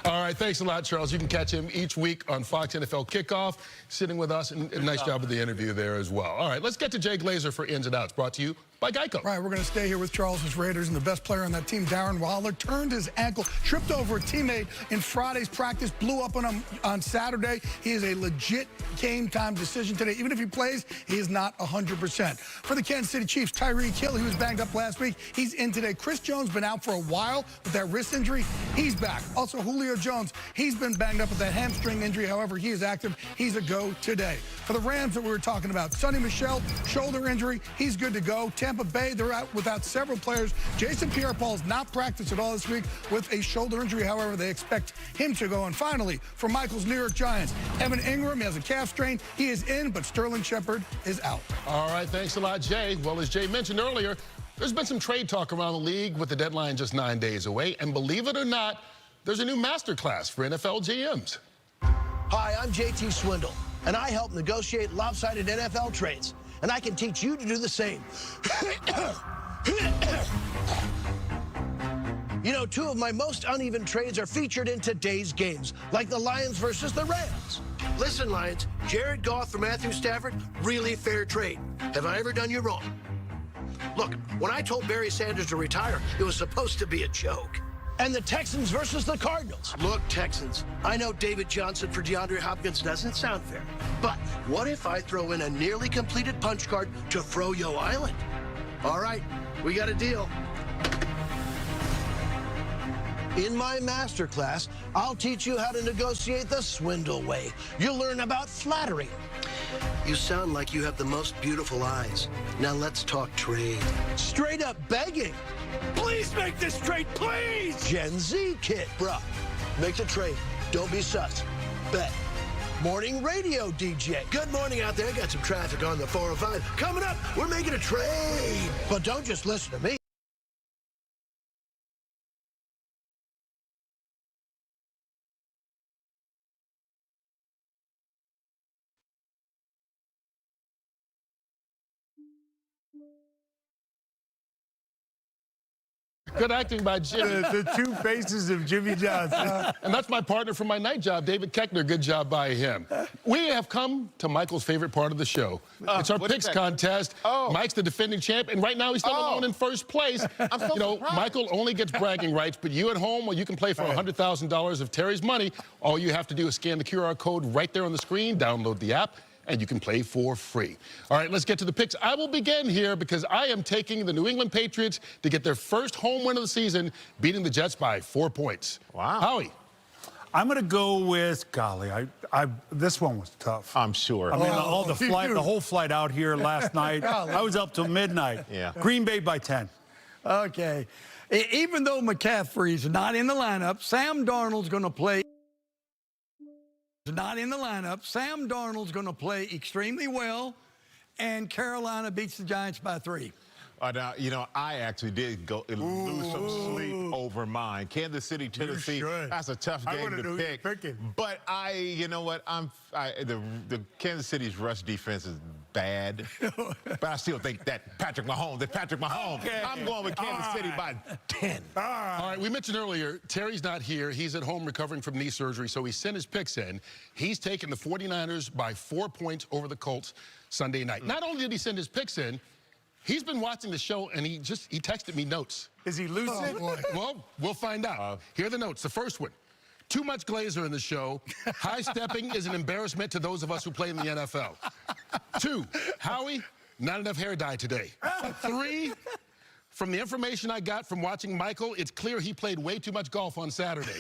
All right, thanks a lot, Charles. You can catch him each week on Fox NFL Kickoff, sitting with us, and nice job with the interview there as well. All right, let's get to Jay Glazer for Ins and Outs, brought to you by Geico. Right, we're going to stay here with Charles's Raiders, and the best player on that team, Darren Waller, turned his ankle, tripped over a teammate in Friday's practice, blew up on him on Saturday. He is a legit game-time decision today. Even if he plays, he is not 100%. For the Kansas City Chiefs, Tyreek Hill, he was banged up last week. He's in today. Chris Jones been out for a while with that wrist injury. He's back. Also, Julio Jones, he's been banged up with that hamstring injury. However, he is active. He's a go today. For the Rams that we were talking about, Sonny Michel, shoulder injury. He's good to go. Tampa Bay, they're out without several players. Jason Pierre-Paul's not practiced at all this week with a shoulder injury. However, they expect him to go. And finally, for Michael's New York Giants, Evan Ingram has a calf strain. He is in, but Sterling Shepard is out. All right, thanks a lot, Jay. Well, as Jay mentioned earlier, there's been some trade talk around the league with the deadline just 9 days away. And believe it or not, there's a new masterclass for NFL GMs. Hi, I'm JT Swindle, and I help negotiate lopsided NFL trades. And I can teach you to do the same. You know, two of my most uneven trades are featured in today's games, like the Lions versus the Rams. Listen, Lions, Jared Goff for Matthew Stafford, really fair trade. Have I ever done you wrong? Look, when I told Barry Sanders to retire, it was supposed to be a joke. And the Texans versus the Cardinals. Look, Texans, I know David Johnson for DeAndre Hopkins doesn't sound fair, but what if I throw in a nearly completed punch card to Froyo Island? All right, we got a deal. In my masterclass, I'll teach you how to negotiate the Swindle way. You'll learn about flattery. You sound like you have the most beautiful eyes. Now let's talk trade. Straight up begging. Please make this trade, please! Gen Z kid, bruh. Make the trade. Don't be sus. Bet. Morning radio DJ. Good morning out there. Got some traffic on the 405. Coming up, we're making a trade. But don't just listen to me. Good acting by Jimmy. The two faces of Jimmy Johnson. And that's my partner from my night job, David Keckner. Good job by him. We have come to Michael's favorite part of the show. It's our picks contest. Mike's the defending champ, and right now he's still alone in first place. I'm so surprised. Michael only gets bragging rights, but you at home, well, you can play for $100,000 of Terry's money. All you have to do is scan the QR code right there on the screen, download the app, and you can play for free. All right, let's get to the picks. I will begin here because I am taking the New England Patriots to get their first home win of the season, beating the Jets by 4 points. Wow. Howie. I'm going to go with, golly, this one was tough. I'm sure. I mean, the whole flight out here last night, I was up till midnight. Yeah. Green Bay by 10. Okay. Even though McCaffrey's not in the lineup, Sam Darnold's going to play. Not in the lineup. Sam Darnold's going to play extremely well, and Carolina beats the Giants by 3. Now, you know, I actually did lose some sleep over mine. Kansas City, Tennessee. That's a tough game to pick. But you know what? The Kansas City's rush defense is bad. But I still think that Patrick Mahomes. Okay. I'm going with Kansas City by 10. All right, we mentioned earlier, Terry's not here. He's at home recovering from knee surgery, so he sent his picks in. He's taken the 49ers by 4 points over the Colts Sunday night. Not only did he send his picks in, he's been watching the show, and he texted me notes. Is he lucid? Well, we'll find out. Here are the notes. The first one. Too much Glazer in the show. High stepping is an embarrassment to those of us who play in the NFL. 2, Howie, not enough hair dye today. 3, from the information I got from watching Michael, it's clear he played way too much golf on Saturday.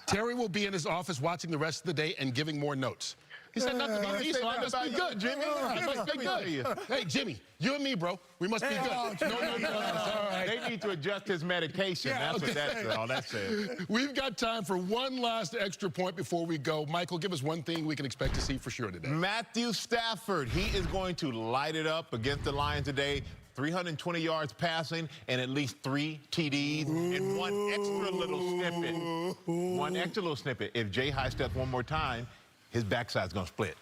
Terry will be in his office watching the rest of the day and giving more notes. He said nothing about me, so I must be good. Jimmy. I must be good. Hey, Jimmy, you and me, bro. We must be good. No. All right. They need to adjust his medication. That's what all that says. We've got time for one last extra point before we go. Michael, give us one thing we can expect to see for sure today. Matthew Stafford, he is going to light it up against the Lions today. 320 yards passing and at least 3 TDs and one extra little snippet. One extra little snippet. If Jay high steps one more time, his backside's going to split.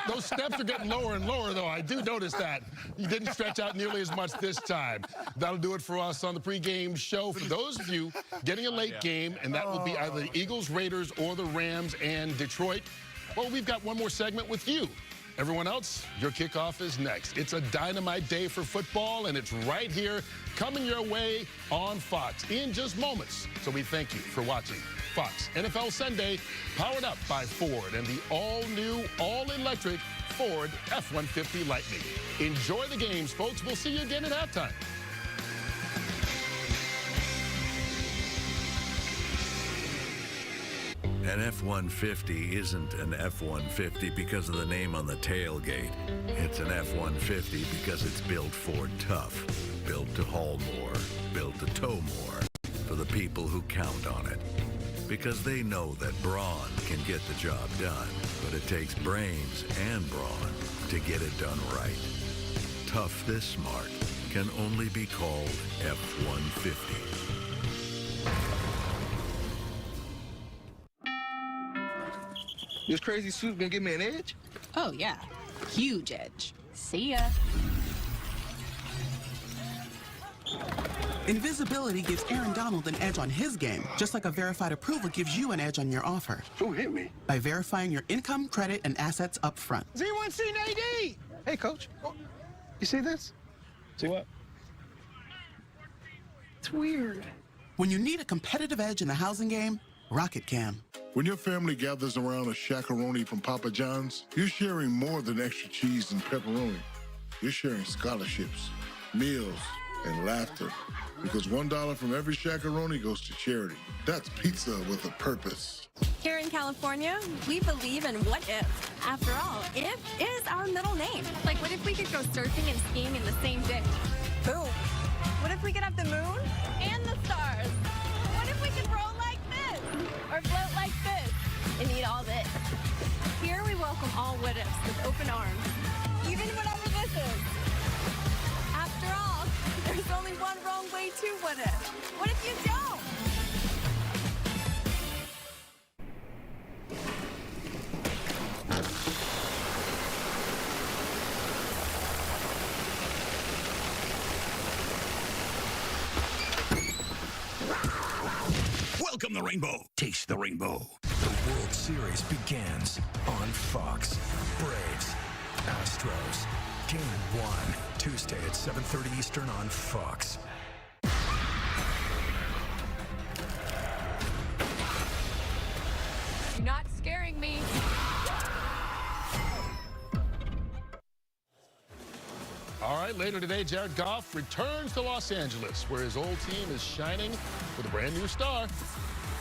Those steps are getting lower and lower, though. I do notice that. You didn't stretch out nearly as much this time. That'll do it for us on the pregame show. For those of you getting a late game, and that will be either the Eagles, Raiders, or the Rams and Detroit, well, we've got one more segment with you. Everyone else, your kickoff is next. It's a dynamite day for football, and it's right here coming your way on Fox in just moments. So we thank you for watching Fox NFL Sunday, powered up by Ford and the all-new, all-electric Ford F-150 Lightning. Enjoy the games, folks. We'll see you again at halftime. An F-150 isn't an F-150 because of the name on the tailgate. It's an F-150 because it's built Ford tough, built to haul more, built to tow more, for the people who count on it. Because they know that brawn can get the job done, but it takes brains and brawn to get it done right. Tough this smart can only be called F-150. This crazy suit gonna give me an edge? Oh, yeah. Huge edge. See ya. Invisibility gives Aaron Donald an edge on his game, just like a verified approval gives you an edge on your offer. Who hit me? By verifying your income, credit, and assets up front. Has anyone seen AD? Hey, coach. Oh, you see this? See what? It's weird. When you need a competitive edge in the housing game, Rocket can. When your family gathers around a shakaroni from Papa John's, you're sharing more than extra cheese and pepperoni. You're sharing scholarships, meals, and laughter. Because $1 from every shakaroni goes to charity. That's pizza with a purpose. Here in California, we believe in what if. After all, if is our middle name. Like, what if we could go surfing and skiing in the same day? Boom. What if we could have the moon and the stars? What if we could roll like this? Or float like this? And eat all this? Here we welcome all what ifs with open arms. Even whatever this is. After all, there's only one wrong way to what if. What if you don't? Welcome the rainbow. Taste the rainbow. The World Series begins on Fox. Braves, Astros. Game 1, Tuesday at 7:30 Eastern on Fox. You're not scaring me. All right, later today, Jared Goff returns to Los Angeles, where his old team is shining with a brand new star.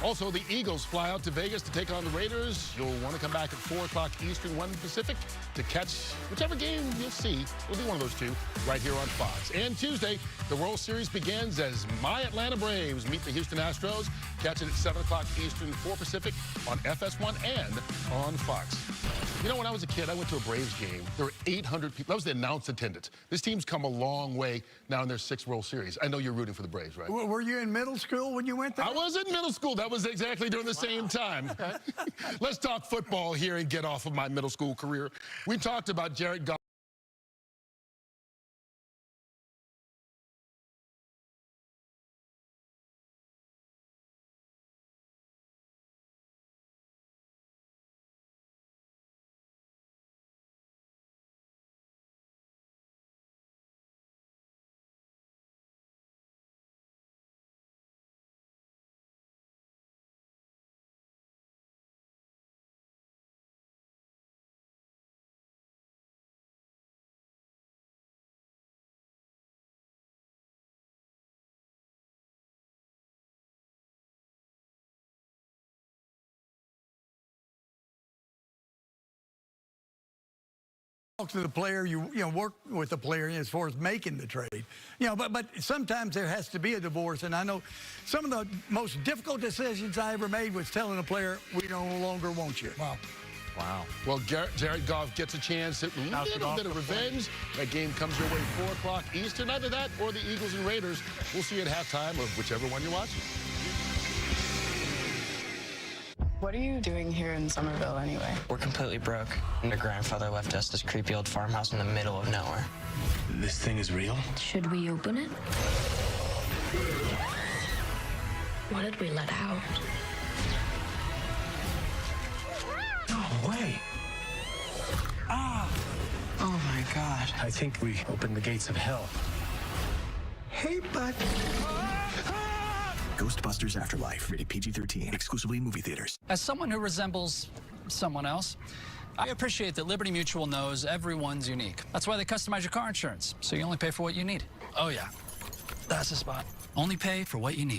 Also, the Eagles fly out to Vegas to take on the Raiders. You'll want to come back at 4 o'clock Eastern, 1 Pacific to catch whichever game you'll see. It'll be one of those two right here on Fox. And Tuesday, the World Series begins as my Atlanta Braves meet the Houston Astros. Catch it at 7 o'clock Eastern, 4 Pacific on FS1 and on Fox. You know, when I was a kid, I went to a Braves game. There were 800 people. That was the announced attendance. This team's come a long way now in their 6th World Series. I know you're rooting for the Braves, right? Were you in middle school when you went there? I was in middle school. That was exactly during the same time. Let's talk football here and get off of my middle school career. We talked about Jared Goff. talk to the player, you work with the player as far as making the trade. But sometimes there has to be a divorce, and I know some of the most difficult decisions I ever made was telling a player, we no longer want you. Wow. Wow. Well, Jared Goff gets a chance at a little bit of revenge. That game comes your way 4 o'clock Eastern. Either that or the Eagles and Raiders. We'll see you at halftime of whichever one you're watching. What are you doing here in Somerville anyway? We're completely broke. My grandfather left us this creepy old farmhouse in the middle of nowhere. This thing is real? Should we open it? What did we let out? No way. Ah! Oh my God. I think we opened the gates of hell. Hey, bud. Ghostbusters Afterlife, rated PG-13, exclusively in movie theaters. As someone who resembles someone else, I appreciate that Liberty Mutual knows everyone's unique. That's why they customize your car insurance, so you only pay for what you need. Oh yeah, that's the spot. Only pay for what you need.